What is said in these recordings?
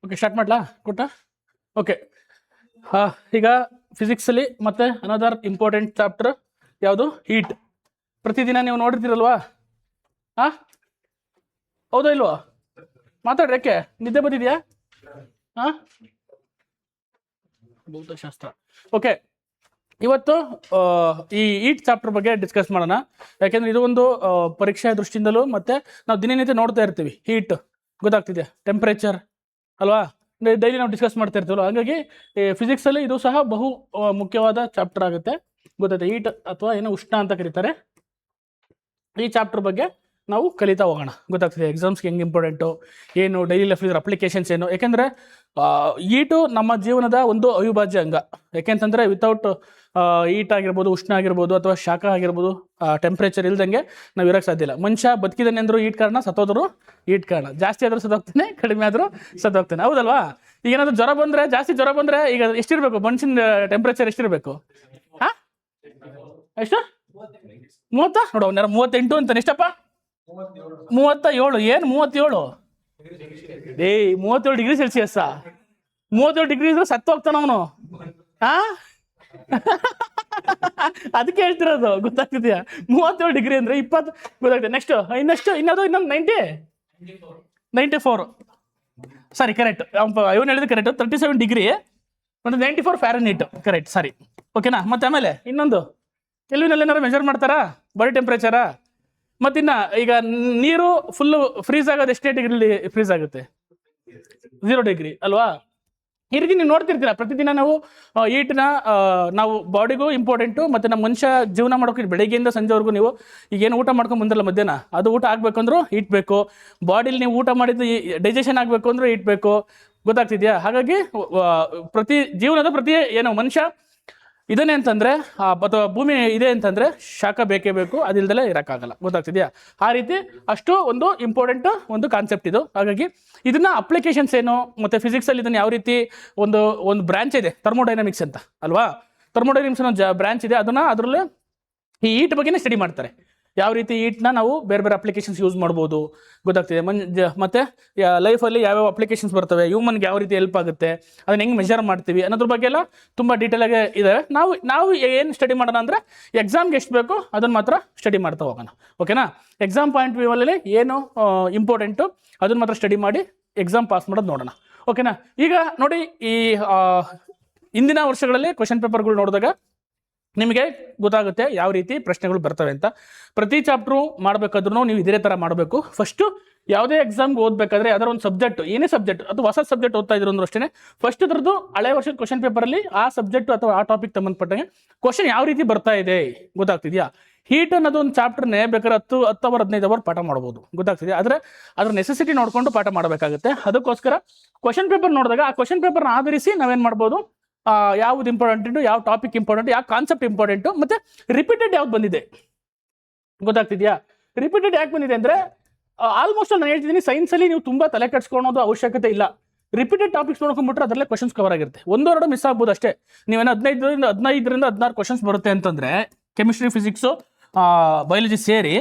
Okay, start ಮಾಡ್ಲಾ ಕೊಟ್ಟ? Okay, ಈಗ ಫಿಸಿಕ್ಸಲ್ಲಿ ಮತ್ತೆ ಅನದರ್ ಇಂಪಾರ್ಟೆಂಟ್ ಚಾಪ್ಟರ್ ಯಾವುದು? ಹೀಟ್. ಪ್ರತಿದಿನ ನೀವು ನೋಡಿರ್ತೀರಲ್ವಾ? ಹೌದಾ ಇಲ್ವಾ? ಮಾತಾಡ್ರಿ, ಯಾಕೆ ನಿದ್ದೆ ಬಂದಿದ್ಯಾ? ಭೌತಶಾಸ್ತ್ರ. ಓಕೆ, ಇವತ್ತು ಈ ಹೀಟ್ ಚಾಪ್ಟರ್ ಬಗ್ಗೆ ಡಿಸ್ಕಸ್ ಮಾಡೋಣ. ಯಾಕೆಂದ್ರೆ ಇದು ಒಂದು ಪರೀಕ್ಷೆಯ ದೃಷ್ಟಿಯಿಂದಲೂ ಮತ್ತೆ ನಾವು ದಿನನಿತ್ಯ ನೋಡ್ತಾ ಇರ್ತೀವಿ. ಹೀಟ್ ಗೊತ್ತಾಗ್ತಿದೆ, ಟೆಂಪ್ರೇಚರ್ ಅಲ್ವಾ, ಡೈಲಿ ನಾವು ಡಿಸ್ಕಸ್ ಮಾಡ್ತಾ ಇರ್ತೀವಲ್ಲ. ಹಾಗಾಗಿ ಫಿಸಿಕ್ಸಲ್ಲಿ ಇದು ಸಹ ಬಹು ಮುಖ್ಯವಾದ ಚಾಪ್ಟರ್ ಆಗುತ್ತೆ. ಗೊತ್ತಾಯ್ತು, ಹೀಟ್ ಅಥವಾ ಏನೋ ಉಷ್ಣ ಅಂತ ಕರೀತಾರೆ. ಈ ಚಾಪ್ಟರ್ ಬಗ್ಗೆ ನಾವು ಕಲಿತಾ ಹೋಗೋಣ. ಗೊತ್ತಾಗ್ತದೆ ಎಕ್ಸಾಮ್ಸ್ಗೆ ಹೆಂಗೆ ಇಂಪಾರ್ಟೆಂಟು, ಏನು ಡೈಲಿ ಲೈಫ್ ಅಪ್ಲಿಕೇಶನ್ಸ್ ಏನು. ಯಾಕೆಂದರೆ ಹೀಟು ನಮ್ಮ ಜೀವನದ ಒಂದು ಅವಿಭಾಜ್ಯ ಅಂಗ. ಯಾಕೆಂತಂದರೆ ವಿತೌಟ್ ಹೀಟ್ ಆಗಿರ್ಬೋದು, ಉಷ್ಣ ಆಗಿರ್ಬೋದು, ಅಥವಾ ಶಾಖ ಆಗಿರ್ಬೋದು, ಟೆಂಪ್ರೇಚರ್ ಇಲ್ದಂಗೆ ನಾವು ಇರೋಕ್ಕೆ ಸಾಧ್ಯ ಇಲ್ಲ. ಮನುಷ್ಯ ಬದುಕಿದಾನೆ ಅಂದರೂ ಹೀಟ್ ಕಾರಣ, ಸತ್ತೋದ್ರು ಹೀಟ್ ಕಾರಣ. ಜಾಸ್ತಿ ಆದರೂ ಸತ್ತೋಗ್ತಾನೆ, ಕಡಿಮೆ ಆದರೂ ಸತ್ತೋಗ್ತಾನೆ, ಹೌದಲ್ವಾ? ಈಗ ಏನಾದರೂ ಜ್ವರ ಬಂದರೆ, ಜಾಸ್ತಿ ಜ್ವರ ಬಂದರೆ ಈಗ ಎಷ್ಟಿರಬೇಕು ಮನುಷ್ಯನ ಟೆಂಪ್ರೇಚರ್? ಎಷ್ಟಿರಬೇಕು? ಎಷ್ಟು? 30? ನೋಡು, 38 ಅಂತಾನೆ. ಎಷ್ಟಪ್ಪ? 37. ಏನು 37? 37 ಡಿಗ್ರಿ ಸೆಲ್ಸಿಯಸ್. 37 ಡಿಗ್ರಿ ಇದ್ರೆ ಸತ್ತು ಹೋಗ್ತಾನ ಅವನು. ಅದಕ್ಕೆ ಹೇಳ್ತಿರೋದು, ಗೊತ್ತಾಗ್ತಿದ್ಯಾ? 37 ಡಿಗ್ರಿ ಅಂದ್ರೆ 20 ಗೊತ್ತಾಗ್ತದೆ. ನೆಕ್ಸ್ಟ್ ಇನ್ನೊಂದು 94. ಸರಿ, ಕರೆಕ್ಟ್. ಇವನು ಹೇಳಿದ್ರೆ ಕರೆಕ್ಟ್. 37 ಡಿಗ್ರಿ ಒಂದು 94 ಫ್ಯಾರನ್ಹೀಟ್. ಕರೆಕ್ಟ್, ಸರಿ. ಓಕೆನಾ? ಮತ್ತೆ ಆಮೇಲೆ ಇನ್ನೊಂದು ಎಲ್ಲಿನಲ್ಲಿ ಏನಾರು ಮೆಜರ್ ಮಾಡ್ತಾರಾ ಬಾಡಿ ಟೆಂಪ್ರೇಚರಾ? ಮತ್ತಿನ್ನ ಈಗ ನೀರು ಫುಲ್ಲು ಫ್ರೀಸ್ ಆಗೋದು ಎಷ್ಟೇ ಡಿಗ್ರಿಲಿ ಫ್ರೀಸ್ ಆಗುತ್ತೆ? 0 ಡಿಗ್ರಿ ಅಲ್ವಾ? ಈ ರೀತಿ ನೀವು ನೋಡ್ತಿರ್ತೀರ ಪ್ರತಿದಿನ. ನಾವು ಹೀಟ್ನ ನಾವು ಬಾಡಿಗೂ ಇಂಪಾರ್ಟೆಂಟು, ಮತ್ತು ನಮ್ಮ ಮನುಷ್ಯ ಜೀವನ ಮಾಡೋಕೆ ಬೆಳಗ್ಗೆಯಿಂದ ಸಂಜೆವರೆಗೂ ನೀವು ಈಗೇನು ಊಟ ಮಾಡ್ಕೊಂಡು ಬಂದಿರಲ್ಲ ಮಧ್ಯಾಹ್ನ, ಅದು ಊಟ ಆಗಬೇಕಂದ್ರೂ ಹೀಟ್ ಬೇಕು. ಬಾಡಿಲಿ ನೀವು ಊಟ ಮಾಡಿದ್ದು ಡೈಜೆಷನ್ ಆಗಬೇಕು ಅಂದ್ರೂ ಹೀಟ್ ಬೇಕು. ಗೊತ್ತಾಗ್ತಿದ್ಯಾ? ಹಾಗಾಗಿ ಜೀವನದ ಪ್ರತಿ ಏನು ಮನುಷ್ಯ ಇದನ್ನೇ ಅಂತಂದರೆ, ಅಥವಾ ಭೂಮಿ ಇದೆ ಅಂತಂದರೆ ಶಾಖ ಬೇಕೇ ಬೇಕು, ಅದಿಲ್ದಲೇ ಇರೋಕ್ಕಾಗಲ್ಲ. ಗೊತ್ತಾಗ್ತಿದೆಯಾ? ಆ ರೀತಿ ಅಷ್ಟು ಒಂದು ಇಂಪಾರ್ಟೆಂಟ್ ಒಂದು ಕಾನ್ಸೆಪ್ಟ್ ಇದು. ಹಾಗಾಗಿ ಇದನ್ನ ಅಪ್ಲಿಕೇಶನ್ಸ್ ಏನು, ಮತ್ತು ಫಿಸಿಕ್ಸಲ್ಲಿ ಇದನ್ನು ಯಾವ ರೀತಿ ಒಂದು ಬ್ರಾಂಚ್ ಇದೆ, ಥರ್ಮೋಡೈನಮಿಕ್ಸ್ ಅಂತ ಅಲ್ವಾ? ಥರ್ಮೋಡೈನಮಿಕ್ಸ್ ಅನ್ನೋ ಬ್ರಾಂಚ್ ಇದೆ. ಅದರಲ್ಲಿ ಈ ಹೀಟ್ ಬಗ್ಗೆನೇ ಸ್ಟಡಿ ಮಾಡ್ತಾರೆ. ಯಾವ ರೀತಿ ಹೀಟ್ನ ನಾವು ಬೇರೆ ಬೇರೆ ಅಪ್ಲಿಕೇಶನ್ಸ್ ಯೂಸ್ ಮಾಡ್ಬೋದು. ಗೊತ್ತಾಗ್ತಿದೆ? ಮತ್ತು ಲೈಫಲ್ಲಿ ಯಾವ್ಯಾವ ಅಪ್ಲಿಕೇಶನ್ಸ್ ಬರ್ತವೆ, ಹ್ಯೂಮನ್ಗೆ ಯಾವ ರೀತಿ ಹೆಲ್ಪ್ ಆಗುತ್ತೆ, ಅದನ್ನ ಹೆಂಗೆ ಮೆಜರ್ ಮಾಡ್ತೀವಿ ಅನ್ನೋದ್ರ ಬಗ್ಗೆ ಎಲ್ಲ ತುಂಬ ಡೀಟೇಲಾಗಿ ಇದೆ. ನಾವು ಏನು ಸ್ಟಡಿ ಮಾಡೋಣ ಅಂದರೆ ಎಕ್ಸಾಮ್ಗೆ ಎಷ್ಟು ಬೇಕೋ ಅದನ್ನು ಮಾತ್ರ ಸ್ಟಡಿ ಮಾಡ್ತಾ ಹೋಗೋಣ. ಓಕೆನಾ? ಎಕ್ಸಾಮ್ ಪಾಯಿಂಟ್ ವ್ಯೂವಲ್ಲಿ ಏನು ಇಂಪಾರ್ಟೆಂಟು ಅದನ್ನು ಮಾತ್ರ ಸ್ಟಡಿ ಮಾಡಿ ಎಕ್ಸಾಮ್ ಪಾಸ್ ಮಾಡೋದು ನೋಡೋಣ. ಓಕೆನಾ? ಈಗ ನೋಡಿ, ಈ ಇಂದಿನ ವರ್ಷಗಳಲ್ಲಿ ಕ್ವೆಶನ್ ಪೇಪರ್ಗಳು ನೋಡಿದಾಗ ನಿಮಗೆ ಗೊತ್ತಾಗುತ್ತೆ ಯಾವ ರೀತಿ ಪ್ರಶ್ನೆಗಳು ಬರ್ತವೆ ಅಂತ. ಪ್ರತಿ ಚಾಪ್ಟ್ರು ಮಾಡಬೇಕಾದ್ರೂ ನೀವು ಇದೇ ಥರ ಮಾಡಬೇಕು. ಫಸ್ಟು ಯಾವುದೇ ಎಕ್ಸಾಮ್ಗೆ ಓದಬೇಕಾದ್ರೆ ಅದರ ಒಂದು ಸಬ್ಜೆಕ್ಟ್, ಏನೇ ಸಬ್ಜೆಕ್ಟ್ ಅಥವಾ ಹೊಸ ಸಬ್ಜೆಕ್ಟ್ ಓದ್ತಾ ಇದ್ರು ಅಂದ್ರೂ ಅಷ್ಟೇ, ಫಸ್ಟ್ ಅದ್ರದ್ದು ಹಳೆ ವರ್ಷದ ಕ್ವೆಶನ್ ಪೇಪರಲ್ಲಿ ಆ ಸಬ್ಜೆಕ್ಟ್ ಅಥವಾ ಆ ಟಾಪಿಕ್ ಸಂಬಂಧಪಟ್ಟಂಗೆ ಕ್ವಶನ್ ಯಾವ ರೀತಿ ಬರ್ತಾ ಇದೆ. ಗೊತ್ತಾಗ್ತಿದೆಯಾ? ಹೀಟ್ ಅನ್ನೋದು ಒಂದು ಚಾಪ್ಟರ್ನೇ ಬೇಕಾದ್ರೆ 10 ಅವರ್ 15 ಅವರ್ ಪಾಠ ಮಾಡ್ಬೋದು. ಗೊತ್ತಾಗ್ತಿದೆ? ಆದರೆ ಅದ್ರ ನೆಸೆಸಿಟಿ ನೋಡಿಕೊಂಡು ಪಾಠ ಮಾಡಬೇಕಾಗುತ್ತೆ. ಅದಕ್ಕೋಸ್ಕರ ಕ್ವೆಶನ್ ಪೇಪರ್ ನೋಡಿದಾಗ ಆ ಕ್ವೆಶನ್ ಪೇಪರ್ನ ಆಧರಿಸಿ ನಾವೇನು ಮಾಡ್ಬೋದು, ಯಾವ್ದು ಇಂಪಾರ್ಟೆಂಟು, ಯಾವ ಟಾಪಿಕ್ ಇಂಪಾರ್ಟೆಂಟು, ಯಾವ ಕಾನ್ಸೆಪ್ಟ್ ಇಂಪಾರ್ಟೆಂಟು, ಮತ್ತು ರಿಪೀಟೆಡ್ ಯಾವ್ದು ಬಂದಿದೆ. ಗೊತ್ತಾಗ್ತಿದೆಯಾ? ರಿಪೀಟೆಡ್ ಯಾಕೆ ಬಂದಿದೆ ಅಂದರೆ ಆಲ್ಮೋಸ್ಟ್ ನಾನು ಹೇಳ್ತಿದ್ದೀನಿ, ಸೈನ್ಸಲ್ಲಿ ನೀವು ತುಂಬ ತಲೆ ಕೆಡ್ಸ್ಕೊಳೋದು ಅವಶ್ಯಕತೆ ಇಲ್ಲ. ರಿಪೀಟೆಡ್ ಟಾಪಿಕ್ಸ್ ನೋಡ್ಕೊಂಡ್ಬಿಟ್ರೆ ಅದರಲ್ಲೇ ಕ್ವಶನ್ಸ್ ಕವರ್ ಆಗಿರುತ್ತೆ. 1-2 ಮಿಸ್ ಆಗ್ಬೋದು ಅಷ್ಟೇ. ನೀವೇನೋ 15ರಿಂದ 16 ಕ್ವಶನ್ಸ್ ಬರುತ್ತೆ ಅಂತಂದರೆ, ಕೆಮಿಸ್ಟ್ರಿ, ಫಿಸಿಕ್ಸು, ಬಯಾಲಜಿ ಸೇರಿ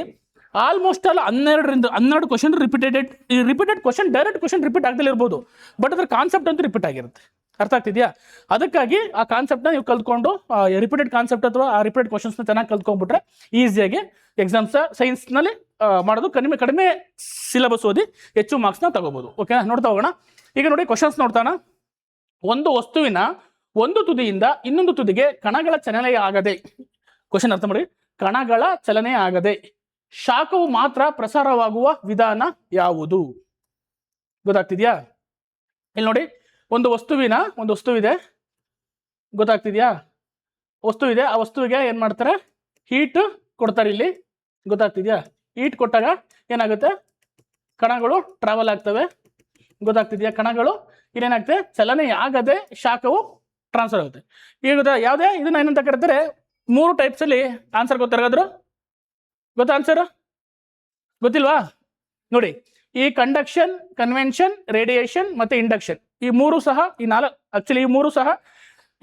ಆಲ್ಮೋಸ್ಟ್ ಅಲ್ಲ 12 question repeated question, direct question repeat ಆಗದಲ್ಲೇ ಇರ್ಬೋದು, ಬಟ್ ಅದ್ರ ಕಾನ್ಸೆಪ್ಟ್ ಅಂತೂ ರಿಪೀಟ್ ಆಗಿರುತ್ತೆ. ಅರ್ಥ ಆಗ್ತಿದೆಯಾ? ಅದಕ್ಕಾಗಿ ಆ ಕಾನ್ಸೆಪ್ಟ್ನ ನೀವು ಕಲ್ತ್ಕೊಂಡು ರಿಪೀಟೆಡ್ ಕಾನ್ಸೆಪ್ಟ್ ಅಥವಾ ಆ ರಿಪೀಟೆಡ್ ಕ್ವಶನ್ಸ್ನ ಚೆನ್ನಾಗಿ ಕಲ್ತ್ಕೊಂಡ್ಬಿಟ್ರೆ ಈಸಿಯಾಗಿ ಎಕ್ಸಾಮ್ಸ್ ಸೈನ್ಸ್ನಲ್ಲಿ ಮಾಡೋದು ಕಡಿಮೆ ಸಿಲೆಬಸ್ ಓದಿ ಹೆಚ್ಚು ಮಾರ್ಕ್ಸ್ನ ತಗೋಬೋದು. ಓಕೆ, ನೋಡ್ತಾ ಹೋಗೋಣ. ಈಗ ನೋಡಿ, ಕ್ವಶನ್ಸ್ ನೋಡ್ತಾನ. ಒಂದು ವಸ್ತುವಿನ ಒಂದು ತುದಿಯಿಂದ ಇನ್ನೊಂದು ತುದಿಗೆ ಕಣಗಳ ಚಲನೆ ಆಗದೆ, ಕ್ವಶನ್ ಅರ್ಥ ಮಾಡಿ, ಕಣಗಳ ಚಲನೆ ಆಗದೆ ಶಾಖವು ಮಾತ್ರ ಪ್ರಸಾರವಾಗುವ ವಿಧಾನ ಯಾವುದು? ಗೊತ್ತಾಗ್ತಿದ್ಯಾ? ಇಲ್ಲಿ ನೋಡಿ, ಒಂದು ವಸ್ತುವಿದೆ. ಗೊತ್ತಾಗ್ತಿದ್ಯಾ? ವಸ್ತು ಇದೆ, ಆ ವಸ್ತುವಿಗೆ ಏನು ಮಾಡ್ತಾರೆ, ಹೀಟ್ ಕೊಡ್ತಾರೆ ಇಲ್ಲಿ. ಗೊತ್ತಾಗ್ತಿದ್ಯಾ? ಹೀಟ್ ಕೊಟ್ಟಾಗ ಏನಾಗುತ್ತೆ, ಕಣಗಳು ಟ್ರಾವೆಲ್ ಆಗ್ತವೆ. ಗೊತ್ತಾಗ್ತಿದ್ಯಾ? ಕಣಗಳು ಇಲ್ಲೇನಾಗ್ತದೆ, ಚಲನೆ ಆಗದೆ ಶಾಖವು ಟ್ರಾನ್ಸ್ಫರ್ ಆಗುತ್ತೆ. ಈಗ ಯಾವುದೇ ಇದನ್ನ ಏನಂತ ಕರೀತಾರೆ, 3 ಟೈಪ್ಸಲ್ಲಿ ಆನ್ಸರ್ ಗೊತ್ತಾಗಾದ್ರು ಗೊತ್ತಾ? ಆನ್ಸರ್ ಗೊತ್ತಿಲ್ವಾ? ನೋಡಿ, ಈ ಕಂಡಕ್ಷನ್, ಕನ್ವೆನ್ಷನ್, ರೇಡಿಯೇಷನ್ ಮತ್ತು ಇಂಡಕ್ಷನ್, ಈ 3 ಸಹ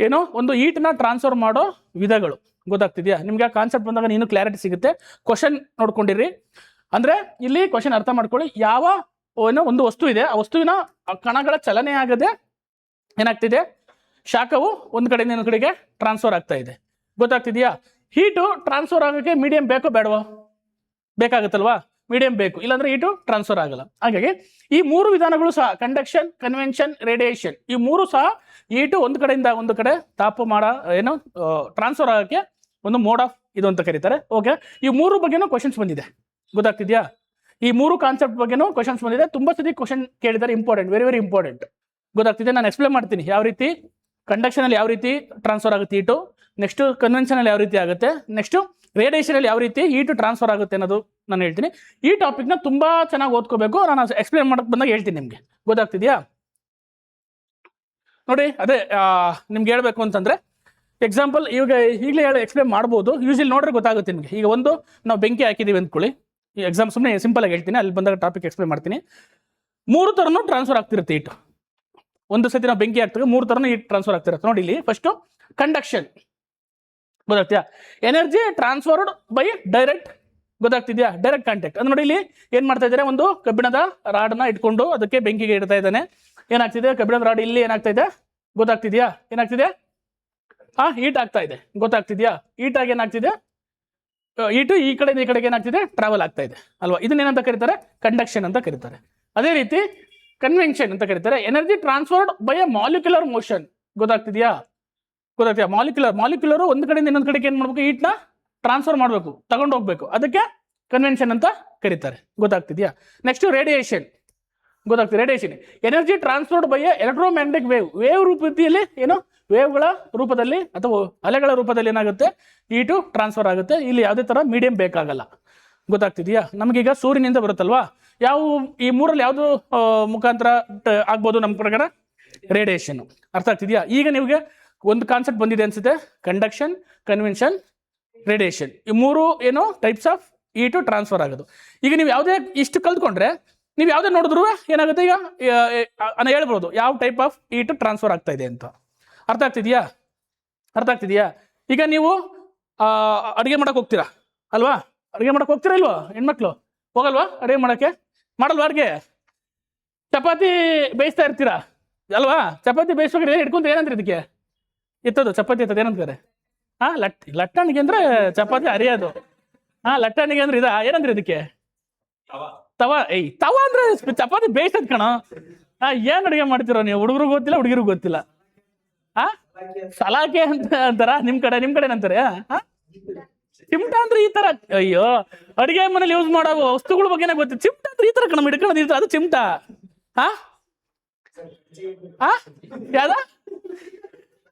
ಏನೋ ಒಂದು ಹೀಟ್ನ ಟ್ರಾನ್ಸ್ಫರ್ ಮಾಡೋ ವಿಧಗಳು. ಗೊತ್ತಾಗ್ತಿದೆಯಾ? ನಿಮ್ಗೆ ಆ ಕಾನ್ಸೆಪ್ಟ್ ಬಂದಾಗ ನೀನು ಕ್ಲಾರಿಟಿ ಸಿಗುತ್ತೆ. ಕ್ವಶನ್ ನೋಡ್ಕೊಂಡಿರಿ ಅಂದರೆ ಇಲ್ಲಿ ಕ್ವಶನ್ ಅರ್ಥ ಮಾಡ್ಕೊಳ್ಳಿ. ಯಾವ ಏನೋ ಒಂದು ವಸ್ತು ಇದೆ, ಆ ವಸ್ತುವಿನ ಕಣಗಳ ಚಲನೆ ಆಗದೆ ಏನಾಗ್ತಿದೆ, ಶಾಖವು ಒಂದು ಕಡೆಯಿಂದ ಇನ್ನೊಂದು ಕಡೆಗೆ ಟ್ರಾನ್ಸ್ಫರ್ ಆಗ್ತಾ ಇದೆ. ಗೊತ್ತಾಗ್ತಿದೆಯಾ? ಹೀಟು ಟ್ರಾನ್ಸ್ಫರ್ ಆಗೋಕ್ಕೆ ಮೀಡಿಯಂ ಬೇಕೋ ಬೇಡವೋ? ಬೇಕಾಗುತ್ತಲ್ವಾ? ಮೀಡಿಯಂ ಬೇಕು, ಇಲ್ಲಾಂದ್ರೆ ಹೀಟು ಟ್ರಾನ್ಸ್ಫರ್ ಆಗಲ್ಲ. ಹಾಗಾಗಿ ಈ ಮೂರು ವಿಧಾನಗಳು ಸಹ, ಕಂಡಕ್ಷನ್, ಕನ್ವೆನ್ಷನ್, ರೇಡಿಯೇಷನ್, ಈ ಮೂರು ಸಹ ಹೀಟು ಒಂದು ಕಡೆಯಿಂದ ಒಂದು ಕಡೆ ತಾಪಮಾನ ಏನು ಟ್ರಾನ್ಸ್ಫರ್ ಆಗೋಕ್ಕೆ ಒಂದು ಮೋಡ್ ಆಫ್ ಇದು ಅಂತ ಕರೀತಾರೆ. ಓಕೆ, ಈ ಮೂರು ಬಗ್ಗೆನೂ ಕ್ವಶನ್ಸ್ ಬಂದಿದೆ. ಗೊತ್ತಾಗ್ತಿದ್ಯಾ? ಈ ಮೂರು ಕಾನ್ಸೆಪ್ಟ್ ಬಗ್ಗೆನೂ ಕ್ವಶನ್ಸ್ ಬಂದಿದೆ. ತುಂಬಾ ಸತಿ ಕ್ವಶನ್ ಕೇಳಿದ್ದಾರೆ, ಇಂಪಾರ್ಟೆಂಟ್, ವೆರಿ ವೆರಿ ಇಂಪಾರ್ಟೆಂಟ್. ಗೊತ್ತಾಗ್ತಿದೆ? ನಾನು ಎಕ್ಸ್ಪ್ಲೇನ್ ಮಾಡ್ತೀನಿ ಯಾವ ರೀತಿ ಕಂಡಕ್ಷನ್ ಅಲ್ಲಿ ಯಾವ ರೀತಿ ಟ್ರಾನ್ಸ್ಫರ್ ಆಗುತ್ತೆ ಹೀಟು, ನೆಕ್ಸ್ಟ್ ಕನ್ವೆನ್ಷನ್ ಅಲ್ಲಿ ಯಾವ ರೀತಿ ಆಗುತ್ತೆ, ನೆಕ್ಸ್ಟ್ ರೇಡಿಯೇಷನ್ ಅಲ್ಲಿ ಯಾವ ರೀತಿ ಹೀಟ್ ಟ್ರಾನ್ಸ್ಫರ್ ಆಗುತ್ತೆ ಅನ್ನೋದು ನಾನು ಹೇಳ್ತೀನಿ. ಈ ಟಾಪಿಕ್ನ ತುಂಬಾ ಚೆನ್ನಾಗಿ ಓದ್ಕೋಬೇಕು. ನಾನು ಎಕ್ಸ್ಪ್ಲೇನ್ ಮಾಡಕ್ ಬಂದಾಗ ಹೇಳ್ತೀನಿ ನಿಮ್ಗೆ. ಗೊತ್ತಾಗ್ತಿದ್ಯಾ? ನೋಡಿ, ಅದೇ ನಿಮ್ಗೆ ಹೇಳ್ಬೇಕು ಅಂತಂದ್ರೆ ಎಕ್ಸಾಂಪಲ್ ಇವಾಗ ಈಗಲೇ ಎಕ್ಸ್ಪ್ಲೇನ್ ಮಾಡ್ಬೋದು. ಯೂಶಲಿ ನೋಡ್ರೆ ಗೊತ್ತಾಗುತ್ತೆ ನಿಮಗೆ. ಈಗ ಒಂದು ನಾವು ಬೆಂಕಿ ಹಾಕಿದೀವಿ ಅಂದ್ಕೊಳ್ಳಿ, ಈ ಎಕ್ಸಾಮ್ ಸುಮ್ಮನೆ ಸಿಂಪಲ್ ಆಗಿ ಹೇಳ್ತೀನಿ, ಅಲ್ಲಿ ಬಂದಾಗ ಟಾಪಿಕ್ ಎಕ್ಸ್ಪ್ಲೇನ್ ಮಾಡ್ತೀನಿ. ಮೂರು ಥರನೂ ಟ್ರಾನ್ಸ್ಫರ್ ಆಗ್ತಿರುತ್ತೆ ಹೀಟ್. ಒಂದು ಸತಿ ನಾವು ಬೆಂಕಿ ಹಾಕ್ತಾರೆ, ಮೂರು ಥರನೂ ಹೀಟ್ ಟ್ರಾನ್ಸ್ಫರ್ ಆಗ್ತಿರುತ್ತೆ. ನೋಡಿ ಇಲ್ಲಿ ಫಸ್ಟು ಕಂಡಕ್ಷನ್. ಗೊತ್ತಾಗ್ತಿಯಾ? Energy transferred by direct. ಗೊತ್ತಾಗ್ತಿದ್ಯಾ? Direct contact. ಅದು ನೋಡಿ ಇಲ್ಲಿ ಏನ್ ಮಾಡ್ತಾ ಇದ್ದಾರೆ, ಒಂದು ಕಬ್ಬಿಣದ ರಾಡ್ನ ಇಟ್ಕೊಂಡು ಅದಕ್ಕೆ ಬೆಂಕಿಗೆ ಇಡ್ತಾ ಇದ್ದಾನೆ. ಏನಾಗ್ತಿದೆ, ಕಬ್ಬಿಣದ ರಾಡ್ ಇಲ್ಲಿ ಏನಾಗ್ತಾ ಇದೆ, ಗೊತ್ತಾಗ್ತಿದ್ಯಾ? ಏನಾಗ್ತಿದೆ, ಹೀಟ್ ಆಗ್ತಾ ಇದೆ. ಗೊತ್ತಾಗ್ತಿದ್ಯಾ? ಹೀಟ್ ಆಗಿ ಏನಾಗ್ತಿದೆ, ಹೀಟು ಈ ಕಡೆಯಿಂದ ಈ ಕಡೆಗೆ ಏನಾಗ್ತಿದೆ, ಟ್ರಾವೆಲ್ ಆಗ್ತಾ ಇದೆ ಅಲ್ವಾ? ಇದನ್ನೇನಂತ ಕರೀತಾರೆ, ಕಂಡಕ್ಷನ್ ಅಂತ ಕರೀತಾರೆ. ಅದೇ ರೀತಿ ಕನ್ವೆನ್ಷನ್ ಅಂತ ಕರೀತಾರೆ. Energy transferred by a molecular motion. ಗೊತ್ತಾಗ್ತಿದ್ಯಾ? ಗೊತ್ತಾಗ್ತಿಯಾ? ಮಾಲಿಕ್ಯುಲರು ಒಂದು ಕಡೆಯಿಂದ ಇನ್ನೊಂದು ಕಡೆಗೆ ಏನ್ ಮಾಡ್ಬೇಕು, ಹೀಟ್ನ ಟ್ರಾನ್ಸ್ಫರ್ ಮಾಡಬೇಕು, ತಗೊಂಡು ಹೋಗ್ಬೇಕು. ಅದಕ್ಕೆ ಕನ್ವೆನ್ಷನ್ ಅಂತ ಕರೀತಾರೆ. ಗೊತ್ತಾಗ್ತಿದ್ಯಾ? Next radiation. ಗೊತ್ತಾಗ್ತದೆ? Radiation energy transferred by electromagnetic wave ರೂಪದಲ್ಲಿ ಏನು, ವೇವ್ಗಳ ರೂಪದಲ್ಲಿ ಅಥವಾ ಅಲೆಗಳ ರೂಪದಲ್ಲಿ ಏನಾಗುತ್ತೆ, ಹೀಟು ಟ್ರಾನ್ಸ್ಫರ್ ಆಗುತ್ತೆ. ಇಲ್ಲಿ ಯಾವುದೇ ತರ ಮೀಡಿಯಂ ಬೇಕಾಗಲ್ಲ. ಗೊತ್ತಾಗ್ತಿದೆಯಾ? ನಮಗೀಗ ಸೂರ್ಯನಿಂದ ಬರುತ್ತಲ್ವಾ, ಯಾವ ಈ ಮೂರಲ್ಲಿ ಯಾವುದು ಮುಖಾಂತರ ಆಗ್ಬೋದು ನಮ್ಮ ಪ್ರಕಾರ, ರೇಡಿಯೇಷನ್. ಅರ್ಥ ಆಗ್ತಿದೆಯಾ? ಈಗ ನಿಮಗೆ ಒಂದು ಕಾನ್ಸೆಪ್ಟ್ ಬಂದಿದೆ ಅನ್ಸುತ್ತೆ, ಕಂಡಕ್ಷನ್, ಕನ್ವೆನ್ಷನ್, ರೇಡಿಯೇಷನ್. ಈ ಮೂರು ಏನು ಟೈಪ್ಸ್ ಆಫ್ ಹೀಟು ಟ್ರಾನ್ಸ್ಫರ್ ಆಗೋದು. ಈಗ ನೀವು ಯಾವುದೇ ಇಷ್ಟು ಕಲ್ತ್ಕೊಂಡ್ರೆ ನೀವು ಯಾವುದೇ ನೋಡಿದ್ರು ಏನಾಗುತ್ತೆ, ಈಗ ನಾನು ಹೇಳ್ಬೋದು ಯಾವ ಟೈಪ್ ಆಫ್ ಹೀಟು ಟ್ರಾನ್ಸ್ಫರ್ ಆಗ್ತಾ ಇದೆ ಅಂತ. ಅರ್ಥ ಆಗ್ತಿದೆಯಾ? ಅರ್ಥ ಆಗ್ತಿದೆಯಾ? ಈಗ ನೀವು ಅಡುಗೆ ಮಾಡಕ್ಕೆ ಹೋಗ್ತೀರಾ ಅಲ್ವಾ? ಅಡುಗೆ ಮಾಡಕ್ಕೆ ಹೋಗ್ತೀರಾ ಇಲ್ವಾ? ಹೆಣ್ಮಕ್ಳು ಹೋಗಲ್ವಾ ಅಡುಗೆ ಮಾಡಕ್ಕೆ? ಮಾಡಲ್ವಾ ಅಡುಗೆ? ಚಪಾತಿ ಬೇಯಿಸ್ತಾ ಇರ್ತೀರಾ ಅಲ್ವಾ? ಚಪಾತಿ ಬೇಯಿಸ್ಬೇಕಾದ್ರೆ ಇಟ್ಕೊಂತ ಏನಂದ್ರೆ ಇದಕ್ಕೆ ಎತ್ತದು, ಚಪಾತಿ ಎತ್ತದು ಏನಂತಾರೆ? ಲಟ್ಟಣಿಗೆ ಅಂದ್ರೆ ಚಪಾತಿ ಅರಿಯೋದು. ಲಟ್ಟಣಿಗೆ ಅಂದ್ರೆ ಏನಂದ್ರೆ ಇದಕ್ಕೆ ತವಾ. ತವಾ ಅಂದ್ರೆ ಚಪಾತಿ ಬೇಯಿಸೋದ್ ಕಣ. ಏನ್ ಅಡುಗೆ ಮಾಡ್ತಿರೋ ನೀವು? ಹುಡುಗರು ಗೊತ್ತಿಲ್ಲ, ಹುಡುಗಿರು ಗೊತ್ತಿಲ್ಲ. ಸಲಾಕೆ ಅಂತ ಅಂತಾರ ನಿಮ್ ಕಡೆ ಅಂತಾರೆ. ಚಿಮಟ ಅಂದ್ರೆ ಈ ತರ. ಅಯ್ಯೋ, ಅಡಿಗೆ ಮನೇಲಿ ಯೂಸ್ ಮಾಡೋ ವಸ್ತುಗಳ ಬಗ್ಗೆನೇ ಗೊತ್ತಿಲ್ಲ. ಚಿಮಟ ಅಂದ್ರೆ ಈ ತರ ಕಣ, ಹಿಡ್ಕೊಳ್ಳೋದು ಈ ತರ, ಅದು ಚಿಮಟ. ಯಾವ್ದ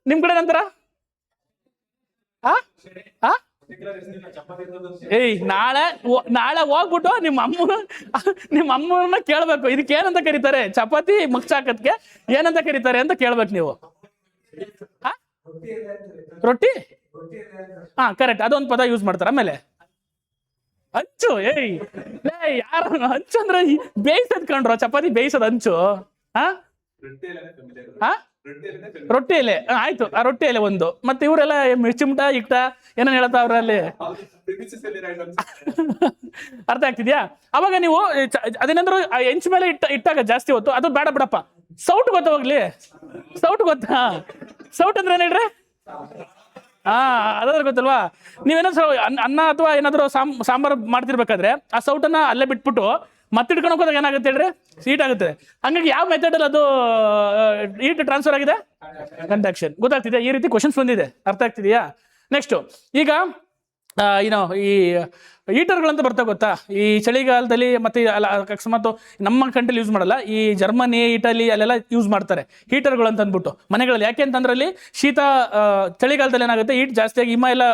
ನಿಮ್ ಕಡೆ ನಂತರ? ನಾಳೆ ಹೋಗ್ಬಿಟ್ಟು ನಿಮ್ಮ ಅಮ್ಮನ ಕೇಳ್ಬೇಕು, ಇದಕ್ಕೆ ಏನಂತ ಕರೀತಾರೆ, ಚಪಾತಿ ಮಗ್ಚಾಕತ್ಗೆ ಏನಂತ ಕರೀತಾರೆ ಅಂತ ಕೇಳ್ಬೇಕು ನೀವು. ರೊಟ್ಟಿ. ಕರೆಕ್ಟ್, ಅದೊಂದು ಪದ ಯೂಸ್ ಮಾಡ್ತಾರ. ಆಮೇಲೆ ಹಂಚು. ಯಾರ ಹಂಚು ಅಂದ್ರೆ ಬೇಯಿಸೋದ್ ಕಂಡ್ರು, ಚಪಾತಿ ಬೇಯಿಸೋದ್ ಹಂಚು. ರೊಟ್ಟಿ ಎಲೆ. ಆಯ್ತು, ಆ ರೊಟ್ಟಿ ಎಲೆ ಒಂದು. ಮತ್ತೆ ಇವರೆಲ್ಲ ಚಿಮಟ ಇಕ್ಟ ಏನೇನ್ ಹೇಳ್ತಾ ಅವ್ರಲ್ಲಿ. ಅರ್ಥ ಆಗ್ತಿದ್ಯಾ? ಅವಾಗ ನೀವು ಅದೇನಾದ್ರು ಹೆಂಚ್ ಮೇಲೆ ಇಟ್ಟಾಗ ಜಾಸ್ತಿ ಹೊತ್ತು ಅದು ಬೇಡ ಬಿಡಪ್ಪ. ಸೌಟ್ ಗೊತ್ತ ಹೋಗ್ಲಿ? ಸೌಟ್ ಗೊತ್ತಾ? ಸೌಟ್ ಅಂದ್ರೆ ಏನ್ ಹೇಳ್ರಿ? ಅದಾದ್ರೆ ಗೊತ್ತಲ್ವಾ? ನೀವೇನಾದ್ರು ಅನ್ನ ಅಥವಾ ಏನಾದ್ರು ಸಾಂಬಾರು ಮಾಡ್ತಿರ್ಬೇಕಾದ್ರೆ ಆ ಸೌಟನ್ನ ಅಲ್ಲೇ ಬಿಟ್ಬಿಟ್ಟು ಮತ್ತೆ ಇಟ್ಕೊಂಡು ಹೋಗೋದಾಗ ಏನಾಗುತ್ತೆ ಹೇಳ್ರಿ? ಹೀಟ್ ಆಗುತ್ತೆ. ಹಂಗಾಗಿ ಯಾವ ಮೆಥಡ್ ಅಲ್ಲಿ ಅದು ಹೀಟ್ ಟ್ರಾನ್ಸ್ಫರ್ ಆಗಿದೆ? ಕಂಡಕ್ಷನ್. ಗೊತ್ತಾಗ್ತಿದೆ? ಈ ರೀತಿ ಕ್ವಶನ್ಸ್ ಬಂದಿದೆ. ಅರ್ಥ ಆಗ್ತಿದೆಯಾ? ನೆಕ್ಸ್ಟ್ ಈಗ ಈ ಹೀಟರ್ಗಳಂತ ಬರ್ತಾ ಗೊತ್ತಾ? ಈ ಚಳಿಗಾಲದಲ್ಲಿ ಮತ್ತೆ ಅಕಸ್ಮಾತ್ ನಮ್ಮ ಕಂಟ್ರಿಲಿ ಯೂಸ್ ಮಾಡಲ್ಲ, ಈ ಜರ್ಮನಿ, ಇಟಲಿ ಅಲ್ಲೆಲ್ಲ ಯೂಸ್ ಮಾಡ್ತಾರೆ ಹೀಟರ್ಗಳು ಅಂತ ಅಂದ್ಬಿಟ್ಟು ಮನೆಗಳಲ್ಲಿ. ಯಾಕೆ ಅಂತಂದ್ರೆ ಅಲ್ಲಿ ಶೀತ, ಚಳಿಗಾಲದಲ್ಲಿ ಏನಾಗುತ್ತೆ, ಹೀಟ್ ಜಾಸ್ತಿಯಾಗಿ ಹಿಮ ಎಲ್ಲ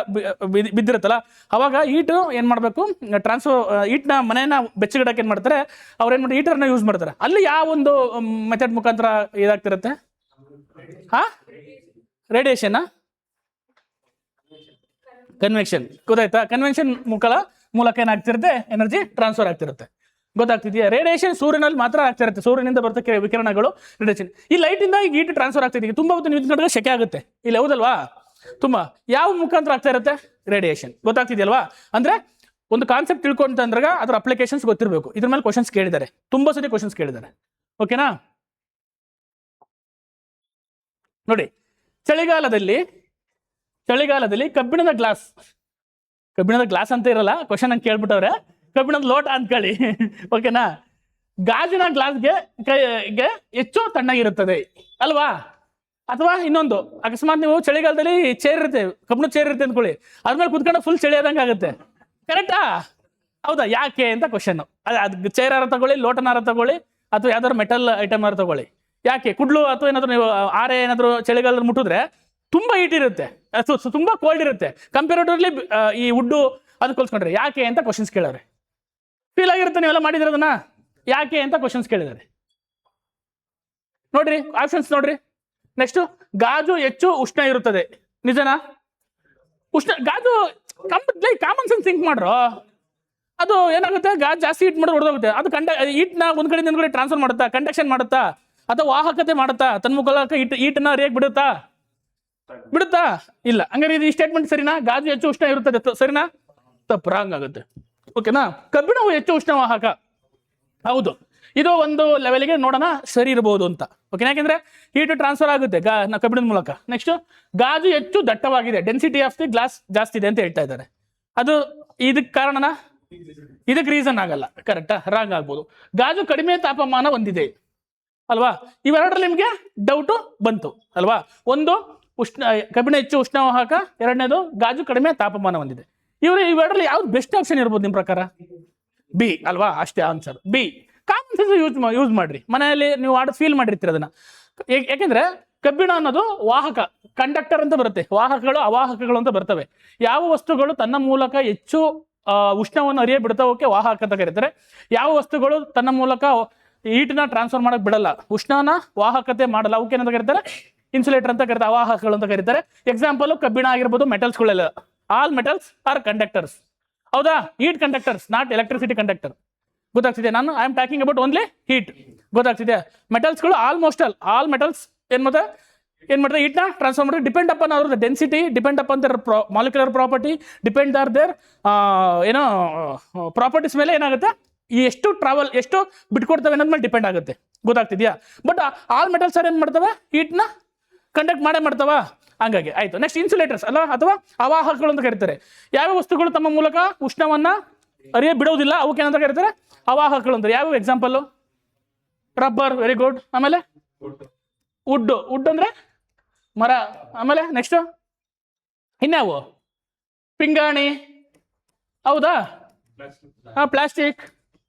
ಬಿದ್ದಿರುತ್ತಲ್ಲ, ಅವಾಗ ಹೀಟು ಏನ್ ಮಾಡಬೇಕು, ಹೀಟ್ನ ಮನೆಯನ್ನ ಬೆಚ್ಚಗಿಡಕ್ಕೆ ಏನ್ ಮಾಡ್ತಾರೆ ಅವ್ರು, ಏನ್ ಮಾಡಿ ಹೀಟರ್ನ ಯೂಸ್ ಮಾಡ್ತಾರೆ. ಅಲ್ಲಿ ಯಾವ ಒಂದು ಮೆಥಡ್ ಮುಖಾಂತರ ಇದಾಗ್ತಿರುತ್ತೆ? Radiation, convention. ಗೊತ್ತಾಯ್ತಾ? ಕನ್ವೆನ್ಷನ್ ಮೂಲಕ ಏನಾಗ್ತಿರುತ್ತೆ, ಎನರ್ಜಿ ಟ್ರಾನ್ಸ್ಫರ್ ಆಗ್ತಿರುತ್ತೆ. ಗೊತ್ತಾಗ್ತಿದೆಯಾ? ರೇಡಿಯೇಷನ್ ಸೂರ್ಯನಲ್ಲಿ ಮಾತ್ರ ಆಗ್ತಿರುತ್ತೆ. ಸೂರ್ಯನಿಂದ ಬರ್ತಕ್ಕೆ ವಿಕಿರಣಗಳು ರೇಡಿಯೇಷನ್. ಈ ಲೈಟ್ ಇಂದ ಈಗ ಹೀಟ್ ಟ್ರಾನ್ಸ್ಫರ್ ಆಗ್ತಿದೆ. ತುಂಬಾ ಹೊತ್ತು ನೀವು ನೋಡಿದ್ರೆ ಶೆಕೆ ಆಗುತ್ತೆ ಇಲ್ಲಿ, ಹೌದಲ್ವಾ? ತುಂಬಾ ಯಾವ ಮುಖಾಂತರ ಆಗ್ತಾ ಇರುತ್ತೆ? ರೇಡಿಯೇಷನ್. ಗೊತ್ತಾಗ್ತಿದೆಯಲ್ವಾ? ಅಂದ್ರೆ ಒಂದು ಕಾನ್ಸೆಪ್ಟ್ ತಿಳ್ಕೊಂತಂದ್ರಾಗ ಅದ್ರ ಅಪ್ಲಿಕೇಶನ್ಸ್ ಗೊತ್ತಿರಬೇಕು. ಇದ್ರ ಮೇಲೆ ಕ್ವಶನ್ಸ್ ಕೇಳಿದ್ದಾರೆ, ತುಂಬಾ ಸರಿ ಕ್ವಶನ್ಸ್ ಕೇಳಿದ್ದಾರೆ. ಓಕೆನಾ? ನೋಡಿ, ಚಳಿಗಾಲದಲ್ಲಿ ಕಬ್ಬಿಣದ ಗ್ಲಾಸ್ ಅಂತ ಇರಲ್ಲ, ಕ್ವಶನ್ ಅಂತ ಕೇಳ್ಬಿಟ್ಟವ್ರೆ, ಕಬ್ಬಿಣದ ಲೋಟ ಅಂದ್ಕೊಳ್ಳಿ. ಓಕೆನಾ? ಗಾಜಿನ ಗ್ಲಾಸ್ಗೆ ಹೆಚ್ಚು ತಣ್ಣಗಿರುತ್ತದೆ ಅಲ್ವಾ? ಅಥವಾ ಇನ್ನೊಂದು, ಅಕಸ್ಮಾತ್ ನೀವು ಚಳಿಗಾಲದಲ್ಲಿ ಚೇರ್ ಇರುತ್ತೆ, ಕಬ್ಬಿಣದ ಚೇರ್ ಇರುತ್ತೆ ಅಂದ್ಕೊಳ್ಳಿ, ಅದ್ಮೇಲೆ ಕುತ್ಕೊಂಡು ಫುಲ್ ಚಳಿ ಆದಂಗೆ ಆಗುತ್ತೆ. ಕರೆಕ್ಟಾ? ಹೌದಾ? ಯಾಕೆ ಅಂತ ಕ್ವಶನ್. ಅದು ಚೇರ್ ಯಾರು ತಗೊಳ್ಳಿ, ಲೋಟನಾರ ತಗೊಳ್ಳಿ, ಅಥವಾ ಯಾವ್ದಾದ್ರು ಮೆಟಲ್ ಐಟಮ್ ಯಾರು ತಗೊಳ್ಳಿ, ಯಾಕೆ? ಕುಡ್ಲು ಅಥವಾ ಏನಾದ್ರು ನೀವು ಆರೆ ಏನಾದ್ರು ಚಳಿಗಾಲದಲ್ಲಿ ಮುಟ್ಟಿದ್ರೆ ತುಂಬಾ ಹೀಟ್ ಇರುತ್ತೆ, ತುಂಬಾ ಕೋಲ್ಡ್ ಇರುತ್ತೆ ಕಂಪೇರಿಟಿವ್ಲಿ ಈ ವುಡ್ಡು ಅದು ಕೊಲ್ಸ್ಕೊಂಡ್ರೆ. ಯಾಕೆ ಅಂತ ಕ್ವಶನ್ಸ್ ಕೇಳವ್ರೆ. ಫೀಲ್ ಆಗಿರುತ್ತೆ ನೀವೆಲ್ಲ ಮಾಡಿದಿರೋದನ್ನ. ಯಾಕೆ ಅಂತ ಕ್ವಶನ್ಸ್ ಕೇಳಿದ್ದಾರೆ. ನೋಡ್ರಿ ಆಪ್ಷನ್ಸ್ ನೋಡ್ರಿ. ನೆಕ್ಸ್ಟ್, ಗಾಜು ಹೆಚ್ಚು ಉಷ್ಣ ಇರುತ್ತದೆ. ನಿಜನಾ? ಗಾಜು ಕಾಮನ್ ಸೆನ್ಸ್ ಥಿಂಕ್ ಮಾಡ್ರು. ಅದು ಏನಾಗುತ್ತೆ, ಗಾಜು ಜಾಸ್ತಿ ಹೀಟ್ ಮಾಡಿದ್ರೆ ಹೊಡೆದೋಗುತ್ತೆ. ಅದು ಹೀಟ್ನ ಒಂದ್ ಕಡೆಯಿಂದ ಒಂದ್ ಕಡೆ ಟ್ರಾನ್ಸ್ಫರ್ ಮಾಡುತ್ತಾ, ಕಂಡಕ್ಷನ್ ಮಾಡುತ್ತಾ, ಅಥವಾ ವಾಹಕತೆ ಮಾಡುತ್ತಾ, ತನ್ಮೂಲಕ ಹೀಟ್ನ ರೇಗ್ ಬಿಡುತ್ತಾ? ಇಲ್ಲ. ಹಂಗಾರೆ ಇದು ಈ ಸ್ಟೇಟ್ಮೆಂಟ್ ಸರಿನಾ? ಗಾಜು ಹೆಚ್ಚು ಉಷ್ಣ ಇರುತ್ತದೆ ಸರಿನಾ? ತಪ್ಪು, ರಾಂಗ್ ಆಗುತ್ತೆ. ಓಕೆನಾ? ಕಬ್ಬಿಣವು ಹೆಚ್ಚು ಉಷ್ಣವಾಹಕ. ಹೌದು, ಇದು ಒಂದು ಲೆವೆಲ್ಗೆ ನೋಡೋಣ ಸರಿ ಇರಬಹುದು ಅಂತ. ಓಕೆ, ಯಾಕೆಂದ್ರೆ ಹೀಟ್ ಟ್ರಾನ್ಸ್ಫರ್ ಆಗುತ್ತೆ ಕಬ್ಬಿಣದ ಮೂಲಕ. ನೆಕ್ಸ್ಟ್, ಗಾಜು ಹೆಚ್ಚು ದಟ್ಟವಾಗಿದೆ, ಡೆನ್ಸಿಟಿ ಆಫ್ ದಿ ಗ್ಲಾಸ್ ಜಾಸ್ತಿ ಇದೆ ಅಂತ ಹೇಳ್ತಾ ಇದ್ದಾರೆ. ಅದು ಇದಕ್ಕೆ ಕಾರಣನಾ? ಇದಕ್ಕೆ ರೀಸನ್ ಆಗಲ್ಲ. ಕರೆಕ್ಟಾ? ರಾಂಗ್ ಆಗ್ಬೋದು. ಗಾಜು ಕಡಿಮೆ ತಾಪಮಾನ ಹೊಂದಿದೆ ಅಲ್ವಾ? ಇವೆರಡರಲ್ಲಿ ನಿಮ್ಗೆ ಡೌಟು ಬಂತು ಅಲ್ವಾ? ಒಂದು, ಕಬ್ಬಿಣ ಹೆಚ್ಚು ಉಷ್ಣವಾಹಕ, ಎರಡನೇದು ಗಾಜು ಕಡಿಮೆ ತಾಪಮಾನ ಹೊಂದಿದೆ. ಇವೆರಡರಲ್ಲಿ ಯಾವ್ದು ಬೆಸ್ಟ್ ಆಪ್ಷನ್ ಇರ್ಬೋದು ನಿಮ್ ಪ್ರಕಾರ? ಬಿ ಅಲ್ವಾ? ಅಷ್ಟೇ answer, B. Common sense use ಮಾಡ್ರಿ. ಮನೆಯಲ್ಲಿ ನೀವು ಫೀಲ್ ಮಾಡಿರ್ತೀರ ಅದನ್ನ. ಯಾಕೆಂದ್ರೆ ಕಬ್ಬಿಣ ಅನ್ನೋದು ವಾಹಕ, ಕಂಡಕ್ಟರ್ ಅಂತ ಬರುತ್ತೆ. ವಾಹಕಗಳು, ಅವಾಹಕಗಳು ಅಂತ ಬರ್ತವೆ. ಯಾವ ವಸ್ತುಗಳು ತನ್ನ ಮೂಲಕ ಹೆಚ್ಚು ಉಷ್ಣವನ್ನು ಹರಿಯ ಬಿಡ್ತಾವಕ್ಕೆ ವಾಹಕ ಅಂತ ಕರೀತಾರೆ. ಯಾವ ವಸ್ತುಗಳು ತನ್ನ ಮೂಲಕ ಹೀಟ್ನ ಟ್ರಾನ್ಸ್ಫರ್ ಮಾಡಕ್ ಬಿಡಲ್ಲ, ಉಷ್ಣನ ವಾಹಕತೆ ಮಾಡಲ್ಲ, ಅವಕ್ಕೆ ಏನಂತ ಕರೀತಾರೆ? ಇನ್ಸುಲೇಟರ್ ಅಂತ ಕರೀತಾರೆ, ಅವಾಹಕಗಳು ಅಂತ ಕರೀತಾರೆ. ಎಕ್ಸಾಂಪಲ್ ಕಬ್ಬಿಣ ಆಗಿರ್ಬೋದು, ಮೆಟಲ್ಸ್ಗಳೆಲ್ಲ. All metals are conductors. ಹೌದಾ? Heat conductors, not electricity conductor. ಗೊತ್ತಾಗ್ತಿದೆ? ನಾನು I am talking about only heat. ಗೊತ್ತಾಗ್ತಿದೆ? ಮೆಟಲ್ಸ್ಗಳು ಆಲ್ಮೋಸ್ಟ್ ಆಲ್ ಮೆಟಲ್ಸ್ ಏನ್ ಮಾಡ್ತಾರೆ? ಹೀಟ್ನ ಟ್ರಾನ್ಸ್ಫರ್ ಮಾಡಿದ್ರೆ ಡಿಪೆಂಡ್ ಅಪಾನ್ ಅವ್ರದ್ದು density, depend upon their molecular property, depend are their ಏನೋ ಪ್ರಾಪರ್ಟೀಸ್ ಮೇಲೆ ಏನಾಗುತ್ತೆ, ಈ ಎಷ್ಟು ಬಿಟ್ಕೊಡ್ತವೆ ಅನ್ನೋದ್ ಮೇಲೆ ಡಿಪೆಂಡ್ ಆಗುತ್ತೆ. ಗೊತ್ತಾಗ್ತಿದ್ಯಾ? ಬಟ್ ಆಲ್ ಮೆಟಲ್ಸ್ ಏನ್ ಮಾಡ್ತವೆ? ಹೀಟ್ನ ಕಂಡಕ್ಟ್ ಮಾಡ್ತಾವ. ಹಂಗಾಗಿ ಆಯ್ತು. ನೆಕ್ಸ್ಟ್, ಇನ್ಸುಲೇಟರ್ಸ್ ಅಲ್ಲ, ಅಥವಾ ಅವಾಹಕಗಳು ಅಂತ ಕರೀತಾರೆ. ಯಾವ ವಸ್ತುಗಳು ತಮ್ಮ ಮೂಲಕ ಉಷ್ಣವನ್ನ ಅರಿಯ ಬಿಡೋದಿಲ್ಲ, ಅವಕ್ಕೆ ಏನಂತ ಕರೀತಾರೆ? ಅವಾಹಕಗಳು ಅಂತಾರೆ. ಯಾವ ಎಕ್ಸಾಂಪಲ್? Rubber, very good. ಆಮೇಲೆ ವುಡ್ ಅಂದ್ರೆ ಮರ. ಆಮೇಲೆ ನೆಕ್ಸ್ಟ್ ಇನ್ಯಾವು? ಪಿಂಗಾಣಿ. ಹೌದಾ? ಪ್ಲಾಸ್ಟಿಕ್.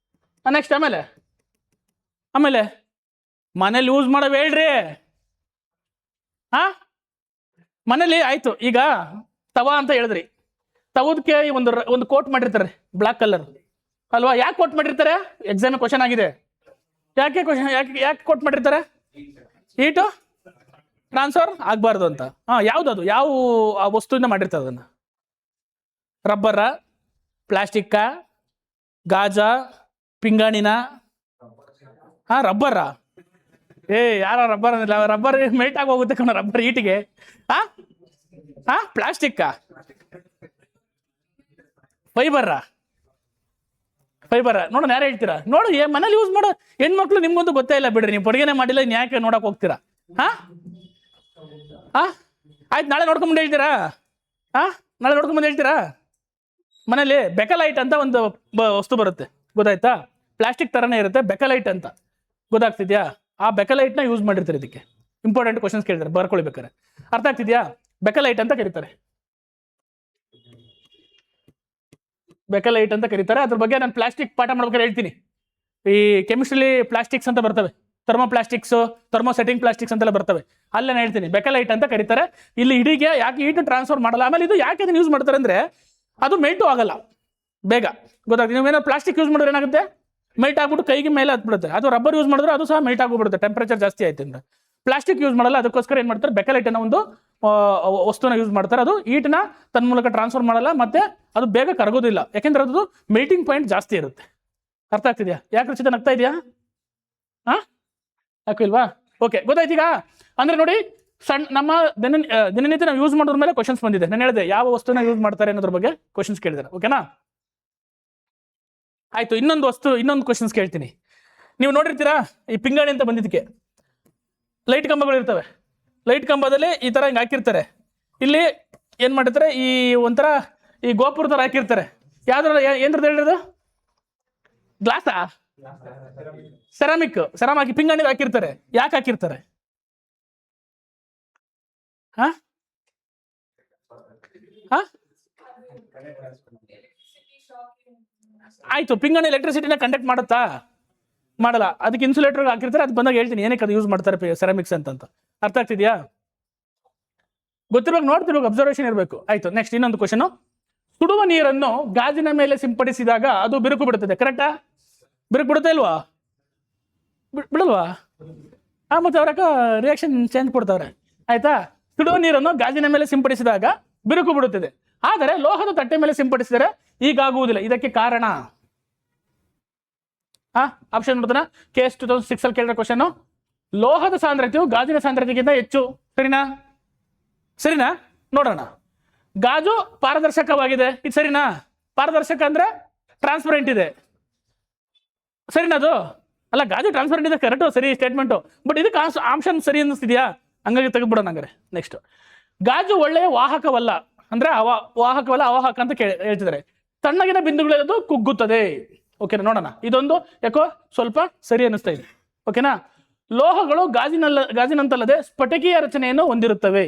ನೆಕ್ಸ್ಟ್ ಆಮೇಲೆ ಮನೇಲಿ ಯೂಸ್ ಮಾಡೋ ಹೇಳ್ರಿ. ಮನೇಲಿ ಆಯ್ತು. ಈಗ ತವಾ ಅಂತ ಹೇಳಿದ್ರಿ. ತವದಕ್ಕೆ ಒಂದು ಕೋಟ್ ಮಾಡಿರ್ತಾರೆ, ಬ್ಲಾಕ್ ಕಲರ್ ಅಲ್ವಾ? ಯಾಕೆ ಕೋಟ್ ಮಾಡಿರ್ತಾರೆ? ಎಕ್ಸಾಮ್ ಕ್ವಶನ್ ಆಗಿದೆ. ಯಾಕೆ ಕೋಟ್ ಮಾಡಿರ್ತಾರೆ? ಹೀಟು ಟ್ರಾನ್ಸ್ಫರ್ ಆಗ್ಬಾರ್ದು ಅಂತ. ಯಾವ್ದದು? ಯಾವ ವಸ್ತುವಿಂದ ಮಾಡಿರ್ತಾರೆ ಅದನ್ನ? ರಬ್ಬರ, ಪ್ಲಾಸ್ಟಿಕ್ಕ, ಗಾಜಾ, ಪಿಂಗಾಣಿನ? ರಬ್ಬರ. ಯಾರ ರಬ್ಬರ್ ಅಂದಿಲ್ಲ. ರಬ್ಬರ್ ಮೆಲ್ಟ್ ಆಗಿ ಹೋಗುತ್ತೆ ಕಣ, ರಬ್ಬರ್ ಹೀಟಿಗೆ. Plastic, fibre. ನೋಡೋಣ, ಯಾರು ಹೇಳ್ತೀರಾ? ನೋಡು, ಮನೇಲಿ ಯೂಸ್ ಮಾಡೋ ಹೆಣ್ಮಕ್ಳು ನಿಮ್ಗಂತೂ ಗೊತ್ತೇ ಇಲ್ಲ ಬಿಡ್ರಿ. ನೀವು ಪಡಿಗೆನೆ ಮಾಡಿಲ್ಲ, ಇನ್ ಯಾಕೆ ನೋಡಕ್ ಹೋಗ್ತೀರಾ? ಆಯ್ತು, ನಾಳೆ ನೋಡ್ಕೊಂಬಂದು ಹೇಳ್ತೀರಾ? ನಾಳೆ ನೋಡ್ಕೊಂಬಂದು ಹೇಳ್ತೀರಾ? ಮನೇಲಿ ಬೆಕಲೈಟ್ ಅಂತ ಒಂದು ವಸ್ತು ಬರುತ್ತೆ, ಗೊತ್ತಾಯ್ತಾ? ಪ್ಲಾಸ್ಟಿಕ್ ತರನೇ ಇರುತ್ತೆ, ಬೆಕಲೈಟ್ ಅಂತ. ಗೊತ್ತಾಗ್ತಿದ್ಯಾ? ಆ ಬೆಕಲೈಟ್ನ ಯೂಸ್ ಮಾಡಿರ್ತಾರೆ. ಇದಕ್ಕೆ ಇಂಪಾರ್ಟೆಂಟ್ ಕ್ವಶನ್ಸ್ ಕೇಳಿದ್ರೆ ಬರ್ಕೊಳ್ಬೇಕಾರೆ. ಅರ್ಥ ಆಗ್ತಿದ್ಯಾ? ಬೆಕಲೈಟ್ ಅಂತ ಕರೀತಾರೆ. ಬೆಕಲೈಟ್ ಅಂತ ಕರೀತಾರೆ. ಅದ್ರ ಬಗ್ಗೆ ನಾನು ಪ್ಲಾಸ್ಟಿಕ್ ಪಾಠ ಮಾಡ್ಬೇಕಾದ್ರೆ ಹೇಳ್ತೀನಿ. ಈ ಕೆಮಿಸ್ಟ್ರಿಲಿ ಪ್ಲಾಸ್ಟಿಕ್ಸ್ ಅಂತ ಬರ್ತವೆ, ಥರ್ಮೋಪ್ಲಾಸ್ಟಿಕ್ಸ್, ಥರ್ಮೋಸೆಟಿಂಗ್ ಪ್ಲಾಸ್ಟಿಕ್ಸ್ ಅಂತೆಲ್ಲ ಬರ್ತವೆ. ಅಲ್ಲೇ ಹೇಳ್ತೀನಿ, ಬೆಕಲೈಟ್ ಅಂತ ಕರೀತಾರೆ. ಇಲ್ಲಿ ಇಡೀಗೆ ಯಾಕೆ ಹೀಟ್ ಟ್ರಾನ್ಸ್ಫರ್ ಮಾಡಲ್ಲ. ಆಮೇಲೆ ಇದು ಯಾಕೆ ಅದನ್ನ ಯೂಸ್ ಮಾಡ್ತಾರೆ ಅಂದ್ರೆ, ಅದು ಮೆಲ್ಟು ಆಗಲ್ಲ ಬೇಗ. ಗೊತ್ತಾಗ್ತದೆ? ನೀವೇನಾದ್ರು ಪ್ಲಾಸ್ಟಿಕ್ ಯೂಸ್ ಮಾಡಿದ್ರೆ ಏನಾಗುತ್ತೆ? ಮೆಲ್ಟ್ ಆಗ್ಬಿಟ್ಟು ಕೈಗೆ ಮೇಲೆ ಹತ್ಬಿಡುತ್ತೆ. ಅದು ರಬ್ಬರ್ ಯೂಸ್ ಮಾಡಿದ್ರೆ ಅದು ಸಹ ಮೆಲ್ಟ್ ಆಗ್ಬಿಡುತ್ತೆ, ಟೆಂಪರೇಚರ್ ಜಾಸ್ತಿ ಆಯ್ತು ಅಂದ್ರೆ. ಪ್ಲಾಸ್ಟಿಕ್ ಯೂಸ್ ಮಾಡಲ್ಲ, ಅದಕ್ಕೋಸ್ಕರ ಏನ್ ಮಾಡ್ತಾರೆ? ಬೆಕಲೈಟ್ ಅನ್ನೋ ಒಂದು ವಸ್ತುನ ಯೂಸ್ ಮಾಡ್ತಾರೆ. ಅದು ಹೀಟ್ನ ತನ್ನ ಮೂಲಕ ಟ್ರಾನ್ಸ್ಫರ್ ಮಾಡಲ್ಲ, ಮತ್ತೆ ಅದು ಬೇಗ ಕರಗೋದಿಲ್ಲ, ಯಾಕೆಂದ್ರೆ ಅದು ಮೆಲ್ಟಿಂಗ್ ಪಾಯಿಂಟ್ ಜಾಸ್ತಿ ಇರುತ್ತೆ. ಅರ್ಥ ಆಗ್ತಿದ್ಯಾ? ಯಾಕೆ ರುಚಿತ ನಗ್ತಾ ಇದೆಯಾ? ಯಾಕಿಲ್ವಾ? ಓಕೆ, ಗೊತ್ತಾಯ್ತು ಈಗ. ಅಂದ್ರೆ ನೋಡಿ, ನಮ್ಮ ದಿನನಿತ್ಯ ನಾವು ಯೂಸ್ ಮಾಡೋದ್ರ ಮೇಲೆ ಕ್ವಶನ್ಸ್ ಬಂದಿದೆ. ನಾನು ಹೇಳಿದೆ ಯಾವ ವಸ್ತುನ ಯೂಸ್ ಮಾಡ್ತಾರೆ ಅನ್ನೋದ್ರ ಬಗ್ಗೆ ಕ್ವಶನ್ಸ್ ಕೇಳಿದ್ದಾರೆ. ಓಕೆನಾ? ಆಯ್ತು, ಇನ್ನೊಂದು ಕ್ವಶನ್ಸ್ ಕೇಳ್ತೀನಿ. ನೀವು ನೋಡಿರ್ತೀರಾ ಈ ಪಿಂಗಾಣಿ ಅಂತ ಬಂದಿದ್ದಕ್ಕೆ ಲೈಟ್ ಕಂಬಗಳು ಇರ್ತವೆ. ಲೈಟ್ ಕಂಬದಲ್ಲಿ ಈ ತರ ಹಿಂಗೆ ಹಾಕಿರ್ತಾರೆ. ಇಲ್ಲಿ ಏನ್ ಮಾಡಿರ್ತಾರೆ, ಈ ಒಂಥರ ಈ ಗೋಪುರ ತರ ಹಾಕಿರ್ತಾರೆ. ಯಾವ್ದ್ರ ಏನ್ರದ್ದು ಹೇಳಿರೋದು? ಗ್ಲಾಸಾ? ಸೆರಾಮಿಕ್ ಹಾಕಿ ಪಿಂಗಾಣಿ ಹಾಕಿರ್ತಾರೆ. ಯಾಕೆ ಹಾಕಿರ್ತಾರೆ? ಹಾ ಹಾ ಆಯ್ತು, ಪಿಂಗಾಣಿ ಎಲೆಕ್ಟ್ರಿಸಿಟಿನ ಕಂಡಕ್ಟ್ ಮಾಡುತ್ತಾ? ಮಾಡಲ್ಲ. ಅದಕ್ಕೆ ಇನ್ಸುಲೇಟರ್ ಹಾಕಿರ್ತಾರೆ. ಅದು ಬಂದಾಗ ಹೇಳ್ತೀನಿ ಏನಕ್ಕೆ ಅದು ಯೂಸ್ ಮಾಡ್ತಾರೆ ಸೆರಾಮಿಕ್ಸ್ ಅಂತ. ಅರ್ಥ ಆಗ್ತಿದ್ಯಾ? ಗೊತ್ತಿರ್ಬೇಕು, ನೋಡ್ತಿರ್ಬೇಕು, ಅಬ್ಸರ್ವೇಷನ್ ಇರಬೇಕು. ಆಯ್ತು, ನೆಕ್ಸ್ಟ್ ಇನ್ನೊಂದು ಕ್ವಶನ್. ಸುಡುವ ನೀರನ್ನು ಗಾಜಿನ ಮೇಲೆ ಸಿಂಪಡಿಸಿದಾಗ ಅದು ಬಿರುಕು ಬಿಡುತ್ತದೆ. ಕರೆಕ್ಟಾ? ಬಿರುಕು ಬಿಡುತ್ತೆ ಇಲ್ವಾ? ಬಿಡಲ್ವಾ? ಮತ್ತೆ ಅವ್ರಕ್ಕ ರಿಯಾಕ್ಷನ್ ಚೇಂಜ್ ಕೊಡ್ತಾವ್ರೆ. ಆಯ್ತಾ? ಸುಡುವ ನೀರನ್ನು ಗಾಜಿನ ಮೇಲೆ ಸಿಂಪಡಿಸಿದಾಗ ಬಿರುಕು ಬಿಡುತ್ತದೆ, ಆದರೆ ಲೋಹದ ತಟ್ಟೆ ಮೇಲೆ ಸಿಂಪಡಿಸಿದರೆ ಈಗಾಗುವುದಿಲ್ಲ. ಇದಕ್ಕೆ ಕಾರಣ? ಆಪ್ಷನ್ ನೋಡ್ತಾನ. KS 2006 ಅಲ್ಲಿ ಕೇಳಿದ ಕ್ವಶನ್. ಲೋಹದ ಸಾಂದ್ರತೆಯು ಗಾಜಿನ ಸಾಂದ್ರತೆಗಿಂತ ಹೆಚ್ಚು. ಸರಿನಾ? ನೋಡೋಣ. ಗಾಜು ಪಾರದರ್ಶಕವಾಗಿದೆ, ಇದು ಸರಿನಾ? ಪಾರದರ್ಶಕ ಅಂದ್ರೆ ಟ್ರಾನ್ಸ್ಪರೆಂಟ್ ಇದೆ, ಸರಿನಾ? ಅದು ಅಲ್ಲ, ಗಾಜು ಟ್ರಾನ್ಸ್ಪರೆಂಟ್ ಇದೆ, ಕರೆಕ್ಟು, ಸರಿ ಸ್ಟೇಟ್ಮೆಂಟು. ಬಟ್ ಇದಕ್ಕೆ ಆಪ್ಷನ್ ಸರಿ ಅನ್ನಿಸ್ತಿದ್ಯಾ? ಹಂಗಾಗಿ ತೆಗೆದ್ಬಿಡೋಣ. ಹಂಗಾರೆ ನೆಕ್ಸ್ಟ್, ಗಾಜು ಒಳ್ಳೆಯ ವಾಹಕವಲ್ಲ ಅಂದ್ರೆ ವಾಹಕವಲ್ಲ, ಅವಾಹಕ ಅಂತ ಹೇಳ್ತಿದ್ದಾರೆ. ತಣ್ಣಗಿನ ಬಿಂದುಗಳದು ಕುಗ್ಗುತ್ತದೆ. ಓಕೆನಾ? ನೋಡೋಣ. ಇದೊಂದು ಯಾಕೋ ಸ್ವಲ್ಪ ಸರಿ ಅನ್ನಿಸ್ತಾ ಇದೆ. ಓಕೆನಾ? ಲೋಹಗಳು ಗಾಜಿನಂತಲ್ಲದೆ ಸ್ಫಟಿಕೀಯ ರಚನೆಯನ್ನು ಹೊಂದಿರುತ್ತವೆ.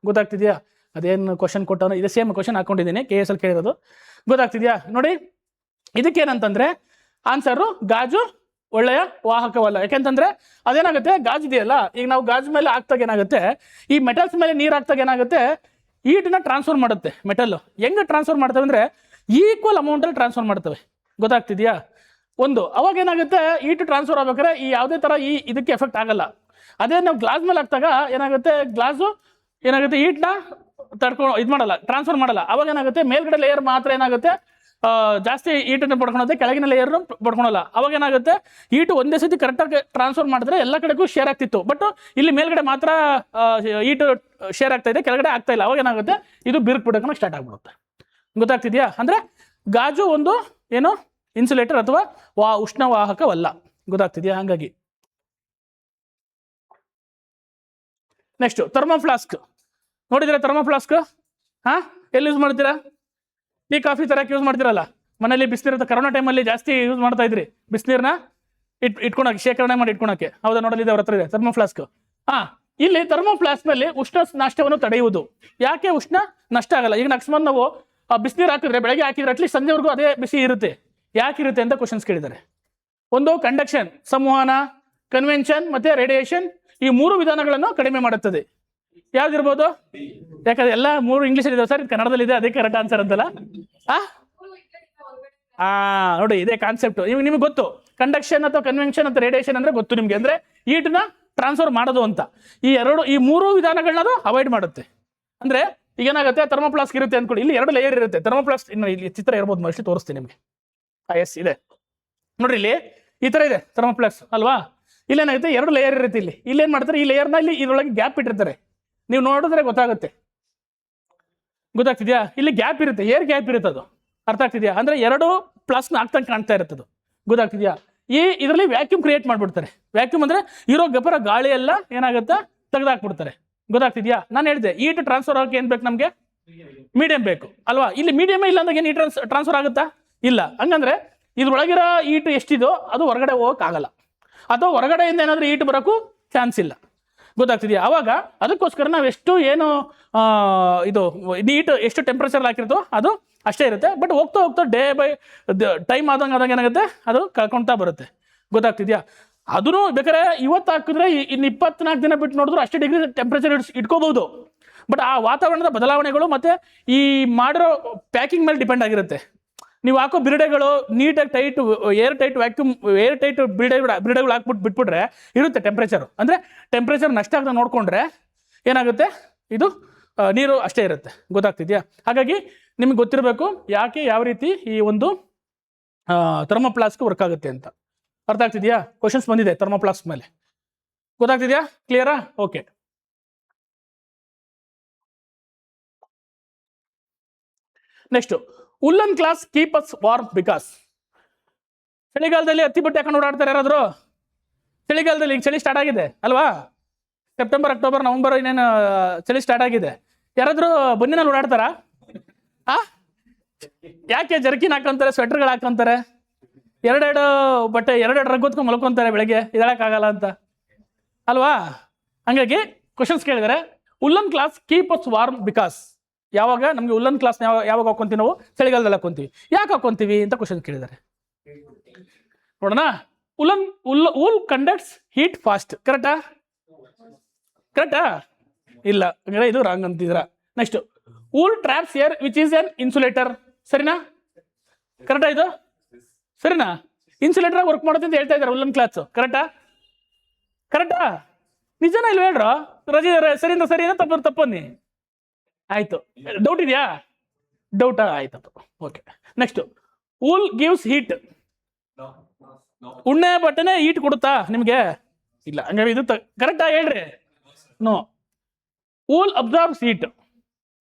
ಗೊತ್ತಾಗ್ತಿದ್ಯಾ? ಅದೇನು ಕ್ವಶನ್ ಕೊಟ್ಟವನು, ಇದೇ ಸೇಮ್ ಕ್ವಶನ್ ಹಾಕೊಂಡಿದ್ದೀನಿ, KS ಅಲ್ಲಿ ಕೇಳಿರೋದು. ಗೊತ್ತಾಗ್ತಿದ್ಯಾ? ನೋಡಿ, ಇದಕ್ಕೇನಂತಂದ್ರೆ ಆನ್ಸರು ಗಾಜು ಒಳ್ಳೆಯ ವಾಹಕವಲ್ಲ. ಯಾಕೆಂತಂದ್ರೆ ಅದೇನಾಗುತ್ತೆ, ಗಾಜು ಇದೆಯಲ್ಲ, ಈಗ ನಾವು ಗಾಜು ಮೇಲೆ ಹಾಕ್ತಾಗ ಏನಾಗುತ್ತೆ, ಈ ಮೆಟಲ್ಸ್ ಮೇಲೆ ನೀರು ಹಾಕ್ತಾಗ ಏನಾಗುತ್ತೆ, ಹೀಟನ್ನ ಟ್ರಾನ್ಸ್ಫರ್ ಮಾಡುತ್ತೆ. ಮೆಟಲ್ ಹೆಂಗೆ ಟ್ರಾನ್ಸ್ಫರ್ ಮಾಡ್ತವೆ ಅಂದ್ರೆ ಈಕ್ವಲ್ ಅಮೌಂಟಲ್ಲಿ ಟ್ರಾನ್ಸ್ಫರ್ ಮಾಡ್ತವೆ. ಗೊತ್ತಾಗ್ತಿದ್ಯಾ? ಅವಾಗ ಏನಾಗುತ್ತೆ, ಹೀಟ್ ಟ್ರಾನ್ಸ್ಫರ್ ಆಗ್ಬೇಕಾದ್ರೆ ಈ ಯಾವುದೇ ತರ ಇದಕ್ಕೆ ಎಫೆಕ್ಟ್ ಆಗಲ್ಲ. ಅದೇ ನಾವು ಗ್ಲಾಸ್ ಮೇಲೆ ಹಾಕ್ತಾಗ ಏನಾಗುತ್ತೆ, ಗ್ಲಾಸು ಏನಾಗುತ್ತೆ, ಹೀಟ್ನ ಇದು ಮಾಡಲ್ಲ, ಟ್ರಾನ್ಸ್ಫರ್ ಮಾಡಲ್ಲ. ಅವಾಗ ಏನಾಗುತ್ತೆ, ಮೇಲ್ಗಡೆ ಲೇಯರ್ ಮಾತ್ರ ಏನಾಗುತ್ತೆ ಜಾಸ್ತಿ ಹೀಟನ್ನು ಪಡ್ಕೊಳುತ್ತೆ, ಕೆಳಗಿನ ಲೇಯರ್ ಪಡ್ಕೊಳಲ್ಲ. ಅವಾಗ ಏನಾಗುತ್ತೆ, ಹೀಟು ಒಂದೇ ಸತಿ ಕರೆಕ್ಟಾಗಿ ಟ್ರಾನ್ಸ್ಫರ್ ಮಾಡಿದ್ರೆ ಎಲ್ಲ ಕಡೆಗೂ ಶೇರ್ ಆಗ್ತಿತ್ತು. ಬಟ್ ಇಲ್ಲಿ ಮೇಲ್ಗಡೆ ಮಾತ್ರ ಹೀಟು ಶೇರ್ ಆಗ್ತಾ ಇದೆ, ಕೆಳಗಡೆ ಆಗ್ತಾ ಇಲ್ಲ. ಅವಾಗ ಏನಾಗುತ್ತೆ, ಇದು ಬಿರುಕು ಬಿಡೋಕೆ ಸ್ಟಾರ್ಟ್ ಆಗ್ಬಿಡುತ್ತೆ. ಗೊತ್ತಾಗ್ತಿದ್ಯಾ? ಅಂದ್ರೆ ಗಾಜು ಒಂದು ಏನು ಇನ್ಸುಲೇಟರ್ ಅಥವಾ ಉಷ್ಣವಾಹಕವಲ್ಲ. ಗೊತ್ತಾಗ್ತಿದ್ಯಾ? ಹಂಗಾಗಿ ನೆಕ್ಸ್ಟ್ ಥರ್ಮೋಫ್ಲಾಸ್ಕ್. ನೋಡಿದ್ರೆ ಥರ್ಮೋಫ್ಲಾಸ್ಕ್ ಎಲ್ಲಿ ಯೂಸ್ ಮಾಡ್ತೀರಾ? ಟೀ ಕಾಫಿ ತರಕ್ಕೆ ಯೂಸ್ ಮಾಡ್ತಿರಲ್ಲ, ಮನೇಲಿ ಬಿಸಿನೀರು. ಕರೋನಾ ಟೈಮಲ್ಲಿ ಜಾಸ್ತಿ ಯೂಸ್ ಮಾಡ್ತಾ ಇದ್ರಿ ಬಿಸಿನೀರನ್ನ ಇಟ್ಕೊಳಕ್ಕೆ, ಶೇಖರಣೆ ಮಾಡಿ ಇಟ್ಕೊಳಕ್ಕೆ. ಹೌದಾ? ನೋಡಲಿದೆ, ಅವ್ರ ಹತ್ರ ಇದೆ ಥರ್ಮೋಫ್ಲಾಸ್ಕ್. ಇಲ್ಲಿ ಥರ್ಮೋಫ್ಲಾಸ್ಕ್ ನಲ್ಲಿ ಉಷ್ಣ ನಷ್ಟವನ್ನು ತಡೆಯುವುದು. ಯಾಕೆ ಉಷ್ಣ ನಷ್ಟ ಆಗಲ್ಲ? ಈಗ ಅಕಸ್ಮಾತ್ ನಾವು ಬಿಸಿನೀರು ಹಾಕಿದ್ರೆ, ಬೆಳಗ್ಗೆ ಹಾಕಿದ್ರೆ ಅಟ್ಲೀಸ್ಟ್ ಸಂಜೆವರೆಗೂ ಅದೇ ಬಿಸಿ ಇರುತ್ತೆ. ಯಾಕಿರುತ್ತೆ ಅಂತ ಕ್ವಶನ್ಸ್ ಕೇಳಿದ್ದಾರೆ. ಒಂದು ಕಂಡಕ್ಷನ್, ಸಂವಹನ, ಕನ್ವೆನ್ಷನ್ ಮತ್ತೆ ರೇಡಿಯೇಷನ್, ಈ 3 ವಿಧಾನಗಳನ್ನು ಕಡಿಮೆ ಮಾಡುತ್ತದೆ. ಯಾವ್ದಿರ್ಬೋದು? ಯಾಕಂದ್ರೆ ಎಲ್ಲ 3 ಇಂಗ್ಲೀಷ್ ಇದೆ ಸರ್, ಇದು ಕನ್ನಡದಲ್ಲಿ ಇದೆ, ಅದಕ್ಕೆ ಕರೆಕ್ಟ್ ಆನ್ಸರ್ ಅಂತಲ್ಲ. ನೋಡಿ, ಇದೇ ಕಾನ್ಸೆಪ್ಟ್ ನಿಮ್ಗೆ ಗೊತ್ತು. ಕಂಡಕ್ಷನ್ ಅಥವಾ ಕನ್ವೆನ್ಷನ್ ಅಥವಾ ರೇಡಿಯೇಷನ್ ಅಂದ್ರೆ ಗೊತ್ತು ನಿಮ್ಗೆ, ಅಂದ್ರೆ ಹೀಟ್ನ ಟ್ರಾನ್ಸ್ಫರ್ ಮಾಡೋದು ಅಂತ. ಈ 3 ವಿಧಾನಗಳನ್ನ ಅದು ಅವಾಯ್ಡ್ ಮಾಡುತ್ತೆ. ಅಂದ್ರೆ ಈಗ ಏನಾಗುತ್ತೆ, ಥರ್ಮೋಪ್ಲಾಸ್ಕ್ ಇರುತ್ತೆ ಅಂದ್ಕೊಳ್ಳಿ, ಇಲ್ಲಿ 2 ಲೇಯರ್ ಇರುತ್ತೆ. ಥರ್ಮೋಪ್ಲಾಸ್ಕ್ ಇಲ್ಲಿ ಚಿತ್ರ ಇರ್ಬೋದು, ಮೋಸ್ಟ್ಲಿ ತೋರಿಸ್ತೀನಿ ನಿಮ್ಗೆ. ಎಸ್ ಇದೆ ನೋಡ್ರಿ, ಇಲ್ಲಿ ಈ ತರ ಇದೆ ಥರ್ಮೋಪ್ಲಾಸ್ಕ್ ಅಲ್ವಾ. ಇಲ್ಲೇನಾಗುತ್ತೆ, 2 ಲೇಯರ್ ಇರುತ್ತೆ. ಇಲ್ಲಿ ಏನ್ ಮಾಡ್ತಾರೆ, ಈ ಲೇಯರ್ನ ಇಲ್ಲಿ ಇದ್ರೊಳಗೆ ಗ್ಯಾಪ್ ಇಟ್ಟಿರ್ತಾರೆ. ನೀವು ನೋಡಿದ್ರೆ ಗೊತ್ತಾಗುತ್ತೆ. ಗೊತ್ತಾಗ್ತಿದ್ಯಾ? ಇಲ್ಲಿ ಗ್ಯಾಪ್ ಇರುತ್ತೆ, ಏರ್ ಗ್ಯಾಪ್ ಇರುತ್ತೆ. ಅದು ಅರ್ಥ ಆಗ್ತಿದ್ಯಾ? ಅಂದ್ರೆ 2 ಪ್ಲಸ್ನ ಆಗ್ತಂಗೆ ಕಾಣ್ತಾ ಇರುತ್ತದು. ಗೊತ್ತಾಗ್ತಿದ್ಯಾ? ಇದರಲ್ಲಿ ವ್ಯಾಕ್ಯೂಮ್ ಕ್ರಿಯೇಟ್ ಮಾಡ್ಬಿಡ್ತಾರೆ. ವ್ಯಾಕ್ಯೂಮ್ ಅಂದ್ರೆ ಇರೋ ಗಬ್ಬರ ಗಾಳಿ ಎಲ್ಲ ಏನಾಗುತ್ತೆ, ತೆಗೆದಾಕ್ಬಿಡ್ತಾರೆ. ಗೊತ್ತಾಗ್ತಿದ್ಯಾ? ನಾನು ಹೇಳಿದೆ, ಹೀಟ್ ಟ್ರಾನ್ಸ್ಫರ್ ಆಗೋಕೆ ಏನ್ ಬೇಕು ನಮ್ಗೆ? ಮೀಡಿಯಂ ಬೇಕು ಅಲ್ವಾ. ಇಲ್ಲಿ ಮೀಡಿಯಂ ಇಲ್ಲ ಅಂದಾಗ ಏನು ಹೀಟ್ ಟ್ರಾನ್ಸ್ಫರ್ ಆಗುತ್ತಾ? ಇಲ್ಲ. ಹಂಗಂದ್ರೆ ಇದ್ರೊಳಗಿರೋ ಹೀಟ್ ಎಷ್ಟಿದೋ ಅದು ಹೊರಗಡೆ ಹೋಗಕ್ ಆಗಲ್ಲ, ಅಥವಾ ಹೊರಗಡೆಯಿಂದ ಏನಾದ್ರೂ ಹೀಟ್ ಬರೋಕ್ಕೂ ಚಾನ್ಸ್ ಇಲ್ಲ. ಗೊತ್ತಾಗ್ತಿದ್ಯಾ? ಅವಾಗ ಅದಕ್ಕೋಸ್ಕರ ನಾವು ಎಷ್ಟು ಏನು ಇದು ಹೀಟ್ ಎಷ್ಟು ಟೆಂಪ್ರೇಚರ್ ಹಾಕಿರ್ತೋ ಅದು ಅಷ್ಟೇ ಇರುತ್ತೆ. ಬಟ್ ಹೋಗ್ತಾ ಹೋಗ್ತಾ ಡೇ ಬೈ ಟೈಮ್ ಆದಂಗೆ ಏನಾಗುತ್ತೆ, ಅದು ಕಳ್ಕೊಳ್ತಾ ಬರುತ್ತೆ. ಗೊತ್ತಾಗ್ತಿದ್ಯಾ? ಅದನ್ನು ಬೇಕಾದ್ರೆ ಇವತ್ತು ಹಾಕಿದ್ರೆ ಇನ್ನು 24 ದಿನ ಬಿಟ್ಟು ನೋಡಿದ್ರು ಅಷ್ಟೇ ಡಿಗ್ರಿ ಟೆಂಪ್ರೇಚರ್ ಇಟ್ಕೋಬಹುದು. ಬಟ್ ಆ ವಾತಾವರಣದ ಬದಲಾವಣೆಗಳು ಮತ್ತೆ ಈ ಮಾಡಿರೋ ಪ್ಯಾಕಿಂಗ್ ಮೇಲೆ ಡಿಪೆಂಡ್ ಆಗಿರುತ್ತೆ. ನೀವು ಹಾಕೋ ಬಿರುಡೆಗಳು ನೀಟಾಗಿ ಏರ್ ಟೈಟ್ ಬಿರುಡೆಗಳು ಹಾಕ್ಬಿಟ್ಟು ಬಿಟ್ಬಿಟ್ರೆ ಇರುತ್ತೆ ಟೆಂಪ್ರೇಚರ್. ಅಂದರೆ ಟೆಂಪ್ರೇಚರ್ ನಷ್ಟ ಆಗ್ತಾ ನೋಡಿಕೊಂಡ್ರೆ ಏನಾಗುತ್ತೆ, ಇದು ನೀರು ಅಷ್ಟೇ ಇರುತ್ತೆ. ಗೊತ್ತಾಗ್ತಿದ್ಯಾ? ಹಾಗಾಗಿ ನಿಮ್ಗೆ ಗೊತ್ತಿರಬೇಕು ಯಾಕೆ ಯಾವ ರೀತಿ ಈ ಒಂದು ಥರ್ಮೋಪ್ಲಾಸ್ಕ್ ವರ್ಕ್ ಆಗುತ್ತೆ ಅಂತ. ಅರ್ಥ ಆಗ್ತಿದ್ಯಾ? ಕ್ವಶನ್ಸ್ ಬಂದಿದೆ ಥರ್ಮೋಪ್ಲಾಸ್ಕ್ ಮೇಲೆ. ಗೊತ್ತಾಗ್ತಿದ್ಯಾ? ಕ್ಲಿಯರಾ? Okay. Next, woolen cloths keep us warm because ಚಳಿಗಾಲದಲ್ಲಿ ಹತ್ತಿ ಬಟ್ಟೆ ಹಾಕೊಂಡು ಓಡಾಡ್ತಾರೆ ಯಾರಾದ್ರು? ಚಳಿಗಾಲದಲ್ಲಿ ಈಗ ಚಳಿ ಸ್ಟಾರ್ಟ್ ಆಗಿದೆ ಅಲ್ವಾ? ಸೆಪ್ಟೆಂಬರ್, ಅಕ್ಟೋಬರ್, ನವೆಂಬರ್ ಇನ್ನೇನು ಚಳಿ ಸ್ಟಾರ್ಟ್ ಆಗಿದೆ. ಯಾರಾದ್ರೂ ಬನ್ನಿನಲ್ಲಿ ಓಡಾಡ್ತಾರಾ? ಯಾಕೆ ಜರ್ಕಿನ್ ಹಾಕೊಂತಾರೆ, ಸ್ವೆಟರ್ಗಳು ಹಾಕೊಂತಾರೆ, ಎರಡೆರಡು ಬಟ್ಟೆ ಎರಡೆರಡು ರಗ್ ಹೊತ್ಕೊಂಡು ಮಲ್ಕೊಂತಾರೆ ಬೆಳಗ್ಗೆ, ಇದಾಳಕ್ಕಾಗಲ್ಲ ಅಂತ ಅಲ್ವಾ? ಹಂಗಾಗಿ ಕ್ವಶನ್ಸ್ ಕೇಳಿದರೆ woollen class keep us warm because. ಯಾವಾಗ ನಮಗೆ ಉಲ್ಲನ್ ಕ್ಲಾಸ್ ಯಾವಾಗ ಹಾಕೊಂತೀವಿ ನಾವು? ಚಳಿಗಾಲದಲ್ಲಿ ಹಾಕೊಂತೀವಿ. ಯಾಕೆ ಹಾಕೊಂತೀವಿ ಅಂತ ಕ್ವಶನ್ ಕೇಳಿದ್ದಾರೆ. ನೋಡೋಣ. Wool conducts heat fast. ಕರೆಕ್ಟಾ? ಇಲ್ಲ, ಹಂಗಾರೆ ಇದು ರಾಂಗ್ ಅಂತಿದ್ರ. Next, wool traps air which is an insulator. ಸರಿನಾ? ಕರೆಕ್ಟಾ? ಇದು ಸರಿನಾ? ಇನ್ಸುಲೇಟರ್ ವರ್ಕ್ ಮಾಡುತ್ತೆ ಅಂತ ಹೇಳ್ತಾ ಇದ್ದಾರೆ ಉಲ್ಲನ್ ಕ್ಲಾತ್ಸ್. ಕರೆಕ್ಟಾ? ನಿಜನಾ ಇಲ್ವ ಹೇಳ್ರ? ರಜೆ ಸರಿಯಿಂದ ಸರಿನಾ ತಪ್ಪನ್ನಿ. ಆಯ್ತು. ಡೌಟ್ ಇದೆಯಾ? ಡೌಟಾ? ಆಯ್ತಪ್ಪ. Okay. Next, wool gives heat. ಉಣ್ಣೆ ಬಟ್ಟೆನೆ ಹೀಟ್ ಕೊಡುತ್ತಾ ನಿಮ್ಗೆ? ಇಲ್ಲ. ಹಂಗಾರೆ ಇದು ಕರೆಕ್ಟಾ ಹೇಳ್ರಿ? No. Wool absorbs heat.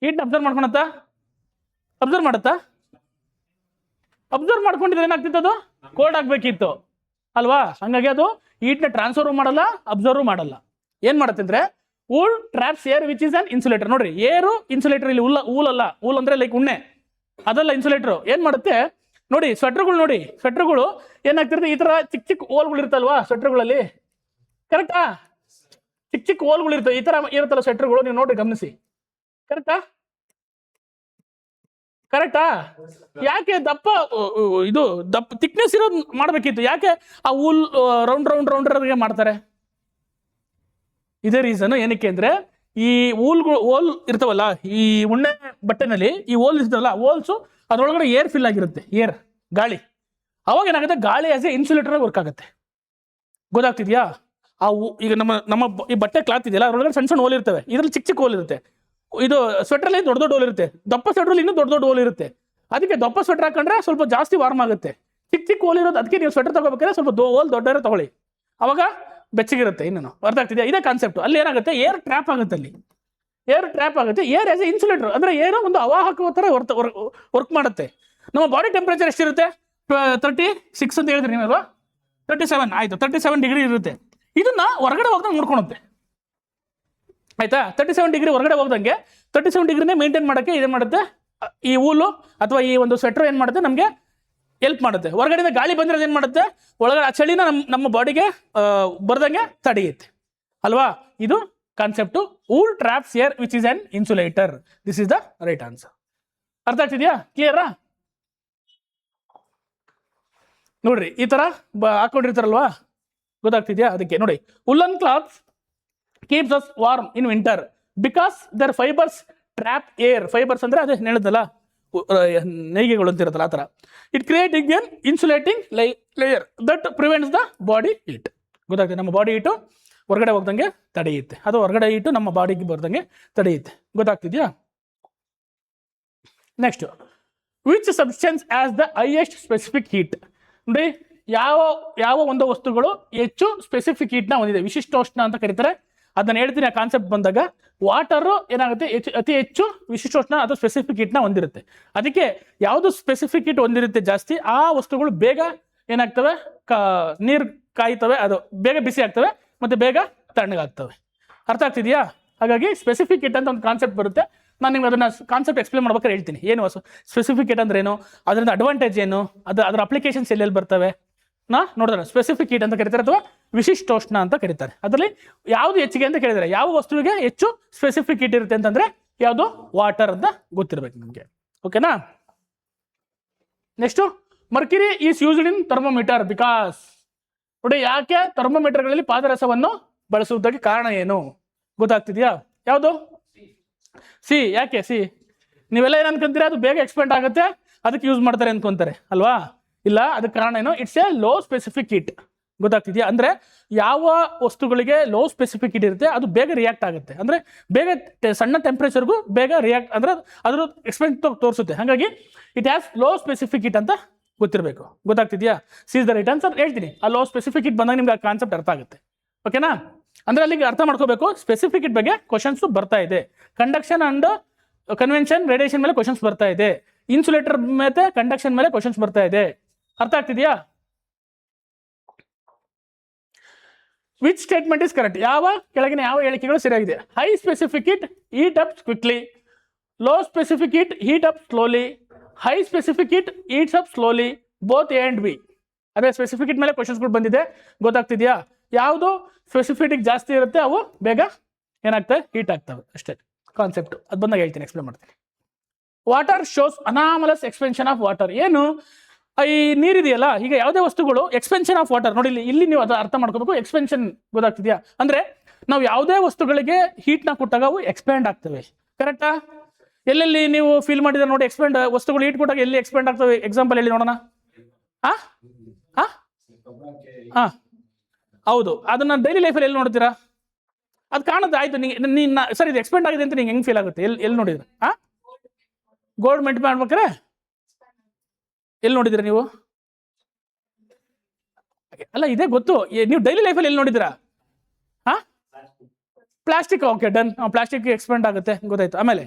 Heat absorb ಮಾಡ್ಕೊಳತ್ತಾ? ಅಬ್ಸರ್ವ್ ಮಾಡುತ್ತಾ? ಅಬ್ಸರ್ವ್ ಮಾಡ್ಕೊಂಡಿದ್ರೆ ಏನಾಗ್ತಿತ್ತು? ಅದು ಕೋಲ್ಡ್ ಆಗ್ಬೇಕಿತ್ತು ಅಲ್ವಾ? ಹಂಗಾಗಿ ಅದು ಹೀಟ್ನ ಟ್ರಾನ್ಸ್ಫರ್ ಮಾಡಲ್ಲ, ಅಬ್ಸರ್ವ್ ಮಾಡಲ್ಲ. ಏನ್ ಮಾಡುತ್ತೆ? Wool traps air which is an insulator. ನೋಡ್ರಿ, ಏರು ಇನ್ಸುಲೇಟರ್. ಇಲ್ಲಿ ಊಲ್ ಅಲ್ಲ. ಊಲ್ ಅಂದ್ರೆ ಲೈಕ್ ಉಣ್ಣೆ, ಅದಲ್ಲ ಇನ್ಸುಲೇಟರ್. ಏನ್ ಮಾಡುತ್ತೆ ನೋಡಿ, ಸ್ವೆಟರ್ಗಳು ಏನಾಗ್ತಿರುತ್ತೆ? ಈ ತರ ಚಿಕ್ಕ ಚಿಕ್ಕ ಹೋಲ್ಗಳು ಇರ್ತಲ್ವಾ ಸ್ವೆಟರ್ಗಳಲ್ಲಿ? ಕರೆಕ್ಟಾ? ಚಿಕ್ಕ ಚಿಕ್ಕ ಹೋಲ್ಗಳು ಇರ್ತವೆ, ಈ ತರ ಇರುತ್ತಲ್ಲ ಸ್ವೆಟರ್ಗಳು. ನೀವು ನೋಡಿ, ಗಮನಿಸಿ. ಕರೆಕ್ಟಾ? ಯಾಕೆ ದಪ್ಪ ಥಿಕ್ನೆಸ್ ಇರೋದು ಮಾಡ್ಬೇಕಿತ್ತು? ಯಾಕೆ ಆ ಊಲ್ ರೌಂಡ್ ಮಾಡ್ತಾರೆ? ಇದೇ ರೀಸನ್. ಏನಕ್ಕೆ ಅಂದ್ರೆ ಈ ಓಲ್ ಇರ್ತಾವಲ್ಲ, ಈ ಉಣ್ಣೆ ಬಟ್ಟೆನಲ್ಲಿ ಈ ಓಲ್ ಇರ್ತಾವಲ್ಲ, ಓಲ್ಸು ಅದ್ರೊಳಗಡೆ ಏರ್ ಫಿಲ್ ಆಗಿರುತ್ತೆ, ಗಾಳಿ. ಅವಾಗ ಏನಾಗುತ್ತೆ? ಗಾಳಿ ಆಸ್ ಎ ಇನ್ಸುಲೇಟರ್ ವರ್ಕ್ ಆಗುತ್ತೆ. ಗೊತ್ತಾಗ್ತಿದ್ಯಾ? ಈಗ ನಮ್ಮ ಈ ಬಟ್ಟೆ ಕ್ಲಾತ್ ಇದೆಯಲ್ಲ, ಅದ್ರೊಳಗಡೆ ಸಣ್ಣ ಸಣ್ಣ ಓಲ್ ಇರ್ತವೆ. ಇದ್ರಲ್ಲಿ ಚಿಕ್ಕ ಚಿಕ್ಕ ಓಲ್ ಇರುತ್ತೆ. ಇದು ಸ್ವೆಟ್ರಲ್ಲಿ ದೊಡ್ಡ ದೊಡ್ಡ ಓಲ್ ಇರುತ್ತೆ. ದಪ್ಪ ಸ್ವೆಟ್ರಲ್ಲಿ ಇನ್ನೂ ದೊಡ್ಡ ದೊಡ್ಡ ಓಲ್ ಇರುತ್ತೆ. ಅದಕ್ಕೆ ದಪ್ಪ ಸ್ವೆಟರ್ ಹಾಕೊಂಡ್ರೆ ಸ್ವಲ್ಪ ಜಾಸ್ತಿ ವಾರ್ಮ್ ಆಗುತ್ತೆ. ಚಿಕ್ಕ ಚಿಕ್ಕ ಓಲ್ ಇರೋದು. ಅದಕ್ಕೆ ನೀವು ಸ್ವೆಟರ್ ತಗೋಬೇಕಾದ್ರೆ ಸ್ವಲ್ಪ ಓಲ್ ದೊಡ್ಡ ತಗೊಳ್ಳಿ, ಅವಾಗ ಬೆಚ್ಚಗಿರುತ್ತೆ. ಇನ್ನೇನು ಅರ್ಥ ಆಗ್ತಿದೆಯಾ? ಇದೇ ಕಾನ್ಸೆಪ್ಟ್. ಅಲ್ಲಿ ಏನಾಗುತ್ತೆ? ಏರ್ ಟ್ರ್ಯಾಪ್ ಆಗುತ್ತೆ. ಅಲ್ಲಿ ಏರ್ ಟ್ರ್ಯಾಪ್ ಆಗುತ್ತೆ. ಏರ್ ಆಸ್ ಎ ಇನ್ಸುಲೇಟರ್ ಅಂದ್ರೆ ಏನೋ ಒಂದು ಅವಾಹಕ ಥರ ವರ್ಕ್ ಮಾಡುತ್ತೆ. ನಮ್ಮ ಬಾಡಿ ಟೆಂಪರೇಚರ್ ಎಷ್ಟಿರುತ್ತೆ? 36 ಅಂತ ಹೇಳಿದ್ರಿ ನೀವಲ್ವಾ? 37. ಆಯ್ತು, 37 ಡಿಗ್ರಿ ಇರುತ್ತೆ. ಇದನ್ನ ಹೊರಗಡೆ ಹೋಗ್ದಂಗೆ ನೋಡ್ಕೊಳುತ್ತೆ. ಆಯ್ತಾ? 37 ಡಿಗ್ರಿ ಹೊರಗಡೆ ಹೋಗ್ದಂಗೆ 37 ಡಿಗ್ರಿನೇ ಮೇಂಟೈನ್ ಮಾಡೋಕ್ಕೆ ಇದೇನು ಮಾಡುತ್ತೆ? ಈ ಊಲು ಅಥವಾ ಈ ಒಂದು ಸ್ವೆಟರ್ ಏನು ಮಾಡುತ್ತೆ? ನಮಗೆ ಹೆಲ್ಪ್ ಮಾಡುತ್ತೆ. ಹೊರಗಡೆಯಿಂದ ಗಾಳಿ ಬಂದಿರೋದು ಏನು ಮಾಡುತ್ತೆ? ಒಳಗಡೆ ಆ ಚಳಿನ ನಮ್ಮ ಬಾಡಿಗೆ ಬರ್ದಂಗೆ ತಡೆಯುತ್ತೆ ಅಲ್ವಾ? ಇದು concept. Wool traps air which is an insulator. This is the right answer. ಅರ್ಥ ಆಗ್ತಿದ್ಯಾ? ಕ್ಲಿಯರಾ? ನೋಡ್ರಿ, ಈ ತರ ಹಾಕೊಂಡಿರ್ತಾರಲ್ವಾ? ಗೊತ್ತಾಗ್ತಿದ್ಯಾ? ಅದಕ್ಕೆ ನೋಡಿ, woollen clothes keeps us warm in winter because their fibres trap air. Fibres ಅಂದ್ರೆ ಅದೇ ಹೇಳಿದಲ್ಲ, ನೇಯ್ಗೆಗಳು ಅಂತ ಇರುತ್ತಲ್ಲ, ಆ ಥರ. It creating an insulating layer that prevents the body heat. ಗೊತ್ತಾಗ್ತದೆ? ನಮ್ಮ ಬಾಡಿ ಹೀಟು ಹೊರಗಡೆ ಹೋಗ್ದಂಗೆ ತಡೆಯುತ್ತೆ, ಅದು ಹೊರಗಡೆ ಹೀಟು ನಮ್ಮ ಬಾಡಿಗೆ ಬರ್ದಂಗೆ ತಡೆಯುತ್ತೆ. ಗೊತ್ತಾಗ್ತಿದ್ಯಾ? Next, which substance has the highest specific heat. ನೋಡಿ, ಯಾವ ಒಂದು ವಸ್ತುಗಳು ಹೆಚ್ಚು ಸ್ಪೆಸಿಫಿಕ್ ಹೀಟ್ನ ಹೊಂದಿದೆ, ವಿಶಿಷ್ಟೋಷ್ಣ ಅಂತ ಕರೀತಾರೆ. ಅದನ್ನ ಹೇಳ್ತೀನಿ ಆ ಕಾನ್ಸೆಪ್ಟ್ ಬಂದಾಗ. ವಾಟರು ಏನಾಗುತ್ತೆ? ಅತಿ ಹೆಚ್ಚು ವಿಶಿಷ್ಟೋಷ್ಣ ಅಥವಾ ಸ್ಪೆಸಿಫಿಕ್ ಹೀಟ್ನ ಹೊಂದಿರುತ್ತೆ. ಅದಕ್ಕೆ ಯಾವುದು ಸ್ಪೆಸಿಫಿಕ್ ಹೀಟ್ ಹೊಂದಿರುತ್ತೆ ಜಾಸ್ತಿ, ಆ ವಸ್ತುಗಳು ಬೇಗ ಏನಾಗ್ತವೆ? ನೀರು ಕಾಯ್ತವೆ, ಅದು ಬೇಗ ಬಿಸಿ ಆಗ್ತವೆ ಮತ್ತೆ ಬೇಗ ತಣ್ಣಗಾಗ್ತವೆ. ಅರ್ಥ ಆಗ್ತಿದೆಯಾ? ಹಾಗಾಗಿ ಸ್ಪೆಸಿಫಿಕ್ ಹೀಟ್ ಅಂತ ಒಂದು ಕಾನ್ಸೆಪ್ಟ್ ಬರುತ್ತೆ. ನಾನು ನಿಮ್ಗೆ ಅದನ್ನ ಕಾನ್ಸೆಪ್ಟ್ ಎಕ್ಸ್ಪ್ಲೇನ್ ಮಾಡ್ಬೇಕಾದ್ರೆ ಹೇಳ್ತೀನಿ. ಏನು ಸ್ಪೆಸಿಫಿಕ್ ಹೀಟ್ ಅಂದ್ರೆ ಏನು, ಅದರಿಂದ ಅಡ್ವಾಂಟೇಜ್ ಏನು, ಅದರ ಅಪ್ಲಿಕೇಶನ್ಸ್ ಎಲ್ಲೆಲ್ಲಿ ಬರ್ತವೆ ನೋಡಿದ್ರೆ. ಸ್ಪೆಸಿಫಿಕ್ ಹೀಟ್ ಅಂತ ಕರೀತಾರೆ ಅಥವಾ ವಿಶಿಷ್ಟೋಷ್ಣ ಅಂತ ಕರೀತಾರೆ. ಅದರಲ್ಲಿ ಯಾವುದು ಹೆಚ್ಚಿಗೆ ಅಂತ ಕೇಳಿದರೆ, ಯಾವ ವಸ್ತುವಿಗೆ ಹೆಚ್ಚು ಸ್ಪೆಸಿಫಿಕ್ ಹೀಟ್ ಇರುತ್ತೆ ಅಂತಂದ್ರೆ ಯಾವುದು? ವಾಟರ್ ಅಂತ ಗೊತ್ತಿರಬೇಕು ನಿಮಗೆ. ಓಕೆನಾ? Next, Mercury is used in thermometer because. ನೋಡಿ, ಯಾಕೆ ಥರ್ಮೋಮೀಟರ್ಗಳಲ್ಲಿ ಪಾದರಸವನ್ನು ಬಳಸುವುದಕ್ಕೆ ಕಾರಣ ಏನು? ಗೊತ್ತಾಗ್ತಿದೆಯಾ? ಯಾವುದು? ಸಿ. ಯಾಕೆ ಸಿ? ನೀವೆಲ್ಲ ಏನು ಅನ್ಕೊಂತೀರಾ? ಅದು ಬೇಗ ಎಕ್ಸ್ಪೆಂಡ್ ಆಗುತ್ತೆ, ಅದಕ್ಕೆ ಯೂಸ್ ಮಾಡ್ತಾರೆ ಅನ್ಕೊಂತಾರೆ ಅಲ್ವಾ? ಇಲ್ಲ, ಅದಕ್ಕೆ ಕಾರಣ ಏನು? It's a low specific heat. ಗೊತ್ತಾಗ್ತಿದೆಯಾ? ಅಂದ್ರೆ ಯಾವ ವಸ್ತುಗಳಿಗೆ ಲೋ ಸ್ಪೆಸಿಫಿಕ್ ಹೀಟ್ ಇರುತ್ತೆ ಅದು ಬೇಗ ರಿಯಾಕ್ಟ್ ಆಗುತ್ತೆ. ಅಂದ್ರೆ ಬೇಗ ಸಣ್ಣ ಟೆಂಪ್ರೇಚರ್ಗೂ ಬೇಗ ರಿಯಾಕ್ಟ್, ಅಂದ್ರೆ ಅದ್ರ ಎಕ್ಸ್ಪೆಂಟ್ ತೋರಿಸುತ್ತೆ. ಹಾಗಾಗಿ it has low specific heat ಅಂತ ಗೊತ್ತಿರಬೇಕು. ಗೊತ್ತಾಗ್ತಿದೆಯಾ? C is the right answer. ಹೇಳ್ತೀನಿ, ಆ ಲೋ ಸ್ಪೆಸಿಫಿಕ್ ಹೀಟ್ ಬಂದಾಗ ನಿಮ್ಗೆ ಆ ಕಾನ್ಸೆಪ್ಟ್ ಅರ್ಥ ಆಗುತ್ತೆ. ಓಕೆನಾ? ಅಂದ್ರೆ ಅಲ್ಲಿಗೆ ಅರ್ಥ ಮಾಡ್ಕೋಬೇಕು, ಸ್ಪೆಸಿಫಿಕ್ ಹೀಟ್ ಬಗ್ಗೆ ಕ್ವಶನ್ಸ್ ಬರ್ತಾ ಇದೆ. ಕಂಡಕ್ಷನ್ ಅಂಡ್ ಕನ್ವೆನ್ಷನ್ ರೇಡಿಯೇಷನ್ ಮೇಲೆ ಕ್ವಶನ್ಸ್ ಬರ್ತಾ ಇದೆ. ಇನ್ಸುಲೇಟರ್ ಮೇಲೆ ಕಂಡಕ್ಷನ್ ಮೇಲೆ ಕ್ವಶನ್ಸ್ ಬರ್ತಾ ಇದೆ. ಅರ್ಥ ಆಗ್ತಿದೆಯಾ? Which statement is correct? ಯಾವ ಕೆಳಗಿನ ಯಾವ ಹೇಳಿಕೆಗಳು ಸರಿಯಾಗಿದೆ? High specific heat heat up quickly, low specific heat heat up slowly, high specific heat heats up slowly, both A and B. ಅದೇ ಸ್ಪೆಸಿಫಿಕ್ ಹೀಟ್ ಮೇಲೆ ಕ್ವಶನ್ಸ್ಗಳು ಬಂದಿದೆ, ಗೊತ್ತಾಗ್ತಿದೆಯಾ? ಯಾವುದು ಸ್ಪೆಸಿಫಿಕ್ ಜಾಸ್ತಿ ಇರುತ್ತೆ ಅವು ಬೇಗ ಏನಾಗ್ತವೆ? ಹೀಟ್ ಆಗ್ತವೆ. ಅಷ್ಟೇ ಕಾನ್ಸೆಪ್ಟ್. ಅದು ಬಂದಾಗ ಹೇಳ್ತೀನಿ, ಎಕ್ಸ್ಪ್ಲೇನ್ ಮಾಡ್ತೀನಿ. Water shows anomalous expansion of water. ಏನು ಈ ನೀರಿದೆಯಲ್ಲ, ಈಗ ಯಾವುದೇ ವಸ್ತುಗಳು ಎಕ್ಸ್ಪೆನ್ಷನ್ ಆಫ್ ವಾಟರ್ ನೋಡಿ, ಇಲ್ಲಿ ನೀವು ಅದು ಅರ್ಥ ಮಾಡ್ಕೋಬೇಕು. ಎಕ್ಸ್ಪೆನ್ಷನ್ ಗೊತ್ತಾಗ್ತಿದೆಯಾ? ಅಂದ್ರೆ ನಾವು ಯಾವುದೇ ವಸ್ತುಗಳಿಗೆ ಹೀಟ್ನ ಕೊಟ್ಟಾಗ ಅವು ಎಕ್ಸ್ಪ್ಯಾಂಡ್ ಆಗ್ತವೆ. ಕರೆಕ್ಟಾ? ಎಲ್ಲೆಲ್ಲಿ ನೀವು ಫೀಲ್ ಮಾಡಿದ್ರೆ ನೋಡಿ, ಎಕ್ಸ್ಪ್ಯಾಂಡ್ ವಸ್ತುಗಳು ಹೀಟ್ ಕೊಟ್ಟಾಗ ಎಲ್ಲಿ ಎಕ್ಸ್ಪ್ಯಾಂಡ್ ಆಗ್ತವೆ? ಎಕ್ಸಾಂಪಲ್ ಹೇಳಿ ನೋಡೋಣ. ಹೌದು, ಅದನ್ನ ಡೈಲಿ ಲೈಫಲ್ಲಿ ಎಲ್ಲಿ ನೋಡ್ತೀರಾ? ಅದು ಕಾಣುತ್ತೆ. ಆಯ್ತು, ನೀನು ಸರ್ ಇದು ಎಕ್ಸ್ಪೆಂಡ್ ಆಗಿದೆ ಅಂತ ನಿಂಗೆ ಹೆಂಗೆ ಫೀಲ್ ಆಗುತ್ತೆ? ಎಲ್ಲಿ ನೋಡಿದ್ರೆ? ಗೋಲ್ಡ್ ಮೆಂಟ್ ಮಾಡ್ಬೇಕಾರೆ ಎಲ್ಲಿ ನೋಡಿದಿರ ನೀವು? ಅಲ್ಲ, ಇದೇ ಗೊತ್ತು. ನೀವು ಡೈಲಿ ಲೈಫಲ್ಲಿ ಎಲ್ಲಿ ನೋಡಿದಿರಾ? Plastic. Okay, done. Plastic expand ಆಗುತ್ತೆ, ಗೊತ್ತಾಯ್ತು. ಆಮೇಲೆ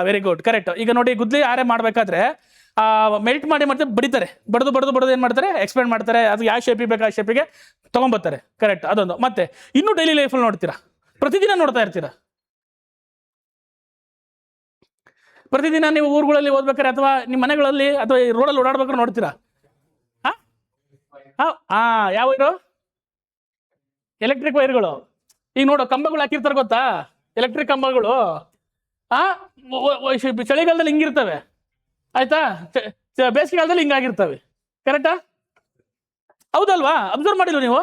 ವೆರಿ ಗುಡ್, ಕರೆಕ್ಟ್. ಈಗ ನೋಡಿ, ಗುದ್ಲಿ ಆರೆ ಮಾಡ್ಬೇಕಾದ್ರೆ ಮೆಲ್ಟ್ ಮಾಡಿ ಮತ್ತೆ ಬಡಿತಾರೆ, ಬಡದು ಏನು ಮಾಡ್ತಾರೆ? ಎಕ್ಸ್ಪೆಂಡ್ ಮಾಡ್ತಾರೆ. ಅದು ಯಾವ ಶೇಪಿಗೆ ಬೇಕು ಆ ಶೇಪಿಗೆ ತೊಗೊಂಬರ್ತಾರೆ. ಕರೆಕ್ಟ್, ಅದೊಂದು. ಮತ್ತೆ ಇನ್ನೂ ಡೈಲಿ ಲೈಫಲ್ಲಿ ನೋಡ್ತೀರಾ, ಪ್ರತಿದಿನ ನೋಡ್ತಾ ಇರ್ತೀರಾ. ಪ್ರತಿದಿನ ನೀವು ಊರುಗಳಲ್ಲಿ ಓದ್ಬೇಕಾರೆ ಅಥವಾ ನಿಮ್ಮ ಮನೆಗಳಲ್ಲಿ ಅಥವಾ ರೋಡಲ್ಲಿ ಓಡಾಡ್ಬೇಕಾದ್ರೆ ನೋಡ್ತೀರಾ. ಯಾವ ವೈರು? ಎಲೆಕ್ಟ್ರಿಕ್ ವೈರ್ಗಳು. ಈಗ ನೋಡು, ಕಂಬಗಳು ಹಾಕಿರ್ತಾರೆ ಗೊತ್ತಾ? ಎಲೆಕ್ಟ್ರಿಕ್ ಕಂಬಗಳು ಚಳಿಗಾಲದಲ್ಲಿ ಹಿಂಗಿರ್ತವೆ, ಆಯ್ತಾ? ಬೇಸಿಗೆಗಾಲದಲ್ಲಿ ಹಿಂಗಾಗಿರ್ತವೆ. ಕರೆಕ್ಟಾ? ಹೌದಲ್ವಾ? ಅಬ್ಸರ್ವ್ ಮಾಡಿಲ್ಲ ನೀವು?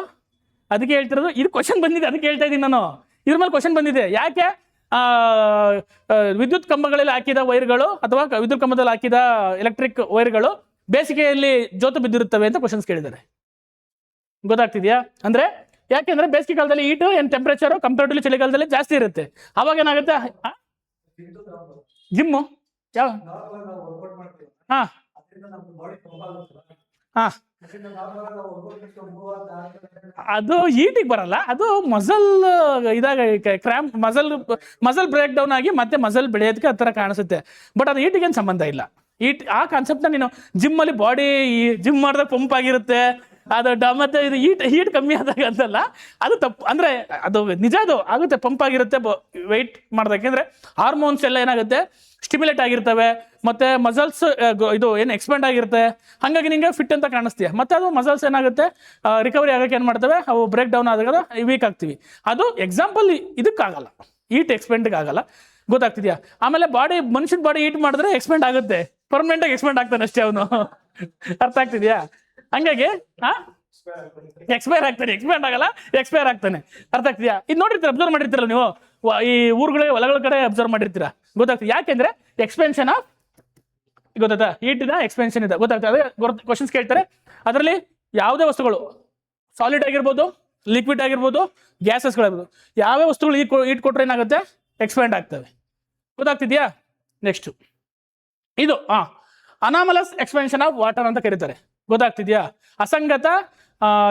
ಅದಕ್ಕೆ ಹೇಳ್ತಿರೋದು. ಇದು ಕ್ವಶನ್ ಬಂದಿದೆ, ಅದಕ್ಕೆ ಹೇಳ್ತಾ ಇದ್ದೀನಿ ನಾನು. ಇದ್ರ ಮೇಲೆ ಕ್ವಶನ್ ಬಂದಿದೆ. ಯಾಕೆ ವಿದ್ಯುತ್ ಕಂಬಗಳಲ್ಲಿ ಹಾಕಿದ ವೈರ್ಗಳು ಅಥವಾ ವಿದ್ಯುತ್ ಕಂಬದಲ್ಲಿ ಹಾಕಿದ ಎಲೆಕ್ಟ್ರಿಕ್ ವೈರ್ಗಳು ಬೇಸಿಗೆಯಲ್ಲಿ ಜೋತು ಬಿದ್ದಿರುತ್ತವೆ ಅಂತ ಕ್ವಶನ್ಸ್ ಕೇಳಿದ್ದಾರೆ. ಗೊತ್ತಾಗ್ತಿದ್ಯಾ? ಅಂದ್ರೆ ಯಾಕೆಂದ್ರೆ ಬೇಸಿಗೆ ಕಾಲದಲ್ಲಿ ಹೀಟು ಏನ್ ಟೆಂಪರೇಚರು ಕಂಪೇರ್ಟಿವ್ಲಿ ಚಳಿಗಾಲದಲ್ಲಿ ಜಾಸ್ತಿ ಇರುತ್ತೆ. ಅವಾಗ ಏನಾಗುತ್ತೆ? ಜಿಮ್ಮು ಯಾವ ಅದು ಹೀಟಿಗೆ ಬರಲ್ಲ, ಅದು ಮಸಲ್ ಇದಾಗ ಕ್ರ್ಯಾಂಪ್, ಮಸಲ್ ಬ್ರೇಕ್ ಡೌನ್ ಆಗಿ ಮತ್ತೆ ಮಸಲ್ ಬೆಳೆಯೋದಕ್ಕೆ ಆ ಥರ ಕಾಣಿಸುತ್ತೆ. ಬಟ್ ಅದು ಹೀಟಿಗೆ ಏನು ಸಂಬಂಧ ಇಲ್ಲ. ಆ ಕಾನ್ಸೆಪ್ಟ್ನ ನೀನು ಜಿಮ್ಮಲ್ಲಿ ಬಾಡಿ ಜಿಮ್ ಮಾಡಿದಾಗ ಪಂಪ್ ಆಗಿರುತ್ತೆ, ಅದು ಮತ್ತೆ ಇದು ಹೀಟ್ ಕಮ್ಮಿ ಆದಾಗ ಅಂತಲ್ಲ, ಅದು ತಪ್ಪು. ಅಂದ್ರೆ ಅದು ನಿಜ, ಅದು ಆಗುತ್ತೆ, ಪಂಪ್ ಆಗಿರುತ್ತೆ ವೆಯ್ಟ್ ಮಾಡಿದಾಗ. ಯಾಕೆಂದ್ರೆ ಹಾರ್ಮೋನ್ಸ್ ಎಲ್ಲ ಏನಾಗುತ್ತೆ? ಸ್ಟಿಮ್ಯುಲೇಟ್ ಆಗಿರ್ತವೆ, ಮತ್ತೆ ಮಸಲ್ಸ್ ಇದು ಏನು ಎಕ್ಸ್ಪೆಂಡ್ ಆಗಿರುತ್ತೆ. ಹಾಗಾಗಿ ನಿಂಗೆ ಫಿಟ್ ಅಂತ ಕಾಣಿಸ್ತೀಯ. ಮತ್ತೆ ಅದು ಮಸಲ್ಸ್ ಏನಾಗುತ್ತೆ? ರಿಕವರಿ ಆಗಕ್ಕೆ ಏನು ಮಾಡ್ತವೆ? ಅವು ಬ್ರೇಕ್ ಡೌನ್ ಆದಾಗ ವೀಕ್ ಆಗ್ತೀವಿ. ಅದು ಎಕ್ಸಾಂಪಲ್ ಇದಕ್ಕಾಗಲ್ಲ, ಹೀಟ್ ಎಕ್ಸ್ಪೆಂಡ್ಗೆ ಆಗಲ್ಲ. ಗೊತ್ತಾಗ್ತಿದ್ಯಾ? ಆಮೇಲೆ ಮನುಷ್ಯನ ಬಾಡಿ ಹೀಟ್ ಮಾಡಿದ್ರೆ ಎಕ್ಸ್ಪೆಂಡ್ ಆಗುತ್ತೆ, ಪರ್ಮನೆಂಟ್ ಆಗಿ ಎಕ್ಸ್ಪೆಂಡ್ ಆಗ್ತಾನೆ ಅಷ್ಟೇ ಅವನು. ಅರ್ಥ ಆಗ್ತಿದ್ಯಾ? ಹಂಗಾಗಿ ಎಕ್ಸ್ಪೈರ್ ಆಗ್ತಾನೆ, ಎಕ್ಸ್ಪೆಂಡ್ ಆಗಲ್ಲ, ಎಕ್ಸ್ಪೈರ್ ಆಗ್ತಾನೆ. ಅರ್ಥ ಆಗ್ತಿದ್ಯಾ? ಇದು ನೋಡಿರ್ತೀರ, ಅಬ್ಸರ್ವ್ ಮಾಡಿರ್ತೀರಲ್ಲ ನೀವು, ಈ ಊರುಗಳಿಗೆ ಹೊಲಗಳ ಕಡೆ ಅಬ್ಸರ್ವ್ ಮಾಡಿರ್ತೀರಾ. ಗೊತ್ತಾಗ್ತದೆ. ಯಾಕೆಂದ್ರೆ ಎಕ್ಸ್ಪೆನ್ಷನ್ ಆಫ್, ಗೊತ್ತಾಯ್ತಾ? ಹೀಟಿನ ಎಕ್ಸ್ಪೆನ್ಷನ್ ಇದೆ, ಗೊತ್ತಾಗ್ತದೆ. ಅದೇ ಕ್ವಶನ್ಸ್ ಕೇಳ್ತಾರೆ. ಅದರಲ್ಲಿ ಯಾವುದೇ ವಸ್ತುಗಳು ಸಾಲಿಡ್ ಆಗಿರ್ಬೋದು, ಲಿಕ್ವಿಡ್ ಆಗಿರ್ಬೋದು, ಗ್ಯಾಸಸ್ಗಳಾಗಿರ್ಬೋದು, ಯಾವ್ಯಾವ ವಸ್ತುಗಳು ಹೀಟ್ ಕೊಟ್ರೆ ಏನಾಗುತ್ತೆ? ಎಕ್ಸ್ಪೆಂಡ್ ಆಗ್ತವೆ. ಗೊತ್ತಾಗ್ತಿದ್ಯಾ? ನೆಕ್ಸ್ಟ್ ಇದು ಅನಾಮಲಸ್ ಎಕ್ಸ್ಪೆನ್ಷನ್ ಆಫ್ ವಾಟರ್ ಅಂತ ಕರೀತಾರೆ. ಗೊತ್ತಾಗ್ತಿದ್ಯಾ? ಅಸಂಗತ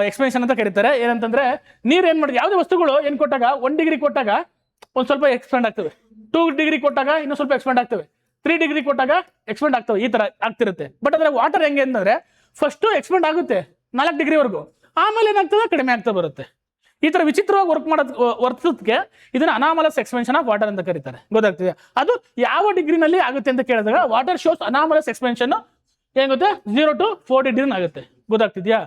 ಎಕ್ಸ್ಪೆನ್ಷನ್ ಅಂತ ಕರೀತಾರೆ. ಏನಂತಂದ್ರೆ ನೀರು ಏನ್ ಮಾಡಿದೆ, ಯಾವುದೇ ವಸ್ತುಗಳು ಏನ್ ಕೊಟ್ಟಾಗ 1 ಡಿಗ್ರಿ ಕೊಟ್ಟಾಗ ಒಂದು ಸ್ವಲ್ಪ ಎಕ್ಸ್ಪೆಂಡ್ ಆಗ್ತವೆ, 2 ಡಿಗ್ರಿ ಕೊಟ್ಟಾಗ ಇನ್ನೂ ಸ್ವಲ್ಪ ಎಕ್ಸ್ಪೆಂಡ್ ಆಗ್ತವೆ, 3 ಡಿಗ್ರಿ ಕೊಟ್ಟಾಗ ಎಕ್ಸ್ಪೆಂಡ್ ಆಗ್ತವೆ. ಈ ತರ ಆಗ್ತಿರುತ್ತೆ. ಬಟ್ ಅದ್ರ ವಾಟರ್ ಹೆಂಗೆ ಅಂತಂದ್ರೆ ಫಸ್ಟ್ ಎಕ್ಸ್ಪೆಂಡ್ ಆಗುತ್ತೆ 4 ಡಿಗ್ರಿವರೆಗೂ, ಆಮೇಲೆ ಏನಾಗ್ತದೆ? ಕಡಿಮೆ ಆಗ್ತಾ ಬರುತ್ತೆ. ಈ ತರ ವಿಚಿತ್ರವಾಗಿ ವರ್ತಿಸೋದಕ್ಕೆ ಇದನ್ನ ಅನಾಮಲಸ್ ಎಕ್ಸ್ಪೆನ್ಷನ್ ಆಫ್ ವಾಟರ್ ಅಂತ ಕರೀತಾರೆ. ಗೊತ್ತಾಗ್ತಿದೆ? ಅದು ಯಾವ ಡಿಗ್ರಿನಲ್ಲಿ ಆಗುತ್ತೆ ಅಂತ ಕೇಳಿದಾಗ ವಾಟರ್ ಶೋಸ್ ಅನಾಮಲಸ್ ಎಕ್ಸ್ಪೆನ್ಷನ್ ಏನ್ ಗೊತ್ತೆ? 0 to 4 ಡಿಗ್ರಿ ಆಗುತ್ತೆ. ಗೊತ್ತಾಗ್ತಿದ್ಯಾ?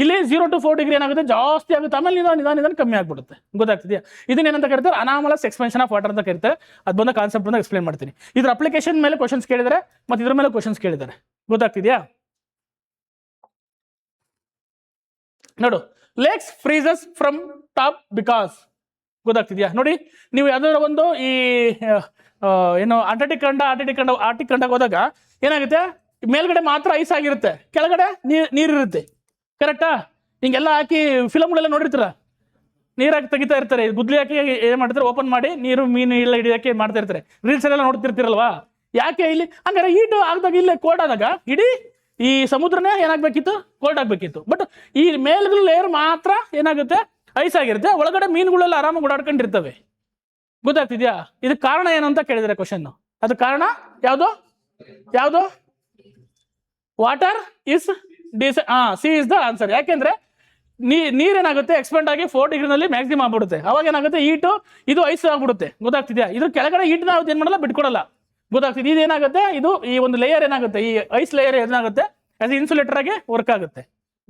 ಇಲ್ಲಿ 0 to 4 ಡಿಗ್ರಿ ಏನಾಗುತ್ತೆ? ಜಾಸ್ತಿ ಆಗುತ್ತೆ, ಆಮೇಲೆ ನಿಧಾನ ಕಮ್ಮಿ ಆಗ್ಬಿಡುತ್ತೆ. ಗೊತ್ತಾಗ್ತಿದ್ಯಾ? ಇದನ್ನೇನಂತ ಕರೀತಾರೆ? ಅನಾಮಲಸ್ ಎಕ್ಸ್ಪೆನ್ಷನ್ ಆಫ್ ವಾಟರ್ ಅಂತ ಕರೀತಾರೆ. ಅದು ಬಂದ ಕಾನ್ಸೆಪ್ಟ್ ಬಂದ ಎಕ್ಸ್ಪ್ಲೇನ್ ಮಾಡ್ತೀನಿ. ಇದ್ರ ಅಪ್ಲಿಕೇಶನ್ ಮೇಲೆ ಕ್ವಶನ್ಸ್ ಕೇಳಿದ್ದಾರೆ, ಮತ್ತೆ ಇದ್ರ ಮೇಲೆ ಕ್ವಶನ್ಸ್ ಕೇಳಿದ್ದಾರೆ. ಗೊತ್ತಾಗ್ತಿದ್ಯಾ? ನೋಡು, ಲೇಕ್ಸ್ ಫ್ರೀಸಸ್ ಫ್ರಮ್ ಟಾಪ್ ಬಿಕಾಸ್. ಗೊತ್ತಾಗ್ತಿದ್ಯಾ? ನೋಡಿ, ನೀವು ಯಾವ್ದಾದ್ರು ಒಂದು ಈ ಏನು ಆರ್ಟಿಕ್ ಖಂಡ ಹೋದಾಗ ಏನಾಗುತ್ತೆ? ಮೇಲ್ಗಡೆ ಮಾತ್ರ ಐಸ್ ಆಗಿರುತ್ತೆ, ಕೆಳಗಡೆ ನೀರಿರುತ್ತೆ. ಕರೆಕ್ಟಾ? ಹಿಂಗೆಲ್ಲ ಹಾಕಿ ಫಿಲಮ್ಗಳೆಲ್ಲ ನೋಡಿರ್ತೀರ, ನೀರಾಕಿ ತೆಗಿತಾ ಇರ್ತಾರೆ, ಗುದ್ಲಿ ಹಾಕಿ ಏನ್ ಮಾಡ್ತಾರೆ? ಓಪನ್ ಮಾಡಿ ಮೀನು ಎಲ್ಲ ಹಿಡಿಯೋಕೆ ಮಾಡ್ತಾ ಇರ್ತಾರೆ. ರೀಲ್ಸ್ ಎಲ್ಲ ನೋಡ್ತಿರ್ತಿರಲ್ವಾ? ಯಾಕೆ ಇಲ್ಲಿ ಹಂಗಾರೆ ಹೀಟ್ ಆಗ್ದಾಗ ಇಲ್ಲೇ ಕೋಲ್ಡ್ ಆದಾಗ ಇಡೀ ಈ ಸಮುದ್ರನೇ ಏನಾಗಬೇಕಿತ್ತು? ಕೋಲ್ಡ್ ಆಗಬೇಕಿತ್ತು. ಬಟ್ ಈ ಮೇಲ್ಗಡೆ ಲೇಯರ್ ಮಾತ್ರ ಏನಾಗುತ್ತೆ? ಐಸ್ ಆಗಿರುತ್ತೆ, ಒಳಗಡೆ ಮೀನುಗಳೆಲ್ಲ ಆರಾಮಾಗಿ ಓಡಾಡ್ಕೊಂಡಿರ್ತವೆ. ಗೊತ್ತಾಗ್ತಿದ್ಯಾ? ಇದಕ್ಕೆ ಕಾರಣ ಏನು ಅಂತ ಕೇಳಿದರೆ ಕ್ವಶನ್. ಅದು ಕಾರಣ ಯಾವುದು? Water is C is the answer. ಯಾಕೆಂದ್ರೆ ನೀರೇನಾಗುತ್ತೆ ಎಕ್ಸ್ಪೆಂಡ್ ಆಗಿ 4 ಡಿಗ್ರಿನಲ್ಲಿ ಮ್ಯಾಕ್ಸಿಮಮ್ ಆಗ್ಬಿಡುತ್ತೆ. ಅವಾಗ ಏನಾಗುತ್ತೆ ಹೀಟು ಇದು ಐಸ್ ಆಗ್ಬಿಡುತ್ತೆ. ಗೊತ್ತಾಗ್ತಿದ್ಯಾ? ಇದ್ರ ಕೆಳಗಡೆ ಹೀಟ್ ನಾವು ಏನ್ ಮಾಡಲ್ಲ, ಬಿಟ್ಕೊಡಲ್ಲ. ಗೊತ್ತಾಗ್ತಿದೆ? ಇದೇನಾಗುತ್ತೆ, ಇದು ಈ ಒಂದು ಲೇಯರ್ ಏನಾಗುತ್ತೆ, ಈ ಐಸ್ ಲೇಯರ್ ಏನಾಗುತ್ತೆ ಆಸ್ ಇನ್ಸುಲೇಟರ್ ಆಗಿ ವರ್ಕ್ ಆಗುತ್ತೆ.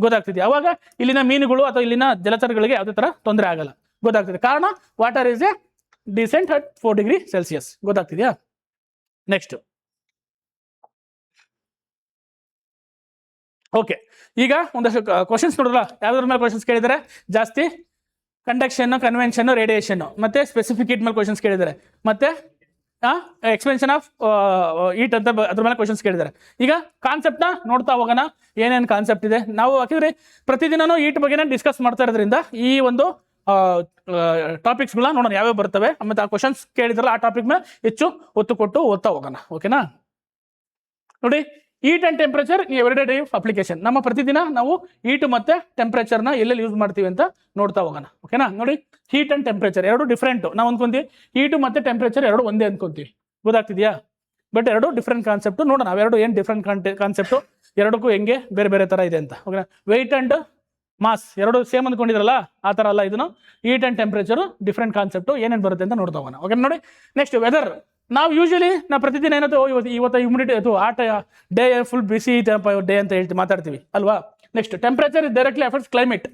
ಗೊತ್ತಾಗ್ತಿದೆ? ಅವಾಗ ಇಲ್ಲಿನ ಮೀನುಗಳು ಅಥವಾ ಇಲ್ಲಿನ ಜಲಚರಗಳಿಗೆ ಯಾವುದೇ ತರ ತೊಂದರೆ ಆಗಲ್ಲ. ಗೊತ್ತಾಗ್ತಿದೆ? ಕಾರಣ water is a densest at 4 degree Celsius. ಗೊತ್ತಾಗ್ತಿದ್ಯಾ? ನೆಕ್ಸ್ಟ್ ಓಕೆ, ಈಗ ಒಂದಷ್ಟು ಕ್ವಶನ್ಸ್ ನೋಡಿದ್ರ ಯಾವ್ದ್ರ ಮೇಲೆ ಕ್ವಶನ್ಸ್ ಕೇಳಿದ್ದಾರೆ ಜಾಸ್ತಿ? ಕಂಡಕ್ಷನ್, ಕನ್ವೆನ್ಷನ್, ರೇಡಿಯೇಷನ್ ಮತ್ತೆ ಸ್ಪೆಸಿಫಿಕ್ ಹೀಟ್ ಮೇಲೆ ಕ್ವಶನ್ಸ್ ಕೇಳಿದ್ದಾರೆ. ಮತ್ತೆ ಎಕ್ಸ್ಪೆನ್ಷನ್ ಆಫ್ ಹೀಟ್ ಅಂತ ಅದ್ರ ಮೇಲೆ ಕ್ವಶನ್ಸ್ ಕೇಳಿದ್ದಾರೆ. ಈಗ ಕಾನ್ಸೆಪ್ಟ್ ನ ನೋಡ್ತಾ ಹೋಗೋಣ, ಏನೇನು ಕಾನ್ಸೆಪ್ಟ್ ಇದೆ. ನಾವು ಯಾಕಂದ್ರೆ ಪ್ರತಿದಿನನೂ ಹೀಟ್ ಬಗ್ಗೆನೇ ಡಿಸ್ಕಸ್ ಮಾಡ್ತಾ ಇರೋದ್ರಿಂದ ಈ ಒಂದು ಟಾಪಿಕ್ಸ್ಗಳನ್ನ ನೋಡೋಣ ಯಾವ್ಯಾವ ಬರ್ತವೆ. ಮತ್ತೆ ಆ ಕ್ವಶನ್ಸ್ ಕೇಳಿದ್ರಲ್ಲ ಆ ಟಾಪಿಕ್ ಮೇಲೆ ಹೆಚ್ಚು ಒತ್ತು ಕೊಟ್ಟು ಓದ್ತಾ ಹೋಗೋಣ. ಓಕೆನಾ? ನೋಡಿ, heat and temperature everyday life application. ನಮ್ಮ ಪ್ರತಿದಿನ ನಾವು ಹೀಟ್ ಮತ್ತೆ ಟೆಂಪರೇಚರ್ನ ಎಲ್ಲೆಲ್ಲಿ ಯೂಸ್ ಮಾಡ್ತೀವಿ ಅಂತ ನೋಡ್ತಾ ಹೋಗೋಣ. ಓಕೆನಾ? ನೋಡಿ, ಹೀಟ್ ಅಂಡ್ ಟೆಂಪರೇಚರ್ ಎರಡು ಡಿಫ್ರೆಂಟ್. ನಾವು ಅಂದ್ಕೊಂತೀವಿ ಹೀಟು ಮತ್ತೆ ಟೆಂಪರೇಚರ್ ಎರಡು ಒಂದೇ ಅಂದ್ಕೊಂತೀವಿ. ಗೊತ್ತಾಗ್ತಿದ್ಯಾ? ಬಟ್ ಎರಡು ಡಿಫ್ರೆಂಟ್ ಕಾನ್ಸೆಪ್ಟ್. ನೋಡೋಣ ಅವೆರಡು ಏನು ಡಿಫ್ರೆಂಟ್ ಕಾನ್ಸೆಪ್ಟು, ಎರಡಕ್ಕೂ ಹೆಂಗೆ ಬೇರೆ ಬೇರೆ ತರ ಇದೆ ಅಂತ. ಓಕೆನಾ? ವೆಯ್ಟ್ ಅಂಡ್ ಮಾಸ್ ಎರಡು ಸೇಮ್ ಅಂದ್ಕೊಂಡಿದ್ರಲ್ಲ ಆ ತರ ಅಲ್ಲ. ಇದನ್ನು heat and temperature different concept, ಏನೇನು ಬರುತ್ತೆ ಅಂತ ನೋಡ್ತಾ ಹೋಗೋಣ. ಓಕೆ ನೋಡಿ, ನೆಕ್ಸ್ಟ್ ವೆದರ್. ನಾವು ಯೂಶಲಿ ನಾವು ಪ್ರತಿದಿನ ಏನಂತ ಇವತ್ತು ಹ್ಯೂಮಿಡಿಟಿ ಅಥವಾ ಡೇ ಫುಲ್ ಬಿಸಿ ಡೇ ಅಂತ ಹೇಳ್ತೀವಿ, ಮಾತಾಡ್ತೀವಿ ಅಲ್ವಾ? Next temperature is directly affects climate.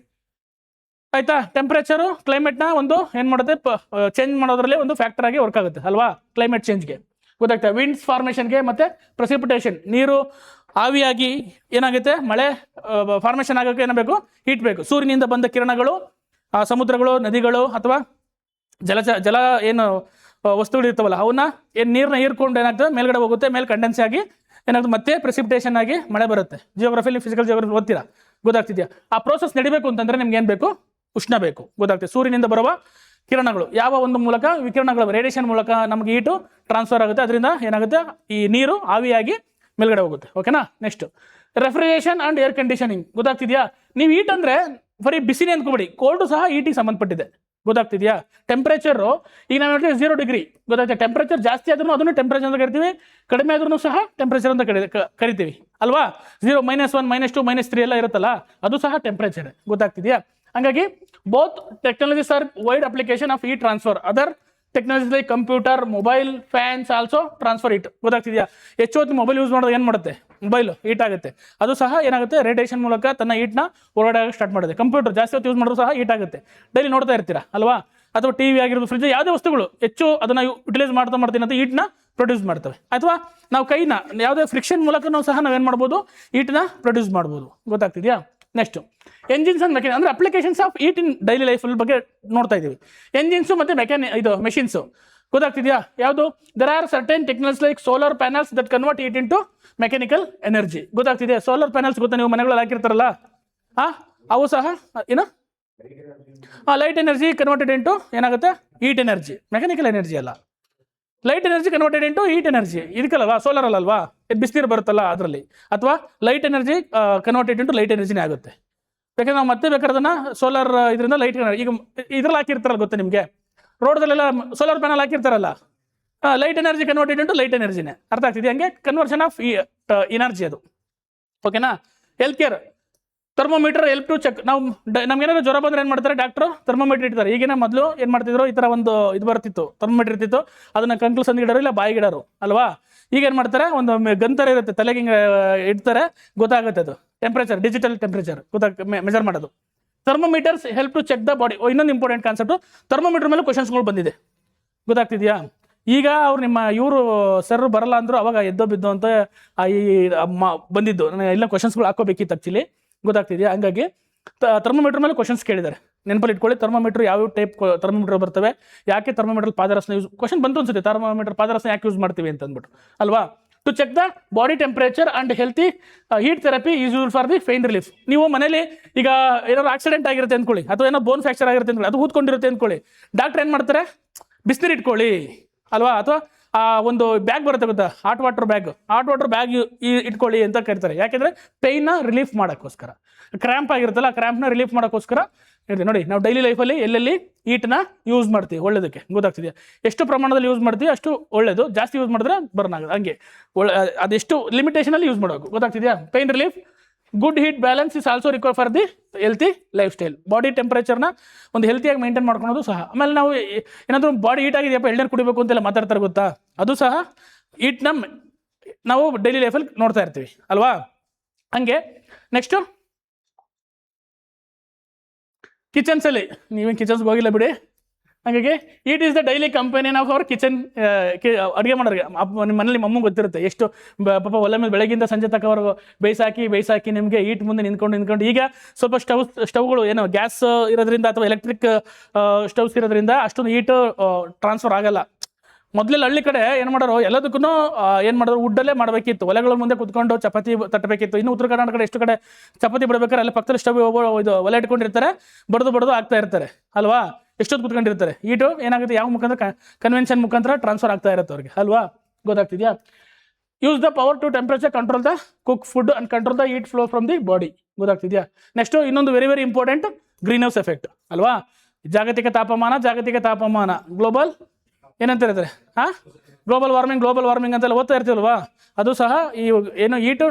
ಆಯ್ತಾ? ಟೆಂಪರೇಚರು ಕ್ಲೈಮೇಟ್ನ ಒಂದು ಏನು ಮಾಡುತ್ತೆ, ಚೇಂಜ್ ಮಾಡೋದ್ರಲ್ಲಿ ಒಂದು ಫ್ಯಾಕ್ಟರ್ ಆಗಿ ವರ್ಕ್ ಆಗುತ್ತೆ ಅಲ್ವಾ? ಕ್ಲೈಮೇಟ್ ಚೇಂಜ್ಗೆ ಗೊತ್ತಾಗ್ತದೆ. ವಿಂಡ್ಸ್ ಫಾರ್ಮೇಷನ್ಗೆ ಮತ್ತೆ ಪ್ರೆಸಿಪಿಟೇಷನ್, ನೀರು ಆವಿಯಾಗಿ ಏನಾಗುತ್ತೆ, ಮಳೆ ಫಾರ್ಮೇಷನ್ ಆಗೋಕ್ಕೆ ಏನಾಗಬೇಕು, ಹೀಟ್ ಬೇಕು. ಸೂರ್ಯನಿಂದ ಬಂದ ಕಿರಣಗಳು, ಸಮುದ್ರಗಳು, ನದಿಗಳು ಅಥವಾ ಜಲ ಏನು ವಸ್ತುಗಳು ಇರ್ತಾವಲ್ಲ ಅವನ್ನ ನೀರನ್ನ ಹೀರ್ಕೊಂಡು ಏನಾಗ್ತದೆ ಮೇಲ್ಗಡೆ ಹೋಗುತ್ತೆ, ಮೇಲೆ ಕಂಡೆನ್ಸ್ ಆಗಿ ಏನಾಗ್ತದೆ ಮತ್ತೆ ಪ್ರೆಸಿಪಿಟೇಷನ್ ಆಗಿ ಮಳೆ ಬರುತ್ತೆ. ಜಿಯೋಗ್ರಫಿಲಿ ಫಿಸಿಕಲ್ ಜಿಯೋಗ್ರಫಿ ಓದ್ತೀರಾ, ಗೊತ್ತಾಗ್ತಿದ್ಯಾ? ಆ ಪ್ರೋಸೆಸ್ ನಡಿಬೇಕು ಅಂತಂದ್ರೆ ನಿಮ್ಗೆ ಏನು ಬೇಕು, ಉಷ್ಣ ಬೇಕು. ಗೊತ್ತಾಗ್ತದೆ? ಸೂರ್ಯನಿಂದ ಬರುವ ಕಿರಣಗಳು ಯಾವ ಒಂದು ಮೂಲಕ, ವಿಕಿರಣಗಳು ರೇಡಿಯೇಷನ್ ಮೂಲಕ ನಮ್ಗೆ ಹೀಟು ಟ್ರಾನ್ಸ್ಫರ್ ಆಗುತ್ತೆ. ಅದರಿಂದ ಏನಾಗುತ್ತೆ, ಈ ನೀರು ಆವಿಯಾಗಿ ಮೇಲ್ಗಡೆ ಹೋಗುತ್ತೆ. ಓಕೆನಾ? Next refrigeration and air conditioning. ಗೊತ್ತಾಗ್ತಿದ್ಯಾ? ನೀವು ಹೀಟ್ ಅಂದ್ರೆ ಬರೀ ಬಿಸಿನೇ ಅಂದ್ಕೊಬೇಡಿ, ಕೋಲ್ಡು ಸಹ ಹೀಟಿಗೆ ಸಂಬಂಧಪಟ್ಟಿದೆ. ಗೊತ್ತಾಗ್ತಿದ್ಯಾ? ಟೆಂಪರೇಚರು ಈಗ ನಾವು ಹೇಳ್ತೀವಿ 0 ಡಿಗ್ರಿ. ಗೊತ್ತಾಗ್ತದೆ? ಟೆಂಪರೇಚರ್ ಜಾಸ್ತಿ ಆದ್ರೂ ಅದನ್ನು ಟೆಂಪರೇಚರ್ ಅಂತ ಕರಿತೀವಿ, ಕಡಿಮೆ ಆದ್ರೂ ಸಹ ಟೆಂಪರೇಚರ್ ಅಂತ ಕರಿತೀವಿ ಅಲ್ವಾ? 0, -1, -2, -3 ಎಲ್ಲ ಇರುತ್ತಲ್ಲ, ಅದು ಸಹ ಟೆಂಪರೇಚರ್. ಗೊತ್ತಾಗ್ತಿದ್ಯಾ? ಹಂಗಾಗಿ both technologies are wide application of heat transfer. Other technologies like computer, mobile, fans also transfer heat. ಗೊತ್ತಾಗ್ತಿದ್ಯಾ? ಹೆಚ್ಚು ಹೊತ್ತು ಮೊಬೈಲ್ ಯೂಸ್ ಮಾಡೋದು ಏನು ಮಾಡುತ್ತೆ, ಮೊಬೈಲ್ ಹೀಟ್ ಆಗುತ್ತೆ. ಅದು ಸಹ ಏನಾಗುತ್ತೆ, ರೇಡಿಯೇಷನ್ ಮೂಲಕ ತನ್ನ ಹೀಟ್ನ ಹೊರಗಡೆ ಸ್ಟಾರ್ಟ್ ಮಾಡುತ್ತೆ. ಕಂಪ್ಯೂಟರ್ ಜಾಸ್ತಿ ಹೊತ್ತು ಯೂಸ್ ಮಾಡೋದು ಸಹ ಹೀಟ್ ಆಗುತ್ತೆ. ಡೈಲಿ ನೋಡ್ತಾ ಇರ್ತೀರಾ ಅಲ್ವಾ? ಅಥವಾ ಟಿವಿ ಆಗಿರೋದು, ಫ್ರಿಜ್, ಯಾವುದೇ ವಸ್ತುಗಳು ಹೆಚ್ಚು ಅದನ್ನ ಯುಟಿಲೈಸ್ ಮಾಡ್ತೀನಿ ಅಂತ ಹೀಟ್ನ ಪ್ರೊಡ್ಯೂಸ್ ಮಾಡ್ತವೆ. ಅಥವಾ ನಾವು ಕೈನ ಯಾವುದೇ ಫ್ರಿಕ್ಷನ್ ಮೂಲಕ ನಾವು ಸಹ ನಾವೇನು ಮಾಡ್ಬೋದು, ಹೀಟ್ನ ಪ್ರೊಡ್ಯೂಸ್ ಮಾಡ್ಬೋದು. ಗೊತ್ತಾಗ್ತಿದ್ಯಾ? ನೆಕ್ಸ್ಟ್ ಎಂಜಿನ್ಸ್ ಅಂಡ್ ಮೆಕ್ಯಾನಿಕ್ ಅಂದ್ರೆ applications of heat in daily life ಬಗ್ಗೆ ನೋಡ್ತಾ ಇದೀವಿ. ಎಂಜಿನ್ಸು ಮತ್ತೆ ಇದು ಮೆಷಿನ್ಸು. ಗೊತ್ತಾಗ್ತಿದ್ಯಾ? ಯಾವುದು? There are certain technologies like solar panels that convert heat into mechanical energy. ಗೊತ್ತಾಗ್ತಿದೆ? ಸೋಲಾರ್ ಪ್ಯಾನಲ್ಸ್ ಗೊತ್ತಾ, ನೀವು ಮನೆಗಳಲ್ಲಿ ಹಾಕಿರ್ತಾರಲ್ಲ, ಅವು ಸಹ ಏನು ಲೈಟ್ ಎನರ್ಜಿ ಕನ್ವರ್ಟೆಡ್ ಇಂಟು ಏನಾಗುತ್ತೆ, ಹೀಟ್ ಎನರ್ಜಿ. ಮೆಕ್ಯಾನಿಕಲ್ ಎನರ್ಜಿ ಅಲ್ಲ, light energy converted into heat energy. ಇದಕ್ಕಲ್ಲ ಸೋಲಾರ್ ಅಲ್ವಾ, ಬಿಸಿನೀರು ಬರುತ್ತಲ್ಲ ಅದರಲ್ಲಿ. ಅಥವಾ light energy converted into light ಎನರ್ಜಿನೇ ಆಗುತ್ತೆ. ಯಾಕಂದ್ರೆ ನಾವು ಮತ್ತೆ ಬೇಕಾದ್ರೆ ಅದನ್ನ ಸೋಲಾರ್ ಇದರಿಂದ ಲೈಟ್ ಈಗ ಇದ್ರಲ್ಲಿ ಹಾಕಿರ್ತಾರಲ್ಲ, ಗೊತ್ತಾ ನಿಮಗೆ? ರೋಡ್ದಲ್ಲೆಲ್ಲ ಸೋಲಾರ್ ಪ್ಯಾನಲ್ ಹಾಕಿರ್ತಾರಲ್ಲ, light energy converted into light ಎನರ್ಜಿನೇ. ಅರ್ಥ ಆಗ್ತಿದೆ? ಹಂಗೆ ಕನ್ವರ್ಷನ್ ಆಫ್ ಎನರ್ಜಿ ಅದು. ಓಕೆನಾ? Health care, thermometer help to check. ನಾವು ನಮ್ಗೇನಾದ್ರು ಜ್ವರ ಬಂದ್ರೆ ಏನು ಮಾಡ್ತಾರೆ, ಡಾಕ್ಟ್ರು ಥರ್ಮೋಮೀಟರ್ ಇಡ್ತಾರೆ. ಈಗಿನ ಮೊದಲು ಏನು ಮಾಡ್ತಿದ್ರು, ಈ ಥರ ಒಂದು ಇದು ಬರ್ತಿತ್ತು, ಥರ್ಮೋಮೀಟರ್ ಇರ್ತಿತ್ತು. ಅದನ್ನ ಕಂಕ್ಲು ಸಂದಿಗಿಡೋರು ಇಲ್ಲ ಬಾಯಿಗಿಡೋರು ಅಲ್ವಾ? ಈಗ ಏನು ಮಾಡ್ತಾರೆ, ಒಂದು ಗಂತರ ಇರುತ್ತೆ ತಲೆಗೆ ಹಿಂಗೆ ಇಡ್ತಾರೆ, ಗೊತ್ತಾಗುತ್ತೆ ಅದು ಟೆಂಪ್ರೇಚರ್, ಡಿಜಿಟಲ್ ಟೆಂಪ್ರೇಚರ್ ಮೆಜರ್ ಮಾಡೋದು. Thermometers help to check the body. ಇನ್ನೊಂದು ಇಂಪಾರ್ಟೆಂಟ್ ಕಾನ್ಸೆಪ್ಟ್, ಥರ್ಮೋಮೀಟರ್ ಮೇಲೆ ಕ್ವಶನ್ಸ್ಗಳು ಬಂದಿದೆ. ಗೊತ್ತಾಗ್ತಿದ್ಯಾ? ಈಗ ಅವ್ರು ನಿಮ್ಮ ಇವರು ಸರ್ ಬರಲ್ಲ ಅಂದ್ರು, ಅವಾಗ ಎದ್ದೋ ಬಿದ್ದೋ ಅಂತ ಈ ಬಂದಿದ್ದು. ಎಲ್ಲ ಕ್ವಶನ್ಸ್ಗಳು ಹಾಕೋಬೇಕಿತ್ತು ಆ್ಯಕ್ಚುಲಿ. ಗೊತ್ತಾಗ್ತಿದೆಯಾ? ಹಂಗಾಗಿ ಥರ್ಮೋಮೀಟರ್ ಮೇಲೆ ಕ್ವಶನ್ಸ್ ಕೇಳಿದ್ದಾರೆ. ನೆನಪಲ್ಲಿ ಇಟ್ಕೊಳ್ಳಿ. ಥರ್ಮೋಮೀಟರ್ ಯಾವ ಟೈಪ್ ಥರ್ಮೋಮೀಟರ್ ಬರ್ತವೆ, ಯಾಕೆ ಥರ್ಮೋಮೀಟರ್ ಪಾದರಸನ ಯೂಸ್, ಕ್ವಶನ್ ಬಂತು ಅನ್ಸುತ್ತೆ, ಥರ್ಮೋಮೀಟರ್ ಪಾದರಸನ ಯಾಕೆ ಯೂಸ್ ಮಾಡ್ತೀವಿ ಅಂತ ಅಂದ್ಬಿಟ್ಟು ಅಲ್ವಾ? To check the body temperature and healthy heat therapy is use for the pain relief. ನೀವು ಮನೇಲಿ ಈಗ ಏನಾದ್ರು ಆಕ್ಸಿಡೆಂಟ್ ಆಗಿರುತ್ತೆ ಅಂದ್ಕೊಳ್ಳಿ, ಅಥವಾ ಏನೋ ಬೋನ್ ಫ್ರಾಕ್ಚರ್ ಆಗಿರುತ್ತೆ ಅಂದ್ಕೊಳ್ಳಿ, ಅದು ಕೂತ್ಕೊಂಡಿರುತ್ತೆ ಅಂದ್ಕೊಳ್ಳಿ, ಡಾಕ್ಟರ್ ಏನು ಮಾಡ್ತಾರೆ, ಬಿಸಿನೀರು ಇಟ್ಕೊಳ್ಳಿ ಅಲ್ವಾ? ಅಥವಾ ಒಂದು ಬ್ಯಾಗ್ ಬರುತ್ತೆ ಗೊತ್ತಾ, ಹಾಟ್ ವಾಟರ್ ಬ್ಯಾಗ್ ಇಟ್ಕೊಳ್ಳಿ ಅಂತ ಕರೀತಾರೆ. ಯಾಕೆಂದ್ರೆ ಪೇಯ್ನ ರಿಲೀಫ್ ಮಾಡೋಕ್ಕೋಸ್ಕರ. ಕ್ರ್ಯಾಂಪ್ ಆಗಿರುತ್ತಲ್ಲ, ಕ್ರ್ಯಾಂಪ್ನ ರಿಲೀಫ್ ಮಾಡೋಕ್ಕೋಸ್ಕರ ಇರುತ್ತೆ. ನೋಡಿ, ನಾವು ಡೈಲಿ ಲೈಫಲ್ಲಿ ಎಲ್ಲೆಲ್ಲಿ ಹೀಟ್ನ ಯೂಸ್ ಮಾಡ್ತೀವಿ ಒಳ್ಳೇದಕ್ಕೆ. ಗೊತ್ತಾಗ್ತಿದೆಯಾ? ಎಷ್ಟು ಪ್ರಮಾಣದಲ್ಲಿ ಯೂಸ್ ಮಾಡ್ತೀವಿ ಅಷ್ಟು ಒಳ್ಳೇದು. ಜಾಸ್ತಿ ಯೂಸ್ ಮಾಡಿದ್ರೆ ಬರ್ನ್ ಆಗೋದು. ಹಂಗೆ ಅದೆಷ್ಟು ಲಿಮಿಟೇಷನಲ್ಲಿ ಯೂಸ್ ಮಾಡಬೇಕು. ಗೊತ್ತಾಗ್ತಿದೆಯಾ? Pain relief good heat balance is also require for the healthy life style. Body ಟೆಂಪರೇಚರ್ನ ಒಂದು ಹೆಲ್ತಿಯಾಗಿ ಮೇಂಟೈನ್ ಮಾಡ್ಕೊಳೋದು ಸಹ. ಆಮೇಲೆ ನಾವು ಏನಾದರೂ ಬಾಡಿ ಹೀಟ್ ಆಗಿದೆಯಪ್ಪ ಎಳ್ನೀರು ಕುಡಿಬೇಕು ಅಂತೆಲ್ಲ ಮಾತಾಡ್ತಾರೆ ಗೊತ್ತಾ, ಅದು ಸಹ ಹೀಟ್ನ ನಾವು ಡೈಲಿ ಲೈಫಲ್ಲಿ ನೋಡ್ತಾ ಇರ್ತೀವಿ ಅಲ್ವಾ. ಹಂಗೆ ನೆಕ್ಸ್ಟು ಕಿಚನ್ಸಲ್ಲಿ, ನೀವೇನು ಕಿಚನ್ಸ್ಗೆ ಹೋಗಿಲ್ಲ ಬಿಡಿ. ಹಾಗಾಗಿ it is the daily companion of our kitchen. ಅಡುಗೆ ಮಾಡೋರಿಗೆ ನಿಮ್ಮ ಮನೇಲಿ ಮಮ್ಮಗೆ ಗೊತ್ತಿರುತ್ತೆ ಎಷ್ಟು ಪಾಪ ಒಲೆ ಮೇಲೆ ಬೆಳಗಿಂದ ಸಂಜೆ ತನಕ ಅವರು ಬೇಯಿಸಾಕಿ ನಿಮಗೆ ಈಟ್ ಮುಂದೆ ನಿಂತ್ಕೊಂಡು ಈಗ ಸ್ವಲ್ಪ ಸ್ಟವ್ಗಳು ಏನು ಗ್ಯಾಸ್ ಇರೋದ್ರಿಂದ ಅಥವಾ ಎಲೆಕ್ಟ್ರಿಕ್ ಸ್ಟವ್ಸ್ ಇರೋದ್ರಿಂದ ಅಷ್ಟೊಂದು ಹೀಟು ಟ್ರಾನ್ಸ್ಫರ್ ಆಗಲ್ಲ. ಮೊದಲೆಲ್ಲ ಹಳ್ಳಿ ಕಡೆ ಏನು ಮಾಡೋರು ಎಲ್ಲದಕ್ಕೂ ಏನು ಮಾಡೋರು ವುಡ್ಡಲ್ಲೇ ಮಾಡಬೇಕಿತ್ತು, ಒಲೆಗಳ ಮುಂದೆ ಕುತ್ಕೊಂಡು ಚಪಾತಿ ತಟ್ಟಬೇಕಿತ್ತು. ಇನ್ನು ಉತ್ತರ ಕರ್ನಾಟಕ ಕಡೆ ಎಷ್ಟು ಕಡೆ ಚಪಾತಿ ಬಿಡಬೇಕಾದ್ರೆ ಅಲ್ಲಿ ಪಕ್ಕದಲ್ಲಿ ಸ್ಟವ್ ಇದು ಒಲೆ ಇಟ್ಕೊಂಡಿರ್ತಾರೆ, ಬಡ್ದು ಆಗ್ತಾ ಇರ್ತಾರೆ ಅಲ್ವಾ. ಎಷ್ಟೊತ್ತು ಕುತ್ಕೊಂಡಿರ್ತಾರೆ. ಹೀಟು ಏನಾಗುತ್ತೆ ಯಾವ ಮುಖಾಂತರ ಕನ್ವೆನ್ಷನ್ ಮುಖಾಂತರ ಟ್ರಾನ್ಸ್ಫರ್ ಆಗ್ತಾ ಇರುತ್ತೆ ಅವ್ರಿಗೆ ಅಲ್ವಾ. ಗೊತ್ತಾಗ್ತಿದ್ಯಾ. Use the power to temperature control the cook food and control the heat flow from the body. ಗೊತ್ತಾಗ್ತಿದ್ಯಾ. ನೆಕ್ಸ್ಟು ಇನ್ನೊಂದು very very important, green house effect ಅಲ್ವಾ. ಜಾಗತಿಕ ತಾಪಮಾನ ಗ್ಲೋಬಲ್ ಏನಂತ ಹೇಳ್ತಾರೆ, ಗ್ಲೋಬಲ್ ವಾರ್ಮಿಂಗ್ ಅಂತೆಲ್ಲ ಓದ್ತಾ ಇರ್ತೀವಲ್ವಾ. ಅದು ಸಹ ಈ ಏನು ಹೀಟು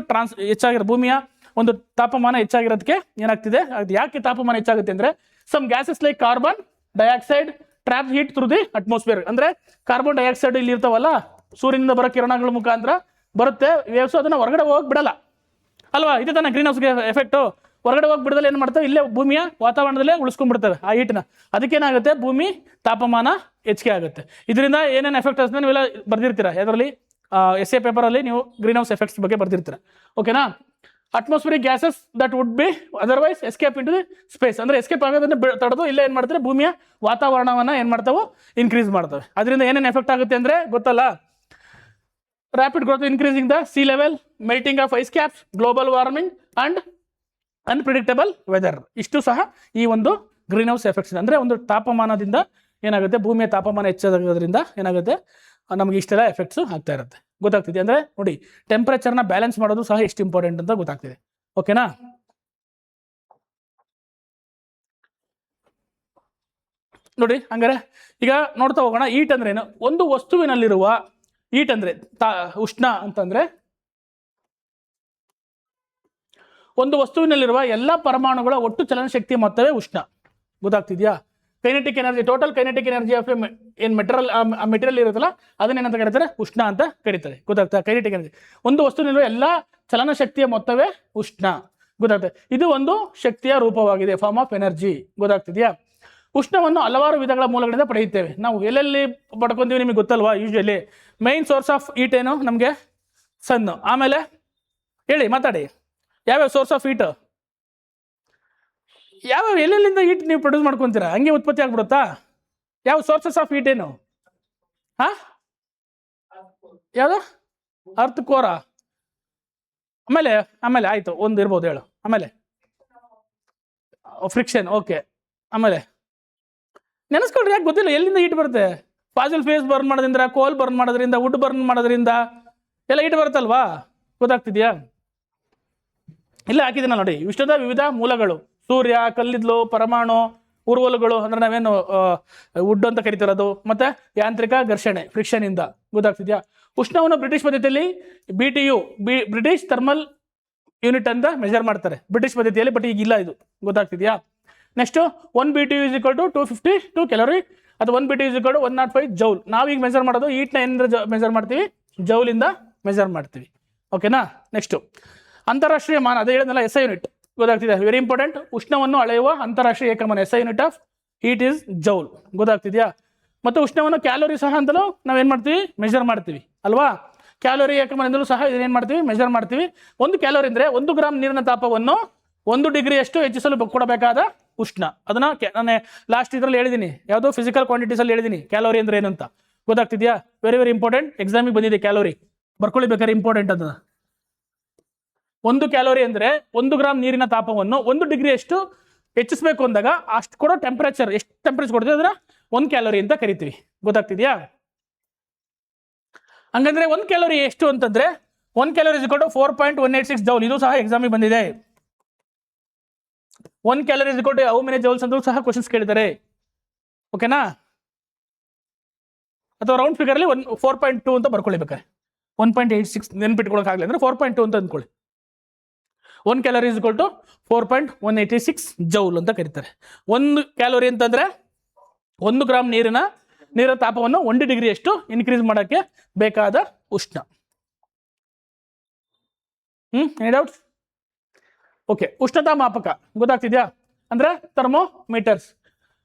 ಹೆಚ್ಚಾಗಿರೋ ಭೂಮಿಯ ಒಂದು ತಾಪಮಾನ ಹೆಚ್ಚಾಗಿರೋದಕ್ಕೆ ಏನಾಗ್ತಿದೆ. ಅದು ಯಾಕೆ ತಾಪಮಾನ ಹೆಚ್ಚಾಗುತ್ತೆ ಅಂದರೆ some gases like carbon dioxide trap heat through the atmosphere. ಅಂದರೆ ಕಾರ್ಬನ್ ಡೈಆಕ್ಸೈಡ್ ಇಲ್ಲಿ ಇರ್ತಾವಲ್ಲ, ಸೂರ್ಯನಿಂದ ಬರೋ ಕಿರಣಗಳ ಮುಖಾಂತರ ಬರುತ್ತೆ ವೇವ್ಸು, ಅದನ್ನು ಹೊರಗಡೆ ಹೋಗಿ ಬಿಡಲ್ಲ ಅಲ್ವಾ. ಇದೆ ತಾನೇ ಗ್ರೀನ್ ಹೌಸ್ಗೆ ಎಫೆಕ್ಟು. ಹೊರಗಡೆ ಹೋಗಿ ಬಿಡದಲ್ಲಿ ಏನು ಮಾಡ್ತವೆ, ಇಲ್ಲೇ ಭೂಮಿಯ ವಾತಾವರಣದಲ್ಲೇ ಉಳಿಸ್ಕೊಂಡ್ಬಿಡ್ತವೆ ಆ ಹೀಟ್ನ. ಅದಕ್ಕೇನಾಗುತ್ತೆ, ಭೂಮಿ ತಾಪಮಾನ ಹೆಚ್ಚಿಗೆ ಆಗುತ್ತೆ. ಇದರಿಂದ ಏನೇನು ಎಫೆಕ್ಟ್ ಆಗುತ್ತೆ ನೀವೆಲ್ಲ ಬರ್ದಿರ್ತೀರ ಯಾವುದರಲ್ಲಿ ಎಸ್ಎ ಪೇಪರಲ್ಲಿ ನೀವು ಗ್ರೀನ್ ಹೌಸ್ ಎಫೆಕ್ಟ್ಸ್ ಬಗ್ಗೆ ಬರ್ದಿರ್ತೀರ. ಓಕೆನಾ. Atmospheric gases that would be otherwise escape in to the space, ಅಂದರೆ ಎಸ್ಕೇಪ್ ಆಗೋದನ್ನು ತಡೆದು ಇಲ್ಲೇ ಏನು ಮಾಡ್ತಾರೆ, ಭೂಮಿಯ ವಾತಾವರಣವನ್ನು ಏನು ಮಾಡ್ತಾವೆ, ಇನ್ಕ್ರೀಸ್ ಮಾಡ್ತವೆ. ಅದರಿಂದ ಏನೇನು ಎಫೆಕ್ಟ್ ಆಗುತ್ತೆ ಅಂದರೆ ಗೊತ್ತಲ್ಲ, rapid growth increasing the sea level, melting of ice caps, global warming and unpredictable weather. ಇಷ್ಟು ಸಹ ಈ ಒಂದು ಗ್ರೀನ್ ಹೌಸ್ ಎಫೆಕ್ಟ್ಸ್. ಅಂದರೆ ಒಂದು ತಾಪಮಾನದಿಂದ ಏನಾಗುತ್ತೆ, ಭೂಮಿಯ ತಾಪಮಾನ ಹೆಚ್ಚಾಗೋದ್ರಿಂದ ಏನಾಗುತ್ತೆ, ನಮಗೆ ಇಷ್ಟೆಲ್ಲ ಎಫೆಕ್ಟ್ಸು ಆಗ್ತಾ ಇರುತ್ತೆ. ಗೊತ್ತಾಗ್ತಿದೆ. ಅಂದರೆ ನೋಡಿ, ಟೆಂಪರೇಚರ್ನ ಬ್ಯಾಲೆನ್ಸ್ ಮಾಡೋದು ಸಹ ಎಷ್ಟು ಇಂಪಾರ್ಟೆಂಟ್ ಅಂತ ಗೊತ್ತಾಗ್ತಿದೆ. ಓಕೆನಾ. ನೋಡಿ ಹಂಗಾರೆ ಈಗ ನೋಡ್ತಾ ಹೋಗೋಣ. ಹೀಟ್ ಅಂದ್ರೆ ಏನು. ಒಂದು ವಸ್ತುವಿನಲ್ಲಿರುವ ಹೀಟ್ ಅಂದರೆ ಉಷ್ಣ ಅಂತಂದರೆ ಒಂದು ವಸ್ತುವಿನಲ್ಲಿರುವ ಎಲ್ಲ ಪರಮಾಣುಗಳ ಒಟ್ಟು ಚಲನಶಕ್ತಿ ಮೊತ್ತವೇ ಉಷ್ಣ. ಗೊತ್ತಾಗ್ತಿದ್ಯಾ. Kinetic energy, total kinetic energy of ಏನು ಮೆಟೀರಿಯಲ್ ಇರುತ್ತಲ್ಲ ಅದನ್ನೇನಂತ ಕರೀತಾರೆ, ಉಷ್ಣ ಅಂತ ಕರೀತಾರೆ. ಗೊತ್ತಾಗ್ತಾ. ಕೈನೆಟಿಕ್ ಎನರ್ಜಿ ಒಂದು ವಸ್ತುವಿನಲ್ಲಿರುವ ಎಲ್ಲ ಚಲನಶಕ್ತಿಯ ಮೊತ್ತವೇ ಉಷ್ಣ. ಗೊತ್ತಾಗ್ತದೆ. ಇದು ಒಂದು ಶಕ್ತಿಯ ರೂಪವಾಗಿದೆ, ಫಾರ್ಮ್ ಆಫ್ ಎನರ್ಜಿ. ಗೊತ್ತಾಗ್ತಿದ್ಯಾ. ಉಷ್ಣವನ್ನು ಹಲವಾರು ವಿಧಗಳ ಮೂಲಗಳಿಂದ ಪಡೆಯುತ್ತೇವೆ. ನಾವು ಎಲ್ಲೆಲ್ಲಿ ಪಡ್ಕೊಂತೀವಿ ನಿಮಗೆ ಗೊತ್ತಲ್ವಾ. Usually main source of heat ಏನು ನಮಗೆ, ಸನ್ನು. ಆಮೇಲೆ ಹೇಳಿ ಮಾತಾಡಿ, ಯಾವ್ಯಾವ ಸೋರ್ಸ್ ಆಫ್ ಹೀಟ್, ಯಾವ್ಯಾವ ಎಲ್ಲೆಲ್ಲಿಂದ ಹೀಟ್ ನೀವು ಪ್ರೊಡ್ಯೂಸ್ ಮಾಡ್ಕೊತೀರಾ, ಹಂಗೆ ಉತ್ಪತ್ತಿ ಆಗ್ಬಿಡುತ್ತಾ. ಯಾವ ಸೋರ್ಸಸ್ ಆಫ್ ಹೀಟ್ ಏನು, ಯಾವುದು, ಅರ್ತ್ ಕೋರ. ಆಮೇಲೆ ಆಯ್ತು, ಒಂದು ಇರ್ಬೋದು ಹೇಳು. ಆಮೇಲೆ ಫ್ರಿಕ್ಷನ್. ಓಕೆ. ಆಮೇಲೆ ನೆನೆಸ್ಕೊಳ್ರಿ, ಯಾಕೆ ಗೊತ್ತಿಲ್ಲ ಎಲ್ಲಿಂದ ಹೀಟ್ ಬರುತ್ತೆ. ಫಾಸಿಲ್ ಫ್ಯೂಯಲ್ಸ್ ಬರ್ನ್ ಮಾಡೋದ್ರಿಂದ, ಕೋಲ್ ಬರ್ನ್ ಮಾಡೋದ್ರಿಂದ, ವುಡ್ ಬರ್ನ್ ಮಾಡೋದ್ರಿಂದ ಎಲ್ಲ ಹೀಟ್ ಬರುತ್ತಲ್ವಾ. ಗೊತ್ತಾಗ್ತಿದ್ಯಾ. ಇಲ್ಲ ಹಾಕಿದ್ದೀನ ನೋಡಿ, ವಿಶ್ವದ ವಿವಿಧ ಮೂಲಗಳು, ಸೂರ್ಯ, ಕಲ್ಲಿದ್ದಲು, ಪರಮಾಣು, ಉರುವಲುಗಳು ಅಂದ್ರೆ ನಾವೇನು ವುಡ್ ಅಂತ ಕರಿತಿರೋದು, ಮತ್ತೆ ಯಾಂತ್ರಿಕ ಘರ್ಷಣೆ ಫ್ರಿಕ್ಷನ್ ಇಂದ. ಗೊತ್ತಾಗ್ತಿದ್ಯಾ. ಉಷ್ಣವನ್ನು ಬ್ರಿಟಿಷ್ ಪದ್ಧತಿಯಲ್ಲಿ BTU ಬ್ರಿಟಿಷ್ ಥರ್ಮಲ್ ಯೂನಿಟ್ ಅಂತ ಮೆಜರ್ ಮಾಡ್ತಾರೆ ಬ್ರಿಟಿಷ್ ಪದ್ಧತಿಯಲ್ಲಿ, ಬಟ್ ಈಗಿಲ್ಲ ಇದು. ಗೊತ್ತಾಗ್ತಿದ್ಯಾ. ನೆಕ್ಸ್ಟ್ 1 BTU = 252 ಕ್ಯಾಲೋರಿ, ಅದು 1 BTU = 105 ಜೌಲ್. ನಾವೀಗ ಮೆಜರ್ ಮಾಡೋದು ಹೀಟ್ನ ಏನಿಂದ ಮೆಜರ್ ಮಾಡ್ತೀವಿ, ಜೌಲಿಂದ ಮೆಜರ್ ಮಾಡ್ತೀವಿ. ಓಕೆನಾ. ನೆಕ್ಸ್ಟು ಅಂತಾರಾಷ್ಟ್ರೀಯ ಮಾನ, ಅದೇ ಹೇಳಿದ್ನಲ್ಲ SI ಯೂನಿಟ್. ಗೊತ್ತಾಗ್ತಿದೆ. Very important. ಉಷ್ಣವನ್ನು ಅಳೆಯುವ ಅಂತಾರಾಷ್ಟ್ರೀಯ ಏಕಮಾನ SI unit of heat is joule. ಗೊತ್ತಾಗ್ತಿದ್ಯಾ. ಮತ್ತು ಉಷ್ಣವನ್ನು ಕ್ಯಾಲೋರಿ ಸಹ ಅಂತಲೂ ನಾವೇನು ಮಾಡ್ತೀವಿ, ಮೆಜರ್ ಮಾಡ್ತೀವಿ ಅಲ್ವಾ. ಕ್ಯಾಲೋರಿ ಏಕಮಾನದಿಂದಲೂ ಸಹ ಇದನ್ನೇನು ಮಾಡ್ತೀವಿ, ಮೆಜರ್ ಮಾಡ್ತೀವಿ. 1 ಕ್ಯಾಲೋರಿ ಅಂದರೆ 1 ಗ್ರಾಮ್ ನೀರಿನ ತಾಪವನ್ನು 1 ಡಿಗ್ರಿಯಷ್ಟು ಹೆಚ್ಚಿಸಲು ಕೊಡಬೇಕಾದ ಉಷ್ಣ. ಅದನ್ನು ನಾನು ಲಾಸ್ಟ್ ಇದರಲ್ಲಿ ಹೇಳಿದ್ದೀನಿ, ಯಾವುದೋ ಫಿಸಿಕಲ್ ಕ್ವಾಂಟಿಟೀಸಲ್ಲಿ ಹೇಳಿದ್ದೀನಿ ಕ್ಯಾಲೋರಿ ಅಂದರೆ ಏನು ಅಂತ. ಗೊತ್ತಾಗ್ತಿದ್ಯಾ. Very very important. ಎಕ್ಸಾಮಿಗೆ ಬಂದಿದೆ ಕ್ಯಾಲೋರಿ, ಬರ್ಕೊಳ್ಳಿ ಬೇಕಾದ್ರೆ, ಇಂಪಾರ್ಟೆಂಟ್ ಅದನ್ನು. 1 ಕ್ಯಾಲೋರಿ ಅಂದರೆ 1 ಗ್ರಾಮ್ ನೀರಿನ ತಾಪವನ್ನು 1 ಡಿಗ್ರಿಯಷ್ಟು ಹೆಚ್ಚಿಸಬೇಕು ಅಂದಾಗ ಅಷ್ಟು ಕೊಡೋ ಟೆಂಪರೇಚರ್, ಎಷ್ಟು ಟೆಂಪರೇಚರ್ ಕೊಡ್ತೀವಿ ಅದನ್ನ 1 ಕ್ಯಾಲೋರಿ ಅಂತ ಕರಿತೀವಿ. ಗೊತ್ತಾಗ್ತಿದ್ಯಾ. ಹಂಗಂದ್ರೆ 1 ಕ್ಯಾಲೋರಿ ಎಷ್ಟು ಅಂತಂದ್ರೆ 1 ಕ್ಯಾಲೋರಿ = 4.186 ಜೌಲ್. ಇದು ಸಹ ಎಕ್ಸಾಮಿಗೆ ಬಂದಿದೆ. 1 ಕ್ಯಾಲೋರಿ = ಹೌ ಮೆನಿ ಜೌಲ್ಸ್ ಅಂತ ಸಹ ಕ್ವಶನ್ಸ್ ಕೇಳಿದ್ದಾರೆ. ಓಕೆನಾ. ಅಥವಾ ರೌಂಡ್ ಫಿಗರಲ್ಲಿ 4.2 ಅಂತ ಬರ್ಕೊಳ್ಳಿ ಬೇಕಾರೆ. 1.86 ನೆನ್ಪಿಟ್ಕೊಳಕ್ಕಾಗಲಿ ಅಂದ್ರೆ 4.2 ಅಂತ ಅಂದ್ಕೊಳ್ಳಿ. 1 calorie is equal to 4.186 joule ಅಂತ ಕರೀತಾರೆ. 1 ಕ್ಯಾಲೋರಿ ಅಂತಂದ್ರೆ 1 ಗ್ರಾಮ್ ನೀರಿನ ತಾಪವನ್ನು 1 ಡಿಗ್ರಿಯಷ್ಟು ಇನ್ಕ್ರೀಸ್ ಮಾಡೋಕ್ಕೆ ಬೇಕಾದ ಉಷ್ಣ. Any doubts? ಓಕೆ, ಉಷ್ಣತಾ ಮಾಪಕ ಗೊತ್ತಾಗ್ತಿದ್ಯಾ? ಅಂದ್ರೆ ಥರ್ಮೋಮೀಟರ್ಸ್.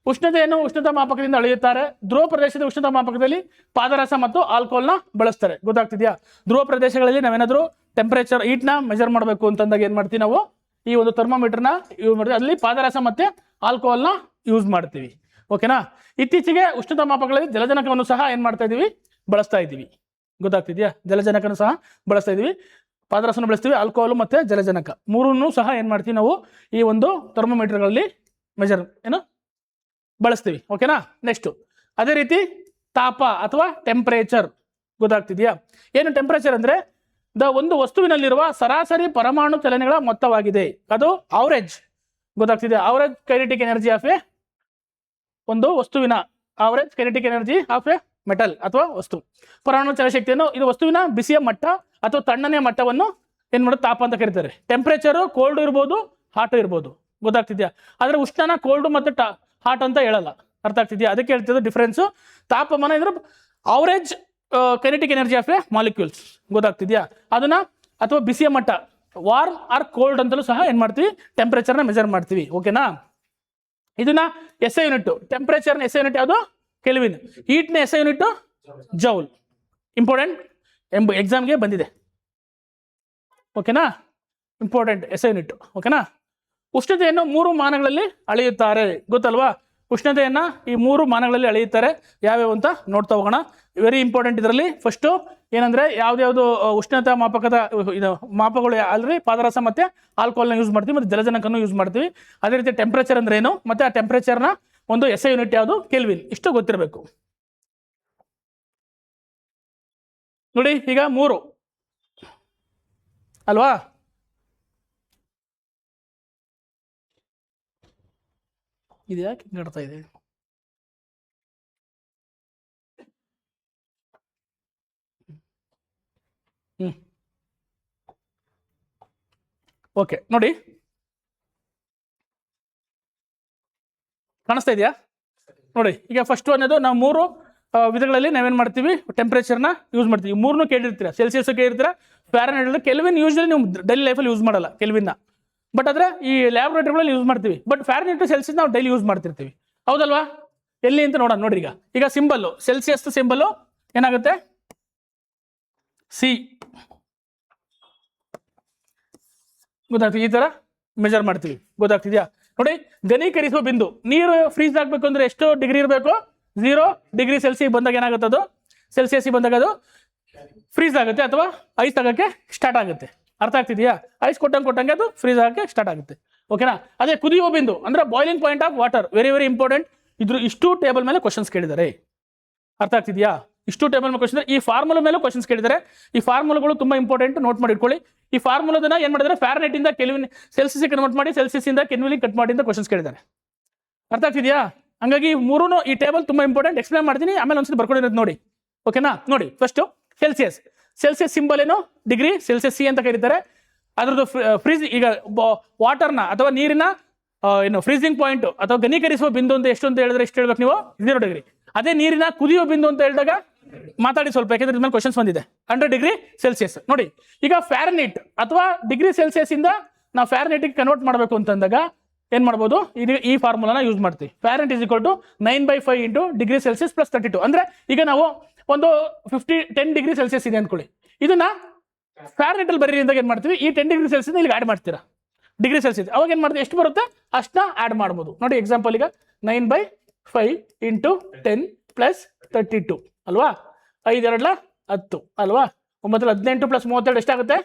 ಉಷ್ಣತಾ ಮಾಪಕದಿಂದ ಅಳೆಯುತ್ತಾರೆ. ಧ್ರುವ ಪ್ರದೇಶದ ಉಷ್ಣತಾ ಮಾಪಕದಲ್ಲಿ ಪಾದರಸ ಮತ್ತು ಆಲ್ಕೋಹಾಲ್ನ ಬಳಸ್ತಾರೆ. ಗೊತ್ತಾಗ್ತಿದ್ಯಾ? ಧ್ರುವ ಪ್ರದೇಶಗಳಲ್ಲಿ ನಾವೇನಾದ್ರೂ ಟೆಂಪರೇಚರ್ ಹೀಟ್ನ ಮೆಜರ್ ಮಾಡಬೇಕು ಅಂತಂದಾಗ ಏನ್ ಮಾಡ್ತೀವಿ ನಾವು? ಈ ಒಂದು ಥರ್ಮೋಮೀಟರ್ನ ಯೂಸ್ ಮಾಡ್ತೀವಿ. ಅಲ್ಲಿ ಪಾದರಸ ಮತ್ತೆ ಆಲ್ಕೋಹಾಲ್ನ ಯೂಸ್ ಮಾಡ್ತೀವಿ. ಓಕೆನಾ? ಇತ್ತೀಚೆಗೆ ಉಷ್ಣತಾ ಮಾಪಕಗಳಲ್ಲಿ ಜಲಜನಕವನ್ನು ಸಹ ಏನ್ ಮಾಡ್ತಾ ಇದೀವಿ? ಬಳಸ್ತಾ ಇದ್ದೀವಿ. ಗೊತ್ತಾಗ್ತಿದ್ಯಾ? ಜಲಜನಕನು ಸಹ ಬಳಸ್ತಾ ಇದೀವಿ, ಪಾದರಸನ ಬಳಸ್ತೀವಿ, ಆಲ್ಕೋಹಾಲ್ ಮತ್ತೆ ಜಲಜನಕ ಮೂರನ್ನು ಸಹ ಏನ್ ಮಾಡ್ತೀವಿ ನಾವು ಈ ಒಂದು ಥರ್ಮೋಮೀಟರ್ಗಳಲ್ಲಿ ಬಳಸ್ತೀವಿ. ಓಕೆನಾ? ನೆಕ್ಸ್ಟ್ ಅದೇ ರೀತಿ ತಾಪ ಅಥವಾ ಟೆಂಪರೇಚರ್. ಗೊತ್ತಾಗ್ತಿದ್ಯಾ? ಏನು ಟೆಂಪರೇಚರ್ ಅಂದ್ರೆ ಒಂದು ವಸ್ತುವಿನಲ್ಲಿರುವ ಸರಾಸರಿ ಪರಮಾಣು ಚಲನೆಗಳ ಮೊತ್ತವಾಗಿದೆ. ಅದು ಅವರೇಜ್. ಗೊತ್ತಾಗ್ತಿದೆ? Average kinetic energy of a ಒಂದು ವಸ್ತುವಿನ average kinetic energy of a metal ಅಥವಾ ವಸ್ತು. ಪರಮಾಣು ಚಲನಶಕ್ತಿಯನ್ನು ಇದು ವಸ್ತುವಿನ ಬಿಸಿಯ ಮಟ್ಟ ಅಥವಾ ತಣ್ಣನೆಯ ಮಟ್ಟವನ್ನು ಏನ್ ಮಾಡೋದು? ತಾಪ ಅಂತ ಕರೀತಾರೆ. ಟೆಂಪರೇಚರು ಕೋಲ್ಡ್ ಇರ್ಬೋದು, ಹಾಟ್ ಇರ್ಬೋದು. ಗೊತ್ತಾಗ್ತಿದ್ಯಾ? ಆದ್ರೆ ಉಷ್ಣನ ಕೋಲ್ಡ್ ಮತ್ತೆ ಹಾಟ್ ಅಂತ ಹೇಳಲ್ಲ. ಅರ್ಥ ಆಗ್ತಿದ್ಯಾ? ಅದಕ್ಕೆ ಹೇಳ್ತಿದ್ದು ಡಿಫ್ರೆನ್ಸ್. ತಾಪಮಾನ ಅಂದ್ರೆ average kinetic energy of a molecules. ಗೊತ್ತಾಗ್ತಿದ್ಯಾ? ಅದನ್ನ ಅಥವಾ ಬಿಸಿಯ ಮಟ್ಟ ವಾರ್ಮ್ ಆರ್ ಕೋಲ್ಡ್ ಅಂತಲೂ ಸಹ ಏನ್ ಮಾಡ್ತೀವಿ? ಟೆಂಪರೇಚರ್ನ ಮೆಜರ್ ಮಾಡ್ತೀವಿ. ಓಕೆನಾ? ಇದನ್ನ ಎಸ್ ಐ ಯೂನಿಟ್. ಟೆಂಪರೇಚರ್ನ ಎಸ್ ಐ ಯೂನಿಟ್ ಯಾವುದು? ಕೆಲ್ವಿನ್. ಹೀಟ್ನ S I unit joule. Important ಎಕ್ಸಾಮ್ಗೆ ಬಂದಿದೆ. ಓಕೆನಾ? Important S I unit. ಓಕೆನಾ? ಉಷ್ಣತೆಯನ್ನು 3 ಮಾನಗಳಲ್ಲಿ ಅಳೆಯುತ್ತಾರೆ. ಗೊತ್ತಲ್ವಾ? ಉಷ್ಣತೆಯನ್ನ ಈ 3 ಮಾನಗಳಲ್ಲಿ ಅಳೆಯುತ್ತಾರೆ. ಯಾವ್ಯಾವ ಅಂತ ನೋಡ್ತಾ ಹೋಗೋಣ. Very important. ಇದರಲ್ಲಿ ಫಸ್ಟ್ ಏನಂದ್ರೆ ಯಾವ್ದು ಉಷ್ಣತಾ ಮಾಪಕದ ಮಾಪಗಳು ಆಲ್ರೆಡಿ ಪಾದರಸ ಮತ್ತೆ ಆಲ್ಕೋಹಾಲ್ನ ಯೂಸ್ ಮಾಡ್ತೀವಿ, ಮತ್ತೆ ಜಲಜನಕನ್ನು ಯೂಸ್ ಮಾಡ್ತೀವಿ. ಅದೇ ರೀತಿ ಟೆಂಪರೇಚರ್ ಅಂದ್ರೆ ಏನು, ಮತ್ತೆ ಆ ಟೆಂಪರೇಚರ್ನ ಒಂದು ಎಸ್ ಐ ಯೂನಿಟ್ ಯಾವುದು? ಕೆಲ್ವಿನ್. ಇಷ್ಟು ಗೊತ್ತಿರಬೇಕು. ನೋಡಿ, ಈಗ 3 ಅಲ್ವಾ? ಇದು ಯಾಕೆ ಹಿಂಗಾಡ್ತಾ ಇದೆ? ಓಕೆ, ನೋಡಿ ಕಾಣಿಸ್ತಾ ಇದೆಯಾ? ನೋಡಿ, ಈಗ ಫಸ್ಟ್ ಅನ್ನೋದು ನಾವು 3 ವಿಧಗಳಲ್ಲಿ ನಾವೇನ್ ಮಾಡ್ತೀವಿ? ಟೆಂಪರೇಚರ್ನ ಯೂಸ್ ಮಾಡ್ತೀವಿ. 3 ಕೇಳಿರ್ತೀರಾ. ಸೆಲ್ಸಿಯಸ್ ಕೇಳಿರ್ತೀರಾ, ಫ್ಯಾರನ್ಹೀಟ್. ಕೆಲ್ವಿನ್ ಯೂಶಲಿ ನೀವು ಡೈಲಿ ಲೈಫಲ್ಲಿ ಯೂಸ್ ಮಾಡಲ್ಲ ಕೆಲ್ವಿನ್ನ, ಬಟ್ ಆದ್ರೆ ಈ ಲ್ಯಾಬ್ರೇಟರಿಗಳಲ್ಲಿ ಯೂಸ್ ಮಾಡ್ತೀವಿ. ಬಟ್ ಫ್ಯಾರನ್ಹೀಟ್ ಸೆಲ್ಸಿಯಸ್ ನಾವು ಡೈಲಿ ಯೂಸ್ ಮಾಡ್ತಿರ್ತೀವಿ. ಹೌದಲ್ವಾ? ಎಲ್ಲಿ ಅಂತ ನೋಡೋಣ. ನೋಡ್ರಿ, ಈಗ ಸಿಂಬಲ್ ಸೆಲ್ಸಿಯಸ್ ಸಿಂಬಲ್ ಏನಾಗುತ್ತೆ? ಸಿ. ಗೊತ್ತಾಗ್ತದೆ? ಈ ತರ ಮೆಜರ್ ಮಾಡ್ತೀವಿ. ಗೊತ್ತಾಗ್ತಿದ್ಯಾ? ನೋಡಿ, ಘನೀಕರಿಸುವ ಬಿಂದು. ನೀರು ಫ್ರೀಸ್ ಆಗ್ಬೇಕು ಅಂದ್ರೆ ಎಷ್ಟು ಡಿಗ್ರಿ ಇರಬೇಕು? 0 ಡಿಗ್ರಿ ಸೆಲ್ಸಿಯಸ್ ಬಂದಾಗ ಏನಾಗುತ್ತೆ? ಅದು ಸೆಲ್ಸಿಯಸ್ ಬಂದಾಗ ಅದು ಫ್ರೀಸ್ ಆಗುತ್ತೆ ಅಥವಾ ಐಸ್ ಆಗಕ್ಕೆ ಸ್ಟಾರ್ಟ್ ಆಗುತ್ತೆ. ಅರ್ಥ ಆಗ್ತಿದೆಯಾ? ಐಸ್ ಕೊಟ್ಟಂಗೆ ಅದು ಫ್ರೀಸ್ ಆಗಕ್ಕೆ ಸ್ಟಾರ್ಟ್ ಆಗುತ್ತೆ. ಓಕೆನಾ? ಅದೇ ಕುದಿಯುವ ಬಿಂದು ಅಂದ್ರೆ boiling point of water. Very very important. ಇಷ್ಟು ಟೇಬಲ್ ಮೇಲೆ ಕ್ವಶನ್ಸ್ ಕೇಳಿದ್ದಾರೆ. ಅರ್ಥ ಆಗ್ತಿದೆಯಾ? ಇಷ್ಟು ಟೇಬಲ್ ಮೇಲೆ ಕ್ವಶನ್, ಈ ಫಾರ್ಮುಲಾ ಮೇಲೆ ಕ್ವಶನ್ಸ್ ಕೇಳಿದ್ದಾರೆ. ಈ ಫಾರ್ಮುಲಾಗಳು ತುಂಬಾ ಇಂಪಾರ್ಟೆಂಟ್, ನೋಟ್ ಮಾಡಿ ಇಟ್ಕೊಳ್ಳಿ. ಈ ಫಾರ್ಮುಲಾದನ್ನ ಏನ್ ಮಾಡಿದ್ರೆ ಫ್ಯಾರನ್ಹೀಟ್ ಇಂದ ಕೆಲ್ವಿನ್ ಸೆಲ್ಸಿಯಸ್ ಕನ್ವರ್ಟ್ ಮಾಡಿ, ಸೆಲ್ಸಿಯಸ್ ಇಂದ ಕೆಲ್ವಿನ್ ಕಟ್ ಮಾಡಿ ಅಂತ ಕ್ವಶನ್ಸ್ ಕೇಳಿದ್ದಾರೆ. ಅರ್ಥ ಆಗ್ತಿದೆಯಾ? ಹಂಗಾಗಿ ಮೂರೂ ಈ ಟೇಬಲ್ ತುಂಬಾ ಇಂಪಾರ್ಟೆಂಟ್. ಎಕ್ಸ್ಪ್ಲೇನ್ ಮಾಡ್ತೀನಿ, ಆಮೇಲೆ ಒಂದ್ಸತಿ ಬರ್ಕೊಂಡಿರೋದು ನೋಡಿ. ಓಕೆನಾ? ನೋಡಿ, ಫಸ್ಟ್ ಸೆಲ್ಸಿಯಸ್ ಸಿಂಬಲ್ ಏನು? Degree Celsius. ಸಿ ಅಂತ ಕರೀತಾರೆ. ಅದ್ರದ್ದು ಫ್ರೀಸ್, ಈಗ ವಾಟರ್ನ ಅಥವಾ ನೀರಿನ ಏನು ಫ್ರೀಸಿಂಗ್ ಪಾಯಿಂಟ್ ಅಥವಾ ಘನೀಕರಿಸುವ ಬಿಂದು ಅಂತ ಎಷ್ಟು ಅಂತ ಹೇಳಿದ್ರೆ ಎಷ್ಟು ಹೇಳ್ಬೇಕು ನೀವು? 0 ಡಿಗ್ರಿ. ಅದೇ ನೀರಿನ ಕುದಿಯುವ ಬಿಂದು ಅಂತ ಹೇಳಿದಾಗ ಮಾತಾಡಿ ಸ್ವಲ್ಪ, ಯಾಕಂದ್ರೆ ಇದ್ಮೇಲೆ ಕ್ವಶನ್ಸ್ ಬಂದಿದೆ. 100 ಡಿಗ್ರಿ ಸೆಲ್ಸಿಯಸ್. ನೋಡಿ, ಈಗ ಫ್ಯಾರನ್ಹೀಟ್ ಅಥವಾ ಡಿಗ್ರಿ ಸೆಲ್ಸಿಯಸ್ ಇಂದ ನಾವು ಫ್ಯಾರನ್ಹೀಟ್ಗೆ ಕನ್ವರ್ಟ್ ಮಾಡಬೇಕು ಅಂತಂದಾಗ ಏನ್ ಮಾಡ್ಬೋದು? ಈ ಫಾರ್ಮುಲಾನ ಯೂಸ್ ಮಾಡ್ತೀವಿ. Fahrenheit is equal to 9/5 into degree Celsius plus 32. ಅಂದ್ರೆ ಈಗ ನಾವು ಒಂದು 10 ಡಿಗ್ರಿ ಸೆಲ್ಸಿಯಸ್ ಇದೆ ಅಂದ್ಕೊಳ್ಳಿ. ಇದನ್ನ ಫ್ಯಾರನ್ಹೀಟ್ ಅಲ್ಲಿ ಬರೀ ಅಂದಾಗ ಏನ್ ಮಾಡ್ತೀವಿ? ಈ 10 ಡಿಗ್ರಿ ಸೆಲ್ಸಿಯಸ್ ಇಲ್ಲಿಗೆ ಆಡ್ ಮಾಡ್ತೀರಾ ಡಿಗ್ರಿ ಸೆಲ್ಸಿಯಸ್. ಅವಾಗ ಏನ್ ಮಾಡ್ತೀವಿ? ಎಷ್ಟು ಬರುತ್ತೆ ಅಷ್ಟನ್ನ ಆಡ್ ಮಾಡ್ಬೋದು. ನೋಡಿ, ಎಕ್ಸಾಂಪಲ್ ಈಗ 9/5 ಇಂಟು 10 ಪ್ಲಸ್ 32 ಅಲ್ವಾ? 5 2 10 ಅಲ್ವಾ? 9 18 ಪ್ಲಸ್ 32 ಎಷ್ಟಾಗುತ್ತೆ?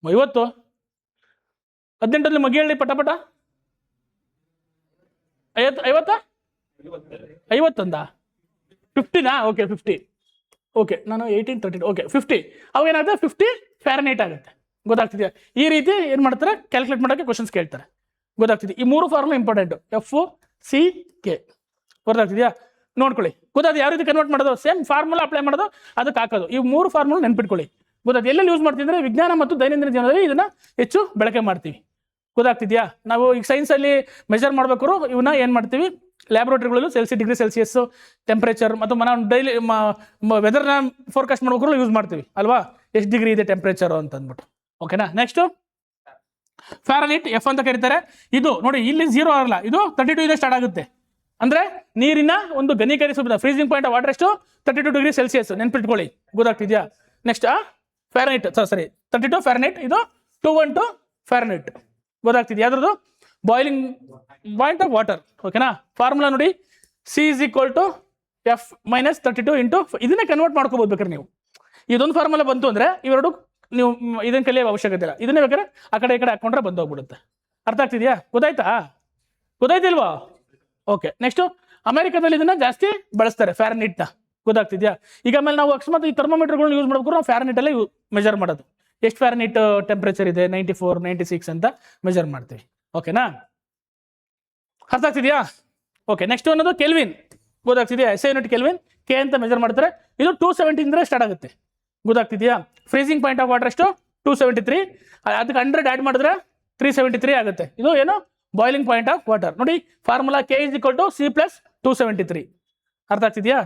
50. 18 ಮಗಿ ಹೇಳಿ ಪಟ 50 50ನಾ? ಓಕೆ, 50. ಓಕೆ, ನಾನು 18 32. ಓಕೆ, 50. ಅವಾಗ ಏನಾಗುತ್ತೆ? 50 ಫ್ಯಾರನ್ಹೀಟ್ ಆಗುತ್ತೆ. ಗೊತ್ತಾಗ್ತಿದೆಯಾ? ಈ ರೀತಿ ಏನ್ ಮಾಡ್ತಾರೆ? ಕ್ಯಾಲ್ಕುಲೇಟ್ ಮಾಡೋಕ್ಕೆ ಕ್ವಶನ್ಸ್ ಕೇಳ್ತಾರೆ. ಗೊತ್ತಾಗ್ತಿದೆ? ಈ 3 ಫಾರ್ಮುಲಾ ಇಂಪಾರ್ಟೆಂಟ್. FCK. ಗೊತ್ತಾಗ್ತಿದೆಯಾ? ನೋಡ್ಕೊಳ್ಳಿ. ಗೊತ್ತಾದ ಯಾವ ರೀತಿ ಕನ್ವರ್ಟ್ ಮಾಡೋದು? ಸೇಮ್ ಫಾರ್ಮುಲಾ ಅಪ್ಲೈ ಮಾಡೋದು, ಅದಕ್ಕೆ ಹಾಕೋದು. ಈ 3 ಫಾರ್ಮುಲಾ ನೆನ್ಪಿಟ್ಕೊಳ್ಳಿ. ಗೊತ್ತಾಗ್ತದೆ. ಎಲ್ಲೆಲ್ಲಿ ಯೂಸ್ ಮಾಡ್ತೀವಿ ಅಂದರೆ ವಿಜ್ಞಾನ ಮತ್ತು ದೈನಂದಿನ ಜೀವನದಲ್ಲಿ ಇದನ್ನ ಹೆಚ್ಚು ಬಳಕೆ ಮಾಡ್ತೀವಿ. ಗೊತ್ತಾಗ್ತಿದ್ಯಾ? ನಾವು ಈಗ ಸೈನ್ಸಲ್ಲಿ ಮೆಜರ್ ಮಾಡ್ಬೇಕಾದ್ರು ಇವನ್ನ ಏನು ಮಾಡ್ತೀವಿ, ಲ್ಯಾಬ್ರೋಟರಿಗಳಲ್ಲೂ ಡಿಗ್ರಿ ಸೆಲ್ಸಿಯಸ್ ಟೆಂಪ್ರೇಚರ್ ಮತ್ತು ನಾವು ಡೈಲಿ ವೆದರ್ನ ಫೋರ್ಕಾಸ್ಟ್ ಮಾಡ್ಬೇಕಾದ್ರು ಯೂಸ್ ಮಾಡ್ತೀವಿ ಅಲ್ವಾ, ಎಷ್ಟು ಡಿಗ್ರಿ ಇದೆ ಟೆಂಪ್ರೇಚರು ಅಂತ ಅಂದ್ಬಿಟ್ಟು. ಓಕೆನಾ? ನೆಕ್ಸ್ಟು ಫ್ಯಾರನೀಟ್ ಎಫ್ ಅಂತ ಕರೀತಾರೆ. ಇದು ನೋಡಿ ಇಲ್ಲಿ 0 ಅಲ್ಲ, ಇದು 32 ಇಂದ ಸ್ಟಾರ್ಟ್ ಆಗುತ್ತೆ. ಅಂದರೆ ನೀರಿನ ಒಂದು ಘನೀಕರಿಸುವ ಫ್ರೀಸಿಂಗ್ ಪಾಯಿಂಟ್ ಆಫ್ ವಾಟರ್ ಎಷ್ಟು 32 ಡಿಗ್ರಿ ಸೆಲ್ಸಿಯಸ್, ನೆನ್ಪಿಟ್ಕೊಳ್ಳಿ. ಗೊತ್ತಾಗ್ತಿದ್ಯಾ? ನೆಕ್ಸ್ಟ್ ಫ್ಯಾರನೈಟ್, ಸಾರಿ 32 ಫ್ಯಾರನೈಟ್, ಇದು 212 ಫ್ಯಾರನೈಟ್. ಗೊತ್ತಾಗ್ತಿದ್ಯಾ? ಯಾವ್ದು ಬಾಯ್ಲಿಂಗ್ ಪಾಯಿಂಟ್ ಆಫ್ ವಾಟರ್. ಓಕೆನಾ? ಫಾರ್ಮುಲಾ ನೋಡಿ, C = F - 32 ಇಂಟು ಇದನ್ನೇ ಕನ್ವರ್ಟ್ ಮಾಡ್ಕೋಬೋದು ಬೇಕಾದ್ರೆ ನೀವು. ಇದೊಂದು ಫಾರ್ಮುಲಾ ಬಂತು ಅಂದರೆ ಇವೆರಡು ನೀವು ಇದನ್ನು ಕಲಿಯೋ ಅವಶ್ಯಕತೆ ಇಲ್ಲ. ಇದನ್ನೇ ಬೇಕಾದ್ರೆ ಆ ಕಡೆ ಈ ಕಡೆ ಹಾಕೊಂಡ್ರೆ ಬಂದೋಗ್ಬಿಡುತ್ತೆ. ಅರ್ಥ ಆಗ್ತಿದೆಯಾ? ಗೊತ್ತಾಯ್ತಿಲ್ವಾ? ಓಕೆ. ನೆಕ್ಸ್ಟು ಅಮೆರಿಕದಲ್ಲಿ ಇದನ್ನ ಜಾಸ್ತಿ ಬಳಸ್ತಾರೆ ಫ್ಯಾರನೈಟ್ನ. ಗೊತ್ತಾಗ್ತಿದ್ಯಾ? ಈಗ ಆಮೇಲೆ ನಾವು ಅಕಸ್ಮಾತ್ ಈ ಥರ್ಮೋಮೀಟರ್ಗಳನ್ನ ಯೂಸ್ ಮಾಡಬೇಕು, ನಾವು ಫ್ಯಾರನೈಟಲ್ಲೇ ಮೆಜರ್ ಮಾಡೋದು. ಎಷ್ಟು ಫ್ಯಾರನೈಟ್ ಟೆಂಪ್ರೇಚರ್ ಇದೆ, 94, 96 ಅಂತ ಮೆಜರ್ ಮಾಡ್ತೀವಿ. ಓಕೆನಾ? ಅರ್ಥ ಆಗ್ತಿದೆಯಾ? ಓಕೆ. ನೆಕ್ಸ್ಟ್ ಅನ್ನೋದು ಕೆಲ್ವಿನ್. ಗೊತ್ತಾಗ್ತಿದೆಯಾ? SI ಯೂನಿಟ್ ಕೆಲ್ವಿನ್, ಕೆ ಅಂತ ಮೆಜರ್ ಮಾಡ್ತಾರೆ. ಇದು 270 ಇಂದ ಸ್ಟಾರ್ಟ್ ಆಗುತ್ತೆ. ಗೊತ್ತಾಗ್ತಿದೆಯಾ? ಫ್ರೀಸಿಂಗ್ ಪಾಯಿಂಟ್ ಆಫ್ ವಾಟರ್ ಎಷ್ಟು 273, ಅದಕ್ಕೆ 100 ಆ್ಯಡ್ ಮಾಡಿದ್ರೆ 373 ಆಗುತ್ತೆ. ಇದು ಏನು ಬಾಯ್ಲಿಂಗ್ ಪಾಯಿಂಟ್ ಆಫ್ ವಾಟರ್. ನೋಡಿ ಫಾರ್ಮುಲಾ K = C + 273. ಅರ್ಥ ಆಗ್ತಿದೆಯಾ?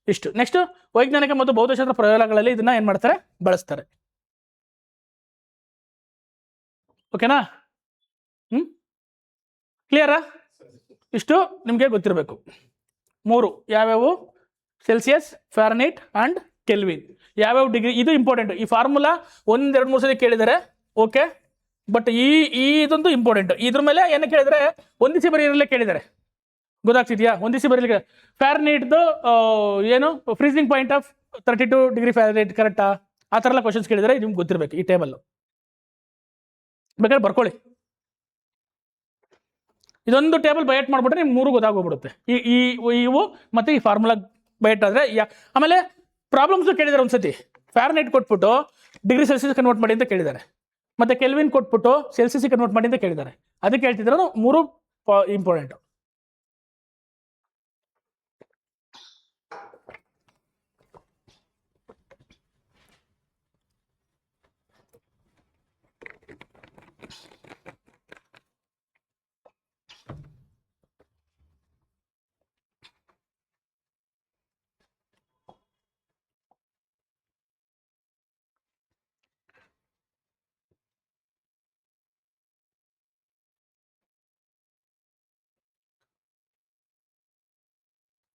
ಇಷ್ಟು. ನೆಕ್ಸ್ಟ್ ವೈಜ್ಞಾನಿಕ ಮತ್ತು ಭೌತಶಾಸ್ತ್ರ ಪ್ರಯೋಗಗಳಲ್ಲಿ ಇದನ್ನ ಏನು ಮಾಡ್ತಾರೆ, ಬಳಸ್ತಾರೆ. ಓಕೆನಾ? ಕ್ಲಿಯರಾ? ಇಷ್ಟು ನಿಮಗೆ ಗೊತ್ತಿರಬೇಕು. 3 ಯಾವ್ಯಾವು? Celsius, Fahrenheit and kelvin. ಯಾವ್ಯಾವ ಡಿಗ್ರಿ, ಇದು ಇಂಪಾರ್ಟೆಂಟ್. ಈ ಫಾರ್ಮುಲಾ 1, 2, 3 ಸಲ ಕೇಳಿದ್ದಾರೆ. ಓಕೆ, ಬಟ್ ಇದೊಂದು ಇಂಪಾರ್ಟೆಂಟ್. ಇದ್ರ ಮೇಲೆ ಏನು ಕೇಳಿದರೆ ಹೊಂದಿಸಿ ಬರೆಯಲ್ಲೇ ಕೇಳಿದ್ದಾರೆ. ಗೊತ್ತಾಗ್ತಿದೆಯಾ? ಹೊಂದಿಸಿ ಬರೀಲಿಕ್ಕೆ ಫ್ಯಾರನೈಟ್ದು ಏನು freezing point of 32 degree Fahrenheit ಕರೆಕ್ಟಾ? ಆ ಥರ ಎಲ್ಲ ಕ್ವಶನ್ಸ್ ಕೇಳಿದರೆ ನಿಮ್ಗೆ ಗೊತ್ತಿರಬೇಕು. ಈ ಟೇಬಲ್ ಬೇಕಾದ್ರೆ ಬರ್ಕೊಳ್ಳಿ. ಇದೊಂದು ಟೇಬಲ್ ಬಯಟ್ ಮಾಡಿಬಿಟ್ರೆ ನಿಮ್ಗೆ 3 ಗೊತ್ತಾಗೋಗ್ಬಿಡುತ್ತೆ. ಇವು ಮತ್ತು ಈ ಫಾರ್ಮುಲಾ ಬಯಟ್ ಆದರೆ. ಆಮೇಲೆ ಪ್ರಾಬ್ಲಮ್ಸು ಕೇಳಿದ್ದಾರೆ. ಒಂದ್ಸತಿ ಫ್ಯಾರನೈಟ್ ಕೊಟ್ಬಿಟ್ಟು ಡಿಗ್ರಿ ಸೆಲ್ಸಿಯಸ್ ಕನ್ವರ್ಟ್ ಮಾಡಿ ಅಂತ ಕೇಳಿದ್ದಾರೆ, ಮತ್ತು ಕೆಲ್ವಿನ್ ಕೊಟ್ಬಿಟ್ಟು ಸೆಲ್ಸಿಯಸ್ ಕನ್ವರ್ಟ್ ಮಾಡಿ ಅಂತ ಕೇಳಿದ್ದಾರೆ. ಅದಕ್ಕೆ ಹೇಳ್ತಿದ್ರು 3 ಇಂಪಾರ್ಟೆಂಟು.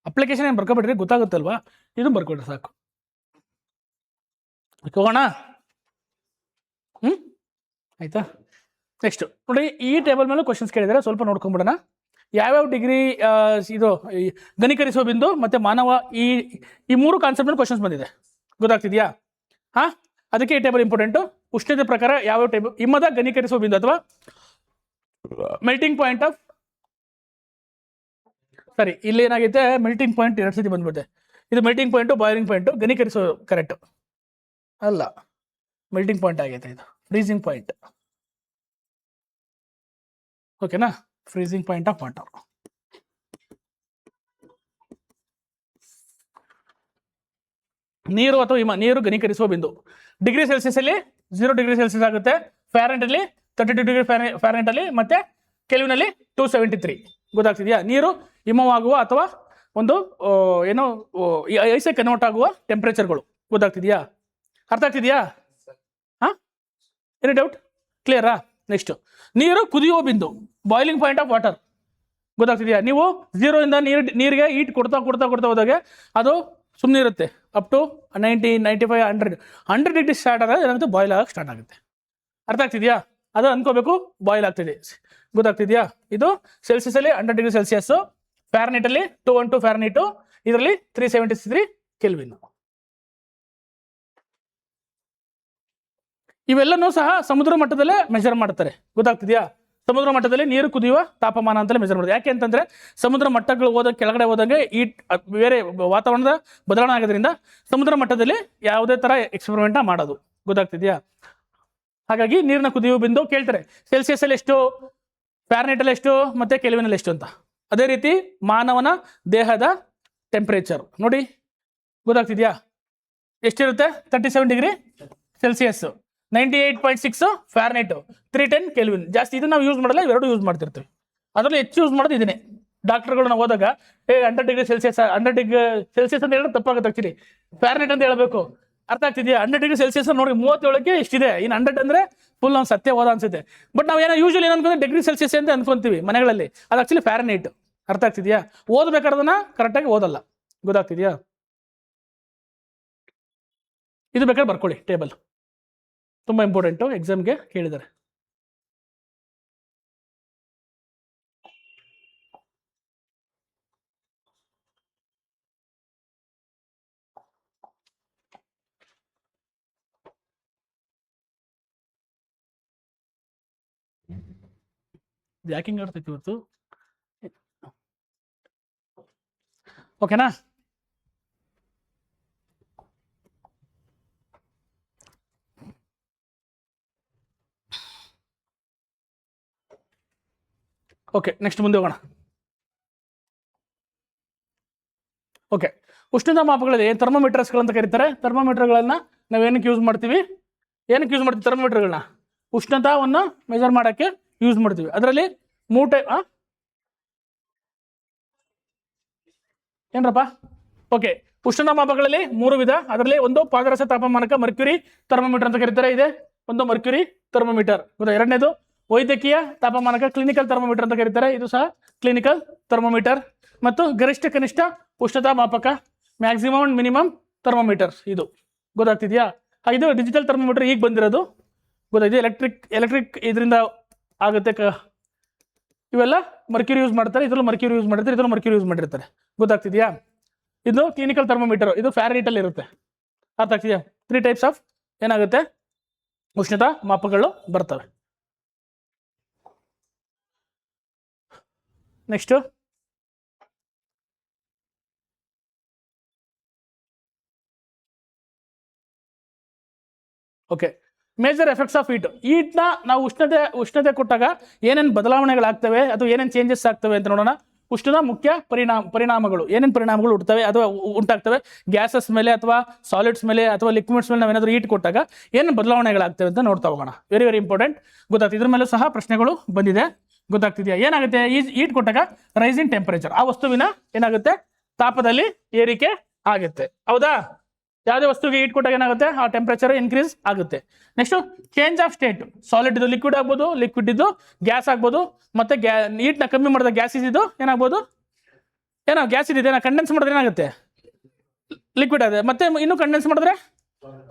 ಅಪ್ಲಿಕೇಶನ್ ಏನು ಬರ್ಕೊಬಿಟ್ರಿ, ಗೊತ್ತಾಗುತ್ತಲ್ವಾ? ಇದು ಬರ್ಕೊಡ್ರಿ ಸಾಕು. ಹೋಗೋಣ? ಆಯ್ತಾ? ನೆಕ್ಸ್ಟ್ ನೋಡಿ, ಈ ಟೇಬಲ್ ಮೇಲೂ ಕ್ವಶನ್ಸ್ ಕೇಳಿದರೆ ಸ್ವಲ್ಪ ನೋಡ್ಕೊಂಬಿಡೋಣ. ಯಾವ್ಯಾವ ಡಿಗ್ರಿ ಇದು ಘನೀಕರಿಸುವ ಬಿಂದು ಮತ್ತು ಮಾನವ, ಈ 3 ಕಾನ್ಸೆಪ್ಟ್ ಮೇಲೆ ಕ್ವಶನ್ಸ್ ಬಂದಿದೆ. ಗೊತ್ತಾಗ್ತಿದೆಯಾ? ಅದಕ್ಕೆ ಈ ಟೇಬಲ್ ಇಂಪಾರ್ಟೆಂಟು. ಉಷ್ಣತೆ ಪ್ರಕಾರ ಯಾವ್ಯಾವ ಟೇಬಲ್, ಹಿಮದ ಘನೀಕರಿಸುವ ಬಿಂದು ಅಥವಾ ಮೆಲ್ಟಿಂಗ್ ಪಾಯಿಂಟ್ ಆಫ್, ಸರಿ ಇಲ್ಲಿ ಏನಾಗೈತೆ, ಮೆಲ್ಟಿಂಗ್ ಪಾಯಿಂಟ್ 2 ಸತಿ ಬಂದ್ಬಿಟ್ಟೆ. ಇದು ಮೆಲ್ಟಿಂಗ್ ಪಾಯಿಂಟು, ಬಾಯ್ಲಿಂಗ್ ಪಾಯಿಂಟು, ಘನೀಕರಿಸೋ ಕರೆಕ್ಟು ಅಲ್ಲ, ಮೆಲ್ಟಿಂಗ್ ಪಾಯಿಂಟ್ ಆಗೈತೆ. ಇದು ಫ್ರೀಸಿಂಗ್ ಪಾಯಿಂಟ್. ಓಕೆನಾ? Freezing point of water. ನೀರು ಅಥವಾ ಹಿಮ, ನೀರು ಘನೀಕರಿಸುವ ಬಿಂದು. ಡಿಗ್ರಿ ಸೆಲ್ಸಿಯಸ್ಸಲ್ಲಿ 0 ಡಿಗ್ರಿ ಸೆಲ್ಸಿಯಸ್ ಆಗುತ್ತೆ, ಫ್ಯಾರನೈಟಲ್ಲಿ 32 ಡಿಗ್ರಿ ಫ್ಯಾರನೈಟಲ್ಲಿ, ಮತ್ತು ಕೆಲ್ವಿನಲ್ಲಿ 273. ಗೊತ್ತಾಗ್ತಿದೆಯಾ? ನೀರು ಹಿಮವಾಗುವ ಅಥವಾ ಒಂದು ಏನೋ ಐಸೆ ಕನ್ವರ್ಟ್ ಆಗುವ ಟೆಂಪ್ರೇಚರ್ಗಳು. ಗೊತ್ತಾಗ್ತಿದೆಯಾ? ಅರ್ಥ ಆಗ್ತಿದೆಯಾ? Any doubt? ಕ್ಲಿಯರಾ? ನೆಕ್ಸ್ಟ್ ನೀರು ಕುದಿಯುವ ಬಿಂದು, ಬಾಯ್ಲಿಂಗ್ ಪಾಯಿಂಟ್ ಆಫ್ ವಾಟರ್. ಗೊತ್ತಾಗ್ತಿದೆಯಾ? ನೀವು 0 ಇಂದ ನೀರಿಗೆ ಹೀಟ್ ಕೊಡ್ತಾ ಹೋದಾಗೆ ಅದು ಸುಮ್ಮನೆ ಇರುತ್ತೆ. ಅಪ್ ಟು 90, 95, 100 ಡಿಗ್ರಿ ಸ್ಟಾರ್ಟ್ ಆದಾಗ ಏನಾಗುತ್ತೆ, ಬಾಯ್ಲ್ ಆಗಕ್ಕೆ ಸ್ಟಾರ್ಟ್ ಆಗುತ್ತೆ. ಅರ್ಥ ಆಗ್ತಿದೆಯಾ? ಅದು ಅನ್ಕೋಬೇಕು, ಬಾಯ್ಲ್ ಆಗ್ತಿದೆ. ಗೊತ್ತಾಗ್ತಿದೆಯಾ? ಇದು ಸೆಲ್ಸಿಯಸ್ಸಲ್ಲಿ 100 ಡಿಗ್ರಿ ಸೆಲ್ಸಿಯಸ್ಸು, ಫ್ಯಾರನೈಟಲ್ಲಿ 212 ಫ್ಯಾರನೈಟು, ಇದರಲ್ಲಿ 373 ಕೆಲ್ವಿನ್. ಇವೆಲ್ಲನೂ ಸಹ ಸಮುದ್ರ ಮಟ್ಟದಲ್ಲೇ ಮೆಜರ್ ಮಾಡ್ತಾರೆ. ಗೊತ್ತಾಗ್ತಿದೆಯಾ? ಸಮುದ್ರ ಮಟ್ಟದಲ್ಲಿ ನೀರು ಕುದಿಯುವ ತಾಪಮಾನ ಅಂತಲೇ ಮೆಜರ್ ಮಾಡೋದು. ಯಾಕೆ ಅಂತಂದರೆ ಸಮುದ್ರ ಮಟ್ಟಗಳು ಕೆಳಗಡೆ ಹೋದಂಗೆ ಈ ಬೇರೆ ವಾತಾವರಣದ ಬದಲಾವಣೆ ಆಗೋದ್ರಿಂದ ಸಮುದ್ರ ಮಟ್ಟದಲ್ಲಿ ಯಾವುದೇ ಥರ ಎಕ್ಸ್ಪೆರಿಮೆಂಟ್ನ ಮಾಡೋದು. ಗೊತ್ತಾಗ್ತಿದೆಯಾ? ಹಾಗಾಗಿ ನೀರಿನ ಕುದಿಯುವ ಬಿಂದು ಕೇಳ್ತಾರೆ. ಸೆಲ್ಸಿಯಸ್ಸಲ್ಲಿ ಎಷ್ಟು, ಫ್ಯಾರನೈಟಲ್ಲಿ ಎಷ್ಟು, ಮತ್ತು ಕೆಲ್ವಿನಲ್ಲಿ ಎಷ್ಟು ಅಂತ. ಅದೇ ರೀತಿ ಮಾನವನ ದೇಹದ ಟೆಂಪ್ರೇಚರ್ ನೋಡಿ. ಗೊತ್ತಾಗ್ತಿದೆಯಾ? ಎಷ್ಟಿರುತ್ತೆ 37 ಡಿಗ್ರಿ ಸೆಲ್ಸಿಯಸ್, 98.6 ಫ್ಯಾರನೈಟ್, 310 ಕೆಲ್ವಿನ್. ಜಾಸ್ತಿ ಇದನ್ನ ನಾವು ಯೂಸ್ ಮಾಡಲ್ಲ, ಇವೆರಡು ಯೂಸ್ ಮಾಡ್ತಿರ್ತೀವಿ. ಅದರಲ್ಲಿ ಹೆಚ್ಚು ಯೂಸ್ ಮಾಡೋದು ಇದನ್ನೇ. ಡಾಕ್ಟರ್ಗಳನ್ನ ಹೋದಾಗ 100 ಡಿಗ್ರಿ ಸೆಲ್ಸಿಯಸ್, 100 ಡಿಗ್ರಿ ಸೆಲ್ಸಿಯಸ್ ಅಂತ ಹೇಳಿದ್ರೆ ತಪ್ಪಾಗುತ್ತೆ. ಆಕ್ಚುಲಿ ಫ್ಯಾರನೈಟ್ ಅಂತ ಹೇಳಬೇಕು. ಅರ್ಥ ಆಗ್ತಿದೆಯಾ? 100 ಡಿಗ್ರಿ ಸೆಲ್ಸಿಯಸ್ ನೋಡಿ 37ಕ್ಕೆ ಇಷ್ಟಿದೆ, ಇನ್ನು 100 ಅಂದ್ರೆ ಫುಲ್ ನಾವು ಸತ್ಯ ಹೋದ ಅನ್ಸುತ್ತೆ. ಬಟ್ ನಾವು ಏನೋ ಯೂಶಲಿ ಏನು ಅನ್ಕೊಂಡ್ರೆ ಡಿಗ್ರಿ ಸೆಲ್ಸಿಯಸ್ ಅಂತ ಅನ್ಕೊಂತೀವಿ ಮನೆಗಳಲ್ಲಿ, ಅದು ಆಕ್ಚುಲಿ ಫ್ಯಾರನೈಟ್. ಅರ್ಥ ಆಗ್ತಿದೆಯಾ? ಓದಬೇಕಾದ್ರನ್ನ ಕರೆಕ್ಟಾಗಿ ಓದಲ್ಲ. ಗೊತ್ತಾಗ್ತಿದೆಯಾ? ಇದು ಬೇಕಾದ್ರೆ ಬರ್ಕೊಳ್ಳಿ, ಟೇಬಲ್ ತುಂಬ ಇಂಪಾರ್ಟೆಂಟು, ಎಕ್ಸಾಮ್ಗೆ ಕೇಳಿದ್ದಾರೆ. ಯಾಕಿಂಗ್ ಆಡ್ತೈತಿ ಇವತ್ತು? ಓಕೆನಾ? ಓಕೆ, ನೆಕ್ಸ್ಟ್ ಮುಂದೆ ಹೋಗೋಣ. ಓಕೆ, ಉಷ್ಣತಾ ಮಾಪಗಳಲ್ಲಿ ಥರ್ಮೋಮೀಟರ್ಸ್ಗಳಂತ ಕರೀತಾರೆ. ಥರ್ಮೋಮೀಟರ್ಗಳನ್ನ ನಾವು ಏನಕ್ಕೆ ಯೂಸ್ ಮಾಡ್ತೀವಿ? ಥರ್ಮೋಮೀಟರ್ಗಳನ್ನ ಉಷ್ಣತಾವನ್ನು ಮೆಜರ್ ಮಾಡೋಕ್ಕೆ ಯೂಸ್ ಮಾಡ್ತೀವಿ. ಅದರಲ್ಲಿ 3 ಟೈಪ್. ಏನ್ರಪ್ಪ? ಓಕೆ, ಉಷ್ಣತಾ ಮಾಪಗಳಲ್ಲಿ 3 ವಿಧ. ಅದರಲ್ಲಿ ಒಂದು ಪಾದರಸ ತಾಪಮಾನಕ ಮರ್ಕ್ಯುರಿ ಥರ್ಮೋಮೀಟರ್ ಅಂತ ಕರೀತಾರೆ, ಇದೆ ಒಂದು ಮರ್ಕ್ಯುರಿ ಥರ್ಮೋಮೀಟರ್. ಎರಡನೇದು ವೈದ್ಯಕೀಯ ತಾಪಮಾನಕ ಕ್ಲಿನಿಕಲ್ ಥರ್ಮೋಮೀಟರ್ ಅಂತ ಕರೀತಾರೆ, ಇದು ಸಹ ಕ್ಲಿನಿಕಲ್ ಥರ್ಮೋಮೀಟರ್. ಮತ್ತು ಗರಿಷ್ಠ ಕನಿಷ್ಠ ಉಷ್ಣತಾ ಮಾಪಕ ಮ್ಯಾಕ್ಸಿಮಮ್ ಅಂಡ್ ಮಿನಿಮಮ್ ಥರ್ಮೋಮೀಟರ್, ಇದು ಗೊತ್ತಾಗ್ತಿದೆಯಾ? ಇದು ಡಿಜಿಟಲ್ ಥರ್ಮೋಮೀಟರ್ ಈಗ ಬಂದಿರೋದು, ಗೊತ್ತಾಗಿದೆ. ಎಲೆಕ್ಟ್ರಿಕ್ ಇದರಿಂದ ಆಗುತ್ತೆ. ಇವೆಲ್ಲ ಮರ್ಕ್ಯುರಿ ಯೂಸ್ ಮಾಡ್ತಾರೆ, ಇದ್ರಲ್ಲಿ ಮರ್ಕ್ಯುರಿ ಯೂಸ್ ಮಾಡಿರ್ತಾರೆ, ಇದ್ರಲ್ಲಿ ಮರ್ಕ್ಯುರಿ ಯೂಸ್ ಮಾಡಿರ್ತಾರೆ. ಗೊತ್ತಾಗ್ತಿದೆಯಾ? ಇದು ಕ್ಲಿನಿಕಲ್ ಥರ್ಮೋಮೀಟರ್, ಇದು ಫ್ಯಾರನೈಟ್ ಅಲ್ಲಿ ಇರುತ್ತೆ. ಅರ್ಥ ಆಗ್ತಿದೆಯಾ? 3 ಟೈಪ್ಸ್ ಆಫ್ ಏನಾಗುತ್ತೆ ಉಷ್ಣತಾ ಮಾಪಕಗಳು ಬರ್ತವೆ. Next okay, major effects of ಹೀಟ್ನ ನಾವು ಉಷ್ಣತೆ ಕೊಟ್ಟಾಗ ಏನೇನು ಬದಲಾವಣೆಗಳಾಗ್ತವೆ ಅಥವಾ ಏನೇನು ಚೇಂಜಸ್ ಆಗ್ತವೆ ಅಂತ ನೋಡೋಣ. ಉಷ್ಣದ ಮುಖ್ಯ ಪರಿಣಾಮಗಳು, ಏನೇನು ಪರಿಣಾಮಗಳು ಉಂಟಾಗ್ತವೆ ಗ್ಯಾಸಸ್ ಮೇಲೆ ಅಥವಾ ಸಾಲಿಡ್ಸ್ ಮೇಲೆ ಅಥವಾ ಲಿಕ್ವಿಡ್ಸ್ ಮೇಲೆ ನಾವೇನಾದರೂ ಹೀಟ್ ಕೊಟ್ಟಾಗ ಏನು ಬದಲಾವಣೆಗಳಾಗ್ತವೆ ಅಂತ ನೋಡ್ತಾ ಹೋಗೋಣ. Very very important. ಗೊತ್ತಾಗ್ತದೆ, ಇದ್ರ ಮೇಲೂ ಸಹ ಪ್ರಶ್ನೆಗಳು ಬಂದಿದೆ. ಗೊತ್ತಾಗ್ತಿದೆಯಾ? ಏನಾಗುತ್ತೆ ಈ ಹೀಟ್ ಕೊಟ್ಟಾಗ ರೈಸಿಂಗ್ ಟೆಂಪರೇಚರ್, ಆ ವಸ್ತುವಿನ ಏನಾಗುತ್ತೆ ತಾಪದಲ್ಲಿ ಏರಿಕೆ ಆಗುತ್ತೆ. ಹೌದಾ? ಯಾವುದೇ ವಸ್ತುವಿಗೆ ಹೀಟ್ ಕೊಟ್ಟಾಗ ಏನಾಗುತ್ತೆ ಆ ಟೆಂಪರೇಚರ್ ಇನ್ಕ್ರೀಸ್ ಆಗುತ್ತೆ. Next change of state, solid ಇದು ಲಿಕ್ವಿಡ್ ಆಗ್ಬೋದು, ಲಿಕ್ವಿಡ್ ಇದು ಗ್ಯಾಸ್ ಆಗ್ಬೋದು. ಮತ್ತೆ ಹೀಟ್ನ ಕಮ್ಮಿ ಮಾಡಿದ ಗ್ಯಾಸ್ ಇದು ಏನಾಗ್ಬೋದು, ಗ್ಯಾಸ್ ಇದೆ ಕಂಡೆನ್ಸ್ ಮಾಡಿದ್ರೆ ಏನಾಗುತ್ತೆ ಲಿಕ್ವಿಡ್ ಆಗುತ್ತೆ. ಮತ್ತೆ ಇನ್ನು ಕಂಡೆನ್ಸ್ ಮಾಡಿದ್ರೆ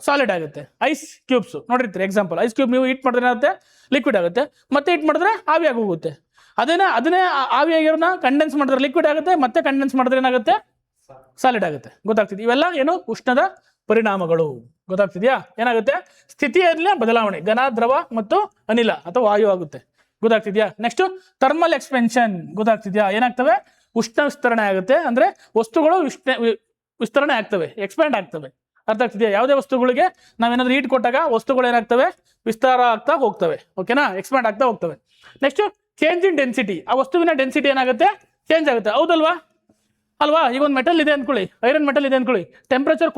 ಸಾಲಿಡ್ ಆಗುತ್ತೆ. ಐಸ್ ಕ್ಯೂಬ್ಸ್ ನೋಡಿರ್ತೀರಿ ಎಕ್ಸಾಂಪಲ್, ಐಸ್ ಕ್ಯೂಬ್ ನೀವು ಹೀಟ್ ಮಾಡಿದ್ರೆ ಏನಾಗುತ್ತೆ ಲಿಕ್ವಿಡ್ ಆಗುತ್ತೆ, ಮತ್ತೆ ಹೀಟ್ ಮಾಡಿದ್ರೆ ಆವಿಯಾಗಿ ಹೋಗುತ್ತೆ. ಅದನ್ನೇ ಆವಿಯಾಗಿರೋನ ಕಂಡೆನ್ಸ್ ಮಾಡಿದ್ರೆ ಲಿಕ್ವಿಡ್ ಆಗುತ್ತೆ, ಮತ್ತೆ ಕಂಡೆನ್ಸ್ ಮಾಡಿದ್ರೆ ಏನಾಗುತ್ತೆ ಸಾಲಿಡ್ ಆಗುತ್ತೆ. ಗೊತ್ತಾಗ್ತಿದೆ? ಇವೆಲ್ಲ ಏನು ಉಷ್ಣದ ಪರಿಣಾಮಗಳು. ಗೊತ್ತಾಗ್ತಿದ್ಯಾ? ಏನಾಗುತ್ತೆ ಸ್ಥಿತಿಯಲ್ಲೇ ಬದಲಾವಣೆ, ಘನ, ದ್ರವ ಮತ್ತು ಅನಿಲ ಅಥವಾ ವಾಯು ಆಗುತ್ತೆ. ಗೊತ್ತಾಗ್ತಿದ್ಯಾ? Next thermal expansion. ಗೊತ್ತಾಗ್ತಿದ್ಯಾ? ಏನಾಗ್ತವೆ ಉಷ್ಣ ವಿಸ್ತರಣೆ ಆಗುತ್ತೆ, ಅಂದ್ರೆ ವಸ್ತುಗಳು ವಿಸ್ತರಣೆ ಆಗ್ತವೆ, ಎಕ್ಸ್ಪ್ಯಾಂಡ್ ಆಗ್ತವೆ. ಅರ್ಥ ಆಗ್ತಿದೆಯಾ? ಯಾವುದೇ ವಸ್ತುಗಳಿಗೆ ನಾವೇನಾದ್ರೂ ಹೀಟ್ ಕೊಟ್ಟಾಗ ವಸ್ತುಗಳು ಏನಾಗ್ತವೆ ವಿಸ್ತಾರ ಆಗ್ತಾ ಹೋಗ್ತವೆ. ಓಕೆನಾ? ಎಕ್ಸ್ಪ್ಯಾಂಡ್ ಆಗ್ತಾ ಹೋಗ್ತವೆ. ನೆಕ್ಸ್ಟ್ ಚೇಂಜ್ ಇನ್ ಡೆನ್ಸಿಟಿ, ಆ ವಸ್ತುವಿನ ಡೆನ್ಸಿಟಿ ಏನಾಗುತ್ತೆ ಚೇಂಜ್ ಆಗುತ್ತೆ. ಹೌದಲ್ವಾ? ಈಗ ಒಂದು ಮೆಟಲ್ ಇದೆ ಅನ್ಕೊಳ್ಳಿ, ಐರನ್ ಮೆಟಲ್ ಇದೆ ಅನ್ಕೊಳ್ಳಿ, ಟೆಂಪರೇಚರ್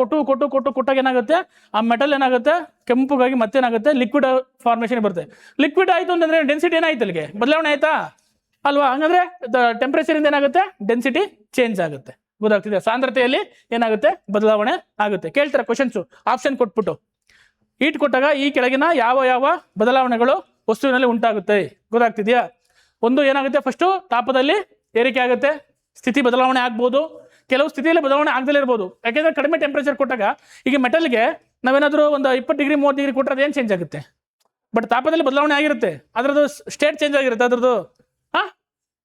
ಕೊಟ್ಟಾಗ ಏನಾಗುತ್ತೆ ಆ ಮೆಟಲ್ ಏನಾಗುತ್ತೆ ಕೆಂಪುಗಾಗಿ ಮತ್ತೆ ಏನಾಗುತ್ತೆ ಲಿಕ್ವಿಡ್ ಫಾರ್ಮೇಷನ್ ಬರುತ್ತೆ. ಲಿಕ್ವಿಡ್ ಆಯ್ತು ಅಂತಂದ್ರೆ ಡೆನ್ಸಿಟಿ ಏನಾಯ್ತು ಅಲ್ಲಿಗೆ ಬದಲಾವಣೆ ಆಯ್ತಾ ಅಲ್ವಾ? ಹಂಗಂದ್ರೆ ಟೆಂಪರೇಚರ್ ಇಂದ ಏನಾಗುತ್ತೆ ಡೆನ್ಸಿಟಿ ಚೇಂಜ್ ಆಗುತ್ತೆ. ಗೊತ್ತಾಗ್ತಿದೆ? ಸಾಂದ್ರತೆಯಲ್ಲಿ ಏನಾಗುತ್ತೆ ಬದಲಾವಣೆ ಆಗುತ್ತೆ. ಕೇಳ್ತಾರೆ ಕ್ವಶನ್ಸ್ ಆಪ್ಷನ್ ಕೊಟ್ಬಿಟ್ಟು, ಹೀಟ್ ಕೊಟ್ಟಾಗ ಈ ಕೆಳಗಿನ ಯಾವ ಬದಲಾವಣೆಗಳು ವಸ್ತುವಿನಲ್ಲಿ ಉಂಟಾಗುತ್ತೆ. ಗೊತ್ತಾಗ್ತಿದೆಯಾ? ಒಂದು ಏನಾಗುತ್ತೆ ಫಸ್ಟು ತಾಪದಲ್ಲಿ ಏರಿಕೆ ಆಗುತ್ತೆ, ಸ್ಥಿತಿ ಬದಲಾವಣೆ ಆಗ್ಬೋದು, ಕೆಲವು ಸ್ಥಿತಿಯಲ್ಲಿ ಬದಲಾವಣೆ ಆಗದಲ್ಲೇ ಇರ್ಬೋದು. ಯಾಕೆಂದ್ರೆ ಕಡಿಮೆ ಟೆಂಪರೇಚರ್ ಕೊಟ್ಟಾಗ ಈಗ ಮೆಟಲ್ಗೆ ನಾವೇನಾದರೂ ಒಂದು 20 ಡಿಗ್ರಿ 30 ಡಿಗ್ರಿ ಕೊಟ್ಟರೆ ಏನು ಚೇಂಜ್ ಆಗುತ್ತೆ, ಬಟ್ ತಾಪದಲ್ಲಿ ಬದಲಾವಣೆ ಆಗಿರುತ್ತೆ, ಅದರದ್ದು ಸ್ಟೇಟ್ ಚೇಂಜ್ ಆಗಿರುತ್ತೆ, ಅದ್ರದ್ದು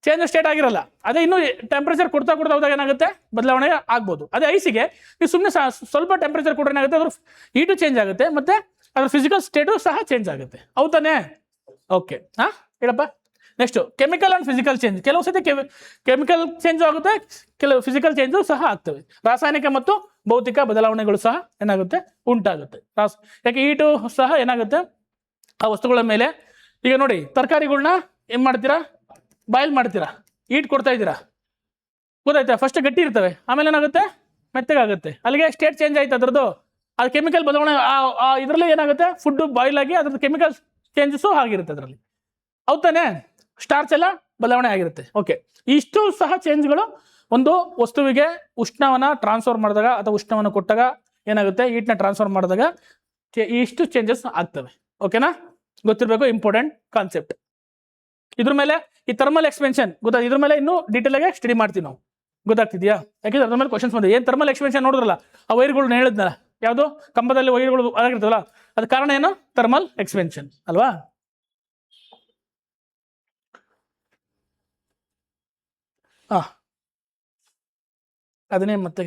ಚೇಂಜ್ ಸ್ಟೇಟ್ ಆಗಿರಲ್ಲ. ಅದೇ ಇನ್ನೂ ಟೆಂಪರೇಚರ್ ಕೊಡ್ತಾ ಹೋದಾಗ ಏನಾಗುತ್ತೆ ಬದಲಾವಣೆ ಆಗ್ಬೋದು. ಅದೇ ಐಸಿಗೆ ನೀವು ಸುಮ್ಮನೆ ಸ್ವಲ್ಪ ಟೆಂಪರೇಚರ್ ಕೊಟ್ಟರೆ ಏನಾಗುತ್ತೆ ಅದ್ರ ಹೀಟು ಚೇಂಜ್ ಆಗುತ್ತೆ, ಮತ್ತೆ ಅದ್ರ ಫಿಸಿಕಲ್ ಸ್ಟೇಟು ಸಹ ಚೇಂಜ್ ಆಗುತ್ತೆ. ಹೌದಾನೆ? ಓಕೆ, ಹೇಳಪ್ಪ. Next chemical and physical change. ಕೆಲವು ಸತಿ ಕೆಮಿಕಲ್ ಚೇಂಜ್ ಆಗುತ್ತೆ, ಕೆಲವು ಫಿಸಿಕಲ್ ಚೇಂಜು ಸಹ ಆಗ್ತವೆ. ರಾಸಾಯನಿಕ ಮತ್ತು ಭೌತಿಕ ಬದಲಾವಣೆಗಳು ಸಹ ಏನಾಗುತ್ತೆ ಉಂಟಾಗುತ್ತೆ. ಯಾಕೆ ಹೀಟು ಸಹ ಏನಾಗುತ್ತೆ ಆ ವಸ್ತುಗಳ ಮೇಲೆ. ಈಗ ನೋಡಿ ತರಕಾರಿಗಳನ್ನ ಏನು ಮಾಡ್ತೀರಾ ಬಾಯ್ಲ್ ಮಾಡ್ತೀರಾ, ಹೀಟ್ ಕೊಡ್ತಾ ಇದ್ದೀರಾ, ಗೊತ್ತಾಯ್ತಾ? ಫಸ್ಟ್ ಗಟ್ಟಿ ಇರ್ತವೆ, ಆಮೇಲೆ ಏನಾಗುತ್ತೆ ಮೆತ್ತಗಾಗುತ್ತೆ. ಅಲ್ಲಿಗೆ ಸ್ಟೇಟ್ ಚೇಂಜ್ ಆಯ್ತು ಅದ್ರದ್ದು ಅದು ಕೆಮಿಕಲ್ ಬದಲಾವಣೆ ಇದರಲ್ಲಿ ಏನಾಗುತ್ತೆ, ಫುಡ್ ಬಾಯ್ಲ್ ಆಗಿ ಅದ್ರದ್ದು ಕೆಮಿಕಲ್ ಚೇಂಜಸ್ಸು ಆಗಿರುತ್ತೆ ಅದರಲ್ಲಿ. ಹೌದು ತಾನೆ? ಸ್ಟಾರ್ಚ್ ಎಲ್ಲ ಬದಲಾವಣೆ ಆಗಿರುತ್ತೆ. ಓಕೆ, ಇಷ್ಟು ಸಹ ಚೇಂಜ್ಗಳು ಒಂದು ವಸ್ತುವಿಗೆ ಉಷ್ಣವನ್ನ ಟ್ರಾನ್ಸ್ಫರ್ ಮಾಡಿದಾಗ ಅಥವಾ ಉಷ್ಣವನ್ನು ಕೊಟ್ಟಾಗ ಏನಾಗುತ್ತೆ, ಹೀಟ್ನ ಟ್ರಾನ್ಸ್ಫರ್ ಮಾಡಿದಾಗ ಇಷ್ಟು ಚೇಂಜಸ್ ಆಗ್ತವೆ. ಓಕೆನಾ? ಗೊತ್ತಿರಬೇಕು, ಇಂಪಾರ್ಟೆಂಟ್ ಕಾನ್ಸೆಪ್ಟ್. ಇದ್ರ ಮೇಲೆ ಈ ಥರ್ಮಲ್ ಎಕ್ಸ್ಪೆನ್ಷನ್ ಗೊತ್ತಾ, ಇದ್ರ ಮೇಲೆ ಇನ್ನೂ ಡೀಟೇಲ್ ಆಗಿ ಸ್ಟಡಿ ಮಾಡ್ತೀವಿ ನಾವು. ಗೊತ್ತಾಗ್ತಿದ್ಯಾ? ಯಾಕೆಂದ್ರೆ ಅದ್ರ ಮೇಲೆ ಕ್ವಶನ್ಸ್ ಬಂದಿದೆ. ಏನು ಥರ್ಮಲ್ ಎಕ್ಸ್ಪೆನ್ಷನ್ ನೋಡಿದ್ರಲ್ಲ, ಆ ವೈರ್ಗಳನ್ನ ಹೇಳಿದ್ನಲ್ಲ, ಯಾವುದು ಕಂಬದಲ್ಲಿ ವೈರ್ಗಳು ಆಗಿರ್ತವಲ್ಲ, ಅದ ಕಾರಣ ಏನು? ಥರ್ಮಲ್ ಎಕ್ಸ್ಪೆನ್ಷನ್ ಅಲ್ವಾ? ಅದನ್ನೇ ಮತ್ತೆ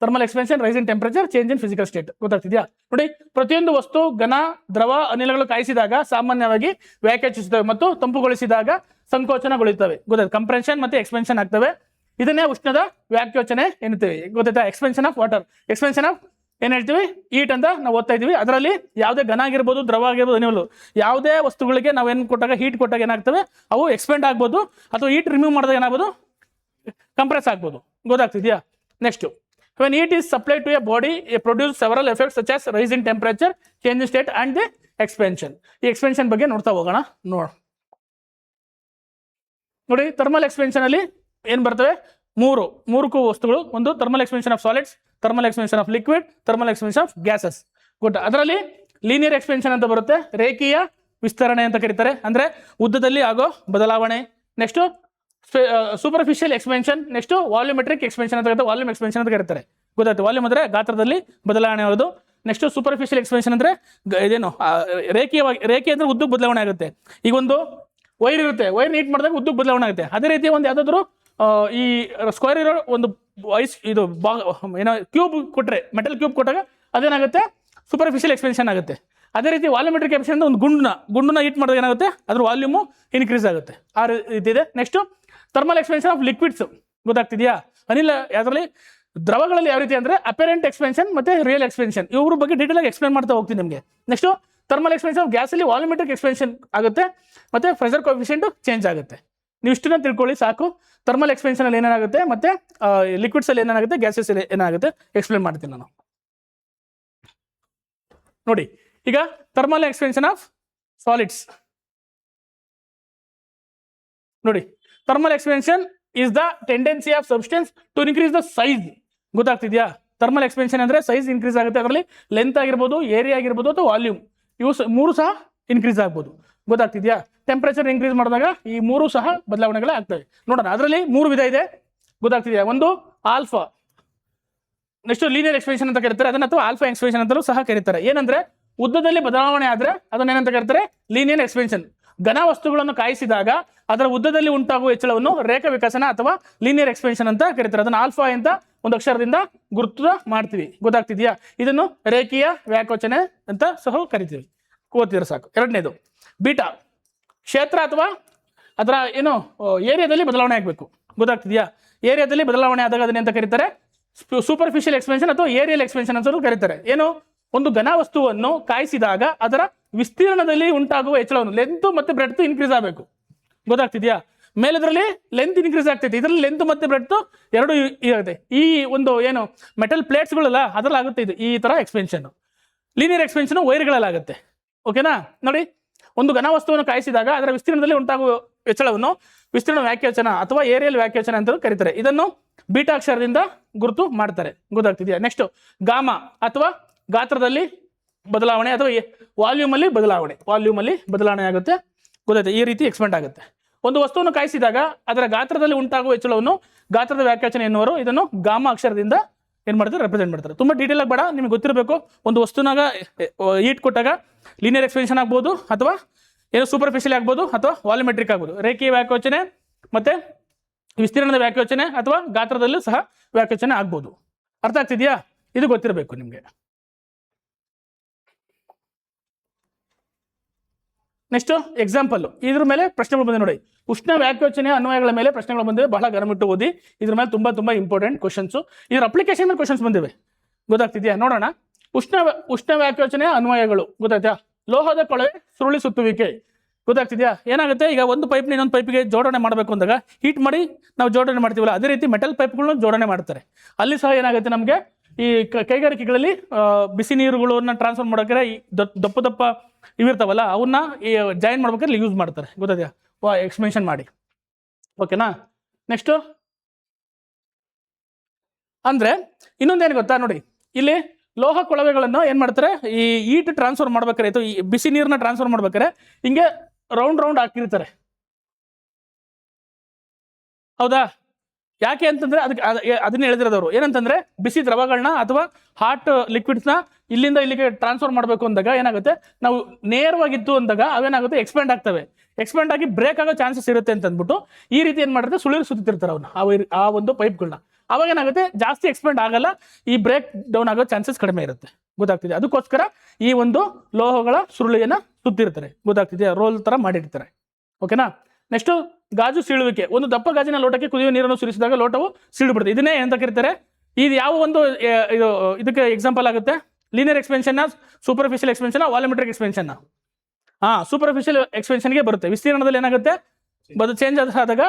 thermal expansion, rise in temperature, change in physical state. ಗೊತ್ತಾಗ್ತಿದ್ಯಾ? ನೋಡಿ, ಪ್ರತಿಯೊಂದು ವಸ್ತು ಘನ, ದ್ರವ, ಅನಿಲಗಳು ಕಾಯಿಸಿದಾಗ ಸಾಮಾನ್ಯವಾಗಿ ವ್ಯಾಖ್ಯಾನಿಸುತ್ತವೆ ಮತ್ತು ತಂಪುಗೊಳಿಸಿದಾಗ ಸಂಕೋಚನಗೊಳ್ಳುತ್ತವೆ. ಗೊತ್ತಾಯ್ತು? ಕಂಪ್ರೆನ್ಷನ್ ಮತ್ತೆ ಎಕ್ಸ್ಪೆನ್ಷನ್ ಆಗ್ತವೆ. ಇದನ್ನೇ ಉಷ್ಣದ ವ್ಯಾಖ್ಯೋಚನೆ ಎನ್ನುತ್ತೇವೆ. ಗೊತ್ತಾಯ್ತಾ? Expansion of water, expansion of ಏನ್ ಹೇಳ್ತೀವಿ, ಹೀಟ್ ಅಂತ ನಾವು ಓದ್ತಾ ಇದೀವಿ. ಅದರಲ್ಲಿ ಯಾವುದೇ ಘನ ಆಗಿರ್ಬೋದು, ದ್ರವ ಆಗಿರ್ಬೋದು, ಅನಿಲ, ಯಾವುದೇ ವಸ್ತುಗಳಿಗೆ ನಾವು ಏನು ಕೊಟ್ಟಾಗ, ಹೀಟ್ ಕೊಟ್ಟಾಗ ಏನಾಗ್ತವೆ, ಅವು ಎಕ್ಸ್ಪೆಂಡ್ ಆಗ್ಬೋದು, ಅಥವಾ ಹೀಟ್ ರಿಮೂವ್ ಮಾಡಿದಾಗ ಏನಾಗ್ಬೋದು, ಕಂಪ್ರೆಸ್ ಆಗ್ಬೋದು. ಗೊತ್ತಾಗ್ತಿದ್ಯಾ? Next, when heat is supplied to a body, it produces several effects such as rise in temperature, change in state and the expansion. ಈ ಎಕ್ಸ್ಪೆನ್ಷನ್ ಬಗ್ಗೆ ನೋಡ್ತಾ ಹೋಗೋಣ. ನೋಡಿ, ಥರ್ಮಲ್ ಎಕ್ಸ್ಪೆನ್ಷನ್ ಅಲ್ಲಿ ಏನ್ ಬರ್ತವೆ, ಮೂರು ವಸ್ತುಗಳು. ಒಂದು thermal expansion of solids, thermal expansion of liquid, thermal expansion of gases. Good. ಅದರಲ್ಲಿ ಲೀನಿಯರ್ ಎಕ್ಸ್ಪೆನ್ಷನ್ ಅಂತ ಬರುತ್ತೆ, ರೇಖೀಯ ವಿಸ್ತರಣೆ ಅಂತ ಕರೀತಾರೆ, ಅಂದ್ರೆ ಉದ್ದದಲ್ಲಿ ಆಗೋ ಬದಲಾವಣೆ. Next superficial expansion, next volumetric expansion ಅಂತ ಕರೀತಾರೆ, ವಾಲ್ಯೂಮ್ ಎಕ್ಸ್ಪೆನ್ಷನ್ ಅಂತ ಕರೀತಾರೆ. ಗೊತ್ತಾಯ್ತು? ವಾಲ್ಯೂಮ್ ಅಂದ್ರೆ ಗಾತ್ರದಲ್ಲಿ ಬದಲಾವಣೆ ಆಗೋದು. ನೆಕ್ಸ್ಟ್ ಸೂಪರ್ಫಿಷಿಯಲ್ ಎಕ್ಸ್ಪೆನ್ಷನ್ ಅಂದ್ರೆ ಇದೇನು, ರೇಖೆ ಅಂದ್ರೆ ಉದ್ದಕ್ಕೆ ಬದಲಾವಣೆ ಆಗುತ್ತೆ. ಈಗ ಒಂದು ವೈರ್ ಇರುತ್ತೆ, ವೈರ್ ನೀಟ್ ಮಾಡಿದಾಗ ಉದ್ದಕ್ಕೆ ಬದಲಾವಣೆ ಆಗುತ್ತೆ. ಅದೇ ರೀತಿ ಒಂದು ಯಾವ್ದಾದ್ರು ಈ ಸ್ಕ್ವೇರ್ ಇರೋ ಒಂದು ಇದು ಏನೋ ಕ್ಯೂಬ್ ಕೊಟ್ಟರೆ, ಮೆಟಲ್ ಕ್ಯೂಬ್ ಕೊಟ್ಟಾಗ ಅದೇನಾಗುತ್ತೆ, ಸೂಪರ್ಫಿಷಿಯಲ್ ಎಕ್ಸ್ಪೆನ್ಷನ್ ಆಗುತ್ತೆ. ಅದೇ ರೀತಿ ವಾಲ್ಯೂಮೆಟ್ರಿಕ್ ಎಕ್ಸ್ಪೆನ್ಷನ್ ಒಂದು ಗುಂಡನ್ನ ಹೀಟ್ ಮಾಡಿದಾಗ ಏನಾಗುತ್ತೆ, ಅದ್ರ ವಾಲ್ಯೂಮು ಇನ್ಕ್ರೀಸ್ ಆಗುತ್ತೆ. ಆ ರೀತಿ ಇದೆ. Next thermal expansion of liquids. ಗೊತ್ತಾಗ್ತಿದೆಯಾ? ಅನಿಲ ಅದರಲ್ಲಿ ದ್ರವಗಳಲ್ಲಿ ಯಾವ ರೀತಿ ಅಂದ್ರೆ ಅಪೆರೆಂಟ್ ಎಕ್ಸ್ಪೆನ್ಷನ್ ಮತ್ತೆ ರಿಯಲ್ ಎಕ್ಸ್ಪೆನ್ಷನ್, ಇವ್ರ ಬಗ್ಗೆ ಡೀಟೇಲ್ ಆಗಿ ಎಕ್ಸ್ಪ್ಲೇನ್ ಮಾಡ್ತಾ ಹೋಗ್ತೀನಿ ನಿಮಗೆ. Next thermal expansion of gas ಅಲ್ಲಿ ವಾಲ್ಯೂಮೆಟ್ರಿಕ್ ಎಕ್ಸ್ಪೆನ್ಷನ್ ಆಗುತ್ತೆ, ಮತ್ತೆ ಪ್ರೆಷರ್ ಕೋಎಫಿಷಿಯೆಂಟ್ ಚೇಂಜ್ ಆಗುತ್ತೆ. ನೀವು ಇಷ್ಟನ್ನ ತಿಳ್ಕೊಳ್ಳಿ ಸಾಕು. ಥರ್ಮಲ್ ಎಕ್ಸ್ಪೆನ್ಷನ್ ಅಲ್ಲಿ ಏನಾಗುತ್ತೆ, ಮತ್ತೆ ಲಿಕ್ವಿಡ್ಸ್ ಅಲ್ಲಿ ಏನಾಗುತ್ತೆ, ಗ್ಯಾಸಸ್ ಅಲ್ಲಿ ಏನಾಗುತ್ತೆ, ಎಕ್ಸ್ಪ್ಲೇನ್ ಮಾಡ್ತೀನಿ ನಾನು. ನೋಡಿ, ಈಗ ಥರ್ಮಲ್ ಎಕ್ಸ್ಪೆನ್ಷನ್ ಆಫ್ ಸಾಲಿಡ್ಸ್ ನೋಡಿ. Thermal expansion is the tendency of substance to increase the size. ಗೊತ್ತಾಗ್ತಿದ್ಯಾ? ಥರ್ಮಲ್ ಎಕ್ಸ್ಪೆನ್ಷನ್ ಅಂದ್ರೆ ಸೈಜ್ ಇನ್ಕ್ರೀಸ್ ಆಗುತ್ತೆ. ಅದರಲ್ಲಿ ಲೆಂತ್ ಆಗಿರ್ಬೋದು, ಏರಿಯಾ ಆಗಿರ್ಬೋದು, ಅಥವಾ ವಾಲ್ಯೂಮ್, ಇವು ಮೂರು ಸಹ ಇನ್ಕ್ರೀಸ್ ಆಗ್ಬೋದು. ಗೊತ್ತಾಗ್ತಿದ್ಯಾ? ಟೆಂಪರೇಚರ್ ಇನ್ಕ್ರೀಸ್ ಮಾಡಿದಾಗ ಈ ಮೂರು ಸಹ ಬದಲಾವಣೆಗಳೇ ಆಗ್ತವೆ. ನೋಡೋಣ, ಅದರಲ್ಲಿ 3 ವಿಧ ಇದೆ. ಗೊತ್ತಾಗ್ತಿದೆಯಾ? ಒಂದು ಆಲ್ಫಾ, ನೆಕ್ಸ್ಟ್ ಲೀನಿಯರ್ ಎಕ್ಸ್ಪೆನ್ಷನ್ ಅಂತ ಕರೀತಾರೆ ಅದನ್ನ, ಅಥವಾ ಆಲ್ಫಾ ಎಕ್ಸ್ಪೆನ್ಷನ್ ಅಂತಲೂ ಸಹ ಕರೀತಾರೆ. ಏನಂದ್ರೆ ಉದ್ದದಲ್ಲಿ ಬದಲಾವಣೆ ಆದ್ರೆ ಅದನ್ನ ಏನಂತ ಕರೀತಾರೆ, ಲೀನಿಯರ್ ಎಕ್ಸ್ಪೆನ್ಷನ್. ಘನ ವಸ್ತುಗಳನ್ನು ಕಾಯಿಸಿದಾಗ ಅದರ ಉದ್ದದಲ್ಲಿ ಉಂಟಾಗುವ ಹೆಚ್ಚಳವನ್ನು ರೇಖಾ ವಿಕಸನ ಅಥವಾ ಲೀನಿಯರ್ ಎಕ್ಸ್ಪೆನ್ಷನ್ ಅಂತ ಕರೀತಾರೆ. ಅದನ್ನ ಆಲ್ಫಾ ಅಂತ ಒಂದು ಅಕ್ಷರದಿಂದ ಗುರುತು ಮಾಡ್ತೀವಿ. ಗೊತ್ತಾಗ್ತಿದ್ಯಾ? ಇದನ್ನು ರೇಖೀಯ ವ್ಯಾಕೋಚನೆ ಅಂತ ಸಹ ಕರಿತೀವಿ. ಓದ್ತಿದ್ರೆ ಸಾಕು. ಎರಡನೇದು ಬೀಟಾ, ಕ್ಷೇತ್ರ ಅಥವಾ ಅದರ ಏನು ಏರಿಯಾದಲ್ಲಿ ಬದಲಾವಣೆ ಆಗಬೇಕು. ಗೊತ್ತಾಗ್ತಿದ್ಯಾ? ಏರಿಯಾದಲ್ಲಿ ಬದಲಾವಣೆ ಆದಾಗ ಅದನ್ನ ಅಂತ ಕರೀತಾರೆ ಸೂಪರ್ಫಿಷಿಯಲ್ ಎಕ್ಸ್ಪೆನ್ಷನ್ ಅಥವಾ ಏರಿಯಲ್ ಎಕ್ಸ್ಪೆನ್ಷನ್ ಅಂತ ಕರೀತಾರೆ. ಏನು, ಒಂದು ಘನ ವಸ್ತುವನ್ನು ಕಾಯಿಸಿದಾಗ ಅದರ ವಿಸ್ತೀರ್ಣದಲ್ಲಿ ಉಂಟಾಗುವ ಹೆಚ್ಚಳವನ್ನು, ಲೆಂತ್ ಮತ್ತೆ ಬ್ರೆಡ್ತ್ ಇನ್ಕ್ರೀಸ್ ಆಗಬೇಕು. ಗೊತ್ತಾಗ್ತಿದ್ಯಾ? ಮೇಲೆದ್ರಲ್ಲಿ ಲೆಂತ್ ಇನ್ಕ್ರೀಸ್ ಆಗ್ತೈತೆ, ಇದರಲ್ಲಿ ಲೆಂತ್ ಮತ್ತೆ ಬ್ರೆಡ್ತ್ ಎರಡು ಇರುತ್ತೆ. ಈ ಒಂದು ಏನು ಮೆಟಲ್ ಪ್ಲೇಟ್ಸ್ಗಳಲ್ಲ ಅದ್ರಲ್ಲಿ ಆಗುತ್ತೆ ಇದು, ಈ ತರ ಎಕ್ಸ್ಪೆನ್ಷನ್. Linear expansion ವೈರ್ಗಳಲ್ಲಾಗುತ್ತೆ. ಓಕೆನಾ? ನೋಡಿ, ಒಂದು ಘನ ವಸ್ತುವನ್ನು ಕಾಯಿಸಿದಾಗ ಅದರ ವಿಸ್ತೀರ್ಣದಲ್ಲಿ ಉಂಟಾಗುವ ಹೆಚ್ಚಳವನ್ನು ವಿಸ್ತೀರ್ಣ ವ್ಯಾಖ್ಯಾಚನ ಅಥವಾ ಏರಿಯಲ್ ವ್ಯಾಖ್ಯಾಚನ ಅಂತ ಕರೀತಾರೆ. ಇದನ್ನು ಬೀಟಾ ಅಕ್ಷರದಿಂದ ಗುರುತು ಮಾಡ್ತಾರೆ. ಗೊತ್ತಾಗ್ತಿದೆಯಾ? ನೆಕ್ಸ್ಟ್ ಗಾಮಾ, ಅಥವಾ ಗಾತ್ರದಲ್ಲಿ ಬದಲಾವಣೆ ಅಥವಾ ವಾಲ್ಯೂಮ್ ಅಲ್ಲಿ ಬದಲಾವಣೆ ಆಗುತ್ತೆ. ಗೊತ್ತಾಯ್ತು? ಈ ರೀತಿ ಎಕ್ಸ್ಪೆಂಡ್ ಆಗುತ್ತೆ. ಒಂದು ವಸ್ತುವನ್ನು ಕಾಯಿಸಿದಾಗ ಅದರ ಗಾತ್ರದಲ್ಲಿ ಉಂಟಾಗುವ ಹೆಚ್ಚಳವನ್ನು ಗಾತ್ರದ ವ್ಯಾಖ್ಯಾಚನೆ ಎನ್ನುವರು. ಇದನ್ನು ಗಾಮಾ ಅಕ್ಷರದಿಂದ ಏನ್ ಮಾಡ್ತಾರೆ, ರೆಪ್ರೆಸೆಂಟ್ ಮಾಡ್ತಾರೆ. ತುಂಬಾ ಡೀಟೇಲ್ ಆಗಿ ಬೇಡ, ನಿಮ್ಗೆ ಗೊತ್ತಿರಬೇಕು. ಒಂದು ವಸ್ತುನಾಗ ಹೀಟ್ ಕೊಟ್ಟಾಗ ಲೀನಿಯರ್ ಎಕ್ಸ್ಪೆನ್ಷನ್ ಆಗ್ಬೋದು, ಅಥವಾ ಏನು ಸೂಪರ್ಫಿಷಿಯಲ್ ಆಗ್ಬೋದು, ಅಥವಾ ವಾಲ್ಯೂಮೆಟ್ರಿಕ್ ಆಗ್ಬೋದು. ರೇಖೀಯ ವ್ಯಾಕೋಚನೆ ಮತ್ತೆ ವಿಸ್ತೀರ್ಣದ ವ್ಯಾಕೋಚನೆ ಅಥವಾ ಗಾತ್ರದಲ್ಲೂ ಸಹ ವ್ಯಾಕೋಚನೆ ಆಗ್ಬೋದು. ಅರ್ಥ ಆಗ್ತಿದ್ಯಾ? ಇದು ಗೊತ್ತಿರಬೇಕು ನಿಮ್ಗೆ. ನೆಕ್ಸ್ಟ್ ಎಕ್ಸಾಂಪಲ್, ಇದ್ರ ಮೇಲೆ ಪ್ರಶ್ನೆಗಳು ಬಂದಿದೆ ನೋಡಿ. ಉಷ್ಣ ವ್ಯಾಕೋಚನೆಯ ಅನ್ವಯಗಳ ಮೇಲೆ ಪ್ರಶ್ನೆಗಳು ಬಂದಿವೆ, ಬಹಳ ಗಮನಿಟ್ಟು ಓದಿ. ಇದ್ರ ಮೇಲೆ ತುಂಬಾ ಇಂಪಾರ್ಟೆಂಟ್ ಕ್ವಶನ್ಸ್. ಇದ್ರ ಅಪ್ಲಿಕೇಶನ್ ಮೇಲೆ ಕ್ವಶನ್ಸ್ ಬಂದಿವೆ. ಗೊತ್ತಾಗ್ತಿದ್ಯಾ? ನೋಡೋಣ. ಉಷ್ಣ ವ್ಯಾಕೋಚನೆಯ ಅನ್ವಯಗಳು. ಗೊತ್ತಾಯ್ತಾ? ಲೋಹದ ಕೊಳವೆ ಸುರುಳಿ ಸುತ್ತುವಿಕೆ. ಗೊತ್ತಾಗ್ತಿದ್ಯಾ? ಏನಾಗುತ್ತೆ, ಈಗ ಒಂದು ಪೈಪ್ನ ಇನ್ನೊಂದು ಪೈಪ್ಗೆ ಜೋಡಣೆ ಮಾಡಬೇಕು ಅಂದಾಗ ಹೀಟ್ ಮಾಡಿ ನಾವು ಜೋಡಣೆ ಮಾಡ್ತೀವಲ್ಲ, ಅದೇ ರೀತಿ ಮೆಟಲ್ ಪೈಪ್ಗಳನ್ನ ಜೋಡಣೆ ಮಾಡ್ತಾರೆ. ಅಲ್ಲಿ ಸಹ ಏನಾಗುತ್ತೆ, ನಮಗೆ ಈ ಕೈಗಾರಿಕೆಗಳಲ್ಲಿ ಬಿಸಿ ನೀರುಗಳನ್ನ ಟ್ರಾನ್ಸ್ಫರ್ ಮಾಡೋಕೆ ಈ ದಪ್ಪ ದಪ್ಪ ಇವಿರ್ತಾವಲ್ಲ ಅವನ್ನ ಜಾಯಿನ್ ಮಾಡ್ಬೇಕಾದ್ರೆ ಯೂಸ್ ಮಾಡ್ತಾರೆ, ಗೊತ್ತಾದ್ಯಾ? ಎಕ್ಸ್ಪೆನ್ಷನ್ ಮಾಡಿ. ಓಕೆನಾ? ನೆಕ್ಸ್ಟು ಅಂದರೆ ಇನ್ನೊಂದೇನು ಗೊತ್ತಾ ನೋಡಿ, ಇಲ್ಲಿ ಲೋಹ ಕೊಳವೆಗಳನ್ನು ಏನು ಮಾಡ್ತಾರೆ, ಈ ಈಟ್ ಟ್ರಾನ್ಸ್ಫರ್ ಮಾಡ್ಬೇಕಾರೆ ಅಥವಾ ಈ ಬಿಸಿ ನೀರನ್ನ ಟ್ರಾನ್ಸ್ಫರ್ ಮಾಡ್ಬೇಕಾರೆ ಹಿಂಗೆ ರೌಂಡ್ ಹಾಕಿರ್ತಾರೆ. ಹೌದಾ? ಯಾಕೆ ಅಂತಂದ್ರೆ ಅದನ್ನ ಹೇಳಿದಿರೋದವರು ಏನಂತಂದ್ರೆ ಬಿಸಿ ದ್ರವಗಳನ್ನ ಅಥವಾ ಹಾಟ್ ಲಿಕ್ವಿಡ್ಸ್ನ ಇಲ್ಲಿಂದ ಇಲ್ಲಿಗೆ ಟ್ರಾನ್ಸ್ಫರ್ ಮಾಡಬೇಕು ಅಂದಾಗ ಏನಾಗುತ್ತೆ, ನಾವು ನೇರವಾಗಿತ್ತು ಅಂದಾಗ ಅವೇನಾಗುತ್ತೆ, ಎಕ್ಸ್ಪೆಂಡ್ ಆಗ್ತವೆ. ಎಕ್ಸ್ಪೆಂಡ್ ಆಗಿ ಬ್ರೇಕ್ ಆಗೋ ಚಾನ್ಸಸ್ ಇರುತ್ತೆ ಅಂತ ಅಂದ್ಬಿಟ್ಟು ಈ ರೀತಿ ಏನು ಮಾಡಿದ್ರೆ ಸುಳಿರು ಸುತ್ತಿರ್ತಾರೆ ಅವನ್ನ ಆ ಒಂದು ಪೈಪ್ಗಳನ್ನ. ಅವಾಗ ಏನಾಗುತ್ತೆ, ಜಾಸ್ತಿ ಎಕ್ಸ್ಪೆಂಡ್ ಆಗಲ್ಲ, ಈ ಬ್ರೇಕ್ ಡೌನ್ ಆಗೋ ಚಾನ್ಸಸ್ ಕಡಿಮೆ ಇರುತ್ತೆ. ಗೊತ್ತಾಗ್ತಿದೆ? ಅದಕ್ಕೋಸ್ಕರ ಈ ಒಂದು ಲೋಹಗಳ ಸುರುಳಿಯನ್ನ ಸುತ್ತಿರ್ತಾರೆ. ಗೊತ್ತಾಗ್ತಿದೆ? ರೋಲ್ ತರ ಮಾಡಿರ್ತಾರೆ. ಓಕೆನಾ? ನೆಕ್ಸ್ಟ್ ಗಾಜು ಸೀಳುವಿಕೆ. ಒಂದು ದಪ್ಪ ಗಾಜಿನ ಲೋಟಕ್ಕೆ ಕುದಿಯುವ ನೀರನ್ನು ಸುರಿಸಿದಾಗ ಲೋಟವು ಸೀಳುಬಿಡುತ್ತೆ. ಇದನ್ನೇ ಎಂತ ಕರೀತಾರೆ? ಇದು ಯಾವ ಒಂದು ಇದಕ್ಕೆ ಎಕ್ಸಾಂಪಲ್ ಆಗುತ್ತೆ? Linear expansion, superficial expansion, volumetric expansion. Superficial ಎಕ್ಸ್ಪೆನ್ಷನ್ಗೆ ಬರುತ್ತೆ. ವಿಸ್ತೀರ್ಣದಲ್ಲಿ ಏನಾಗುತ್ತೆ, ಚೇಂಜ್ ಆದಾಗ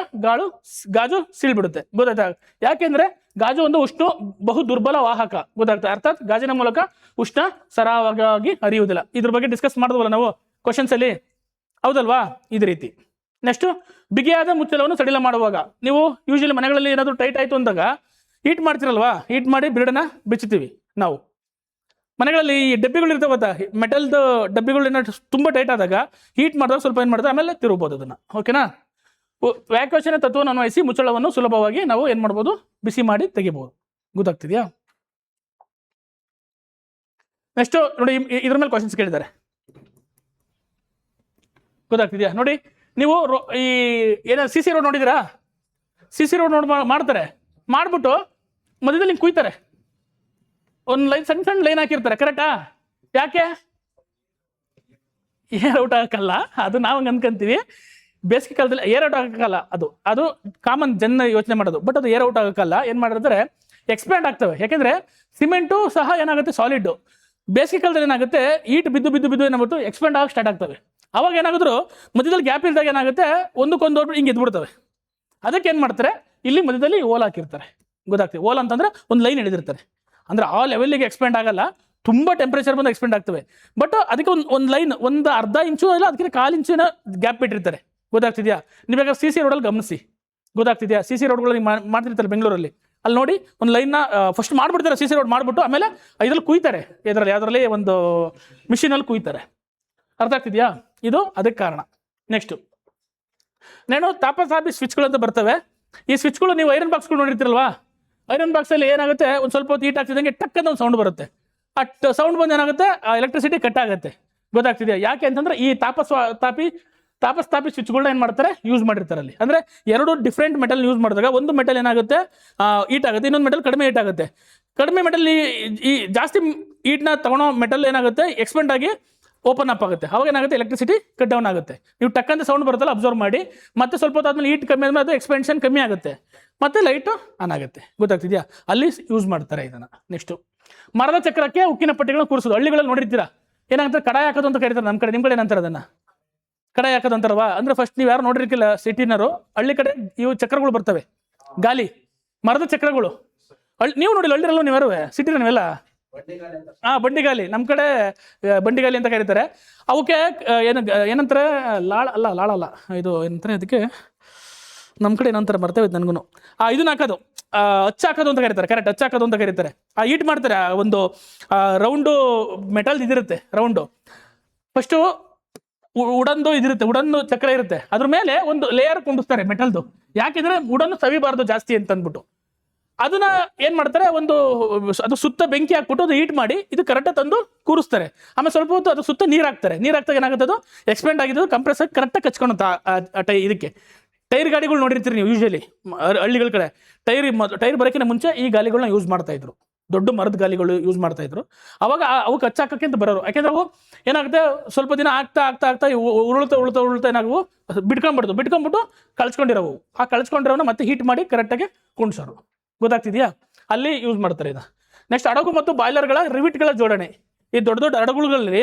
ಗಾಜು ಸೀಳ್ಬಿಡುತ್ತೆ. ಗೊತ್ತಾಯ್ತಾ? ಯಾಕೆಂದ್ರೆ ಗಾಜು ಒಂದು ಉಷ್ಣ ಬಹು ದುರ್ಬಲ ವಾಹಕ. ಗೊತ್ತಾಗ್ತದೆ? ಅರ್ಥಾತ್ ಗಾಜಿನ ಮೂಲಕ ಉಷ್ಣ ಸರಾಗವಾಗಿ ಹರಿಯುವುದಿಲ್ಲ. ಇದ್ರ ಬಗ್ಗೆ ಡಿಸ್ಕಸ್ ಮಾಡಿದ್ವಲ್ಲ ನಾವು ಕ್ವಶನ್ಸ್ ಅಲ್ಲಿ, ಹೌದಲ್ವಾ? ಇದೇ ರೀತಿ. ನೆಕ್ಸ್ಟ್ ಬಿಗಿಯಾದ ಮುಚ್ಚಳವನ್ನು ಸಡಿಲ ಮಾಡುವಾಗ, ನೀವು ಯೂಶಲಿ ಮನೆಗಳಲ್ಲಿ ಏನಾದರೂ ಟೈಟ್ ಆಯಿತು ಅಂದಾಗ ಹೀಟ್ ಮಾಡ್ತಿರಲ್ವಾ, ಹೀಟ್ ಮಾಡಿ ಬ್ರೆಡನ್ನ ಬಿಚ್ಚುತ್ತೀವಿ ನಾವು ಮನೆಗಳಲ್ಲಿ. ಈ ಡಬ್ಬಿಗಳು ಇರ್ತಾವೆ ಗೊತ್ತಾ, ಮೆಟಲ್ದು ಡಬ್ಬಿಗಳನ್ನ ತುಂಬ ಟೈಟ್ ಆದಾಗ ಹೀಟ್ ಮಾಡಿದಾಗ ಸ್ವಲ್ಪ ಏನು ಮಾಡ್ತಾರೆ, ಆಮೇಲೆ ತಿರುಗಬಹುದು ಅದನ್ನು. ಓಕೆನಾ? ವ್ಯಾಕ್ಯೂಷನ್ ತತ್ವವನ್ನು ಅನ್ವಯಿಸಿ ಮುಚ್ಚಳವನ್ನು ಸುಲಭವಾಗಿ ನಾವು ಏನು ಮಾಡ್ಬೋದು, ಬಿಸಿ ಮಾಡಿ ತೆಗಿಬಹುದು. ಗೊತ್ತಾಗ್ತಿದ್ಯಾ? ನೆಕ್ಸ್ಟ್ ನೋಡಿ, ಇದ್ರ ಮೇಲೆ ಕ್ವಶನ್ಸ್ ಕೇಳಿದ್ದಾರೆ. ಗೊತ್ತಾಗ್ತಿದ್ಯಾ? ನೋಡಿ, ನೀವು ಈ ಏನಾದ್ರು ಸಿ ಸಿ ರೋಡ್ ನೋಡಿದಿರಾ? ಸಿ ಸಿ ರೋಡ್ ಮಾಡ್ತಾರೆ, ಮಾಡ್ಬಿಟ್ಟು ಮಧ್ಯದಲ್ಲಿ ಹಿಂಗೆ ಕುಯ್ತಾರೆ, ಒಂದು ಲೈನ್ ಸಣ್ಣ ಲೈನ್ ಹಾಕಿರ್ತಾರೆ. ಕರೆಕ್ಟಾ? ಯಾಕೆ? ಏರ್ ಔಟ್ ಆಗಕ್ಕಲ್ಲ, ಅದು ನಾವು ಹಂಗೆ ಅನ್ಕೊಂತೀವಿ. ಬೇಸಿಗೆ ಕಾಲದಲ್ಲಿ ಏರ್ ಔಟ್ ಆಗಕ್ಕಲ್ಲ, ಅದು ಕಾಮನ್ ಜನ ಯೋಚನೆ ಮಾಡೋದು. ಬಟ್ ಅದು ಏರ್ ಔಟ್ ಆಗಕ್ಕಲ್ಲ. ಏನು ಮಾಡಿರ್ತಾರೆ, ಎಕ್ಸ್ಪ್ಯಾಂಡ್ ಆಗ್ತವೆ. ಯಾಕೆಂದ್ರೆ ಸಿಮೆಂಟು ಸಹ ಏನಾಗುತ್ತೆ, ಸಾಲಿಡ್. ಬೇಸಿಗೆ ಕಾಲದಲ್ಲಿ ಏನಾಗುತ್ತೆ, ಈಟ್ ಬಿದ್ದು ಏನಾಗ್ಬಿಟ್ಟು ಎಕ್ಸ್ಪ್ಯಾಂಡ್ ಆಗಕ್ಕೆ ಸ್ಟಾರ್ಟ್ ಆಗ್ತವೆ. ಅವಾಗ ಏನಾಗಿದ್ರು ಮಧ್ಯದಲ್ಲಿ ಗ್ಯಾಪ್ ಇಲ್ದಾಗ ಏನಾಗುತ್ತೆ, ಒಂದಕ್ಕೊಂದು ಹಿಂಗೆ ಎದ್ಬಿಡ್ತವೆ. ಅದಕ್ಕೆ ಏನು ಮಾಡ್ತಾರೆ, ಇಲ್ಲಿ ಮಧ್ಯದಲ್ಲಿ ಓಲ್ ಹಾಕಿರ್ತಾರೆ. ಗೊತ್ತಾಗ್ತದೆ? ಓಲ್ ಅಂತಂದ್ರೆ ಒಂದು ಲೈನ್ ಹಿಡಿದಿರ್ತಾರೆ. ಅಂದ್ರೆ ಆ ಲೆವೆಲ್ಗೆ ಎಕ್ಸ್ಪೆಂಡ್ ಆಗಲ್ಲ, ತುಂಬ ಟೆಂಪರೇಚರ್ ಬಂದು ಎಕ್ಸ್ಪೆಂಡ್ ಆಗ್ತವೆ. ಬಟ್ ಅದಕ್ಕೆ ಒಂದು ಲೈನ್, ಒಂದು ಅರ್ಧ ಇಂಚು ಇಲ್ಲ, ಅದಕ್ಕೆ 1/4 ಇಂಚಿನ ಗ್ಯಾಪ್ ಬಿಟ್ಟಿರ್ತಾರೆ. ಗೊತ್ತಾಗ್ತಿದ್ಯಾ? ನೀವು ಬೇಕಾದ್ರೆ ಸಿ ಸಿ ರೋಡಲ್ಲಿ ಗಮನಿಸಿ. ಗೊತ್ತಾಗ್ತಿದ್ಯಾ? ಸಿ ಸಿ ರೋಡ್ಗಳಲ್ಲಿ ಮಾಡ್ತಿರ್ತಾರೆ ಬೆಂಗಳೂರಲ್ಲಿ. ಅಲ್ಲಿ ನೋಡಿ, ಒಂದು ಲೈನ್ನ ಫಸ್ಟ್ ಮಾಡ್ಬಿಡ್ತಾರೆ, ಸಿ ಸಿ ರೋಡ್ ಮಾಡಿಬಿಟ್ಟು ಆಮೇಲೆ ಇದ್ರಲ್ಲಿ ಕುಯ್ತಾರೆ. ಯಾವುದರಲ್ಲಿ ಒಂದು ಮಿಷಿನಲ್ಲಿ ಕುಯ್ತಾರೆ. ಅರ್ಥ ಆಗ್ತಿದ್ಯಾ? ಇದು ಅದಕ್ಕೆ ಕಾರಣ. ನೆಕ್ಸ್ಟು ತಾಪಸಾಪಿ ಸ್ವಿಚ್ಗಳು ಅಂತ ಬರ್ತವೆ. ಈ ಸ್ವಿಚ್ಗಳು ನೀವು ಐರನ್ ಬಾಕ್ಸ್ಗಳು ನೋಡಿರ್ತಿರಲ್ವಾ? ಐರನ್ ಬಾಕ್ಸಲ್ಲಿ ಏನಾಗುತ್ತೆ, ಒಂದು ಸ್ವಲ್ಪ ಹೊತ್ತು ಹೀಟ್ ಆಗ್ತಿದ್ದಂಗೆ ಟಕ್ ಅಂತ ಒಂದು ಸೌಂಡ್ ಬರುತ್ತೆ. ಆ ಸೌಂಡ್ ಬಂದು ಏನಾಗುತ್ತೆ, ಆ ಎಲೆಕ್ಟ್ರಿಸಿಟಿ ಕಟ್ ಆಗುತ್ತೆ. ಗೊತ್ತಾಗ್ತಿದೆಯಾ? ಯಾಕೆ ಅಂತಂದ್ರೆ ಈ ತಾಪಸ್ತಾಪಿ ಸ್ವಿಚ್ಗಳನ್ನ ಏನು ಮಾಡ್ತಾರೆ, ಯೂಸ್ ಮಾಡಿರ್ತಾರೆ ಅಲ್ಲಿ. ಅಂದರೆ ಎರಡು ಡಿಫ್ರೆಂಟ್ ಮೆಟಲ್ ಯೂಸ್ ಮಾಡಿದಾಗ ಒಂದು ಮೆಟಲ್ ಏನಾಗುತ್ತೆ, ಹೀಟ್ ಆಗುತ್ತೆ, ಇನ್ನೊಂದು ಮೆಟಲ್ ಕಡಿಮೆ ಹೀಟ್ ಆಗುತ್ತೆ. ಕಡಿಮೆ ಮೆಟಲ್ ಈ ಜಾಸ್ತಿ ಹೀಟ್ನ ತಗೊಳೋ ಮೆಟಲ್ ಏನಾಗುತ್ತೆ, ಎಕ್ಸ್ಪೆಂಡ್ ಆಗಿ ಓಪನ್ ಅಪ್ ಆಗುತ್ತೆ. ಅವಾಗ ಏನಾಗುತ್ತೆ, ಎಲೆಕ್ಟ್ರಿಸಿಟಿ ಕಟ್ ಡೌನ್ ಆಗುತ್ತೆ. ನೀವು ಟಕ್ಕಂತ ಸೌಂಡ್ ಬರುತ್ತಲ್ಲ, ಅಬ್ಸರ್ವ್ ಮಾಡಿ. ಮತ್ತೆ ಸ್ವಲ್ಪ ಹೊತ್ತಾದ್ಮೇಲೆ ಹೀಟ್ ಕಮ್ಮಿ ಆದ್ಮೇಲೆ ಅದು ಎಕ್ಸ್ಪೆನ್ಷನ್ ಕಮ್ಮಿ ಆಗುತ್ತೆ, ಮತ್ತೆ ಲೈಟು ಆನ್ ಆಗುತ್ತೆ. ಗೊತ್ತಾಗ್ತಿದ್ಯಾ? ಅಲ್ಲಿ ಯೂಸ್ ಮಾಡ್ತಾರೆ ಇದನ್ನು. ನೆಕ್ಸ್ಟು ಮರದ ಚಕ್ರಕ್ಕೆ ಉಕ್ಕಿನ ಪಟ್ಟಿಗಳನ್ನ ಕೂರಿಸೋದು. ಹಳ್ಳಿಗಳಲ್ಲಿ ನೋಡಿರ್ತೀರಾ, ಏನಾಗುತ್ತೆ, ಕಡಾಯಿ ಹಾಕೋದು ಅಂತ ಕರೀತಾರೆ. ನಮ್ಮ ಕಡೆ, ನಿಮ್ಮ ಕಡೆ ಏನಂತಾರೆ ಅದನ್ನು? ಕಡಾಯಿ ಹಾಕೋದು ಅಂತಾರವಾ? ಅಂದ್ರೆ ಫಸ್ಟ್ ನೀವು ಯಾರು ನೋಡಿರ್ಕಿಲ್ಲ ಸಿಟಿನರು, ಹಳ್ಳಿ ಕಡೆ ಇವು ಚಕ್ರಗಳು ಬರ್ತವೆ, ಗಾಲಿ ಮರದ ಚಕ್ರಗಳು. ನೀವು ನೋಡಿಲ್ಲ ಹಳ್ಳಿರಲ್ಲ, ನೀವ್ಯಾರು ಸಿಟಿನ ನೀವೆಲ್ಲ? ಬಂಡಿಗಾಲಿ. ನಮ್ಮ ಕಡೆ ಬಂಡಿಗಾಲಿ ಅಂತ ಕರೀತಾರೆ. ಅವಕ್ಕೆ ಏನಂತಾರೆ, ಲಾಳಲ್ಲ, ಇದು ಏನಂತಾರೆ ಅದಕ್ಕೆ, ನಮ್ಮ ಕಡೆ ಏನಂತಾರೆ ಬರ್ತವೆ ನನಗೂ. ಇದನ್ನ ಹಾಕೋದು, ಹಾಕೋದು ಅಂತ ಕರೀತಾರೆ. ಕರೆಕ್ಟ್, ಹಾಕೋದು ಅಂತ ಕರೀತಾರೆ. ಹೀಟ್ ಮಾಡ್ತಾರೆ. ಒಂದು ರೌಂಡು ಮೆಟಲ್ ಇದಿರುತ್ತೆ, ರೌಂಡು. ಫಸ್ಟು ಉಡನ್ದು ಇದಿರುತ್ತೆ, ಉಡನ್ನು ಚಕ್ರ ಇರುತ್ತೆ, ಅದ್ರ ಮೇಲೆ ಒಂದು ಲೇಯರ್ ಕುಂಡಿಸ್ತಾರೆ ಮೆಟಲ್ದು. ಯಾಕೆಂದ್ರೆ ಉಡನ್ನು ಸವಿಬಾರ್ದು ಜಾಸ್ತಿ ಅಂತ ಅಂದ್ಬಿಟ್ಟು ಅದನ್ನ ಏನ್ ಮಾಡ್ತಾರೆ, ಅದು ಸುತ್ತ ಬೆಂಕಿ ಹಾಕ್ಬಿಟ್ಟು ಅದು ಹೀಟ್ ಮಾಡಿ ಇದು ಕರೆಕ್ಟ್ ತಂದು ಕೂರಿಸ್ತಾರೆ. ಆಮೇಲೆ ಸ್ವಲ್ಪ ಹೊತ್ತು ಅದು ಸುತ್ತ ನೀರು ಹಾಕ್ತಾರೆ. ನೀರು ಹಾಕ್ದಾಗ ಏನಾಗುತ್ತೆ, ಅದು ಎಕ್ಸ್ಪೆಂಡ್ ಆಗಿದ್ದು ಕಂಪ್ರೆಸ್ ಆಗಿ ಕರೆಕ್ಟಾಗಿ ಕಚ್ಕೊಳುತ್ತೆ. ಇದಕ್ಕೆ ಟೈರ್ ಗಾಡಿಗಳು ನೋಡಿರ್ತೀರಿ ನೀವು ಯೂಶಲಿ ಹಳ್ಳಿಗಳ ಕಡೆ. ಟೈರ್ ಬರೋಕ್ಕಿಂತ ಮುಂಚೆ ಈ ಗಾಲಿಗಳನ್ನ ಯೂಸ್ ಮಾಡ್ತಾ ಇದ್ರು. ದೊಡ್ಡ ಮರದ ಗಾಲಿಗಳು ಯೂಸ್ ಮಾಡ್ತಾ ಇದ್ರು. ಅವಾಗ ಅವು ಕಚ್ಚಾಕಕ್ಕೆ ಅಂತ ಬರೋರು. ಯಾಕೆಂದ್ರೆ ಅವು ಏನಾಗುತ್ತೆ, ಸ್ವಲ್ಪ ದಿನ ಆಗ್ತಾ ಉರುಳ್ತಾ ಏನಾಗವು ಬಿಟ್ಕೊಂಡ್ಬಿಟ್ಟು ಕಳ್ಸ್ಕೊಂಡಿರೋವು. ಆ ಕಳ್ಸ್ಕೊಂಡಿರೋನ ಮತ್ತೆ ಹೀಟ್ ಮಾಡಿ ಕರೆಕ್ಟಾಗಿ ಕುಣ್ಸೋರು. ಗೊತ್ತಾಗ್ತಿದ್ಯಾ? ಅಲ್ಲಿ ಯೂಸ್ ಮಾಡ್ತಾರೆ ಇದು. ನೆಕ್ಸ್ಟ್ ಹಡಗು ಮತ್ತು ಬಾಯ್ಲರ್ಗಳ ರಿವಿಟ್ಗಳ ಜೋಡಣೆ. ಈ ದೊಡ್ಡ ಹಡಗುಗಳಲ್ಲಿ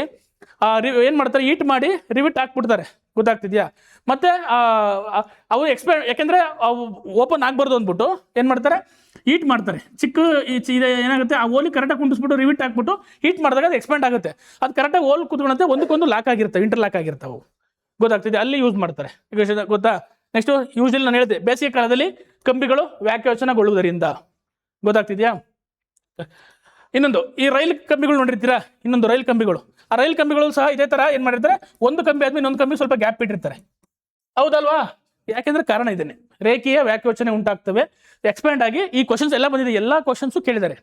ಏನು ಮಾಡ್ತಾರೆ, ಹೀಟ್ ಮಾಡಿ ರಿವಿಟ್ ಹಾಕ್ಬಿಡ್ತಾರೆ, ಗೊತ್ತಾಗ್ತಿದ್ಯಾ. ಮತ್ತೆ ಅವು ಯಾಕೆಂದರೆ ಅವು ಓಪನ್ ಆಗಬಾರ್ದು ಅಂದ್ಬಿಟ್ಟು ಏನು ಮಾಡ್ತಾರೆ, ಹೀಟ್ ಮಾಡ್ತಾರೆ. ಇದು ಏನಾಗುತ್ತೆ, ಆ ಓಲಿ ಕರೆಕ್ಟಾಗಿ ಕುಂಡಿಸ್ಬಿಟ್ಟು ರಿವಿಟ್ ಹಾಕ್ಬಿಟ್ಟು ಹೀಟ್ ಮಾಡಿದಾಗ ಅದು ಎಕ್ಸ್ಪ್ಯಾಂಡ್ ಆಗುತ್ತೆ. ಅದು ಕರೆಕ್ಟಾಗಿ ಓಲ್ ಕೂತ್ಕೊಳ್ಳುತ್ತೆ, ಒಂದಕ್ಕೊಂದು ಲಾಕ್ ಆಗಿರ್ತವೆ, ಇಂಟರ್ ಲಾಕ್ ಆಗಿರ್ತಾವೆ, ಗೊತ್ತಾಗ್ತಿದೆ, ಅಲ್ಲಿ ಯೂಸ್ ಮಾಡ್ತಾರೆ. ಈಗ ಗೊತ್ತಾ. ನೆಕ್ಸ್ಟು ಯೂಶಲಿ ನಾನು ಹೇಳಿದೆ, ಬೇಸಿಗೆ ಕಾಲದಲ್ಲಿ ಕಂಬಿಗಳು ವ್ಯಾಕ್ಯೋಚನಗೊಳ್ಳುವುದರಿಂದ, ಗೊತ್ತಾಗ್ತಿದ್ಯಾ. ಇನ್ನೊಂದು, ಈ ರೈಲ್ ಕಂಬಿಗಳು ನೋಡಿರ್ತೀರಾ, ಇನ್ನೊಂದು ರೈಲ್ ಕಂಬಿಗಳು, ಆ ರೈಲ್ ಕಂಬಿಗಳು ಸಹ ಇದೇ ಥರ ಏನು ಮಾಡಿರ್ತಾರೆ, ಒಂದು ಕಂಬಿ ಆದ್ಮೇಲೆ ಇನ್ನೊಂದು ಕಂಬಿ ಸ್ವಲ್ಪ ಗ್ಯಾಪ್ ಇಟ್ಟಿರ್ತಾರೆ, ಹೌದಲ್ವಾ. ಯಾಕೆಂದ್ರೆ ಕಾರಣ ಇದೇನೆ, ರೇಖೀಯ ವ್ಯಾಕ್ಯೋಚನೆ ಉಂಟಾಗ್ತವೆ, ಎಕ್ಸ್ಪ್ಯಾಂಡ್ ಆಗಿ. ಈ ಕ್ವಶನ್ಸ್ ಎಲ್ಲ ಬಂದಿದೆ, ಎಲ್ಲ ಕ್ವಶನ್ಸು ಕೇಳಿದ್ದಾರೆ.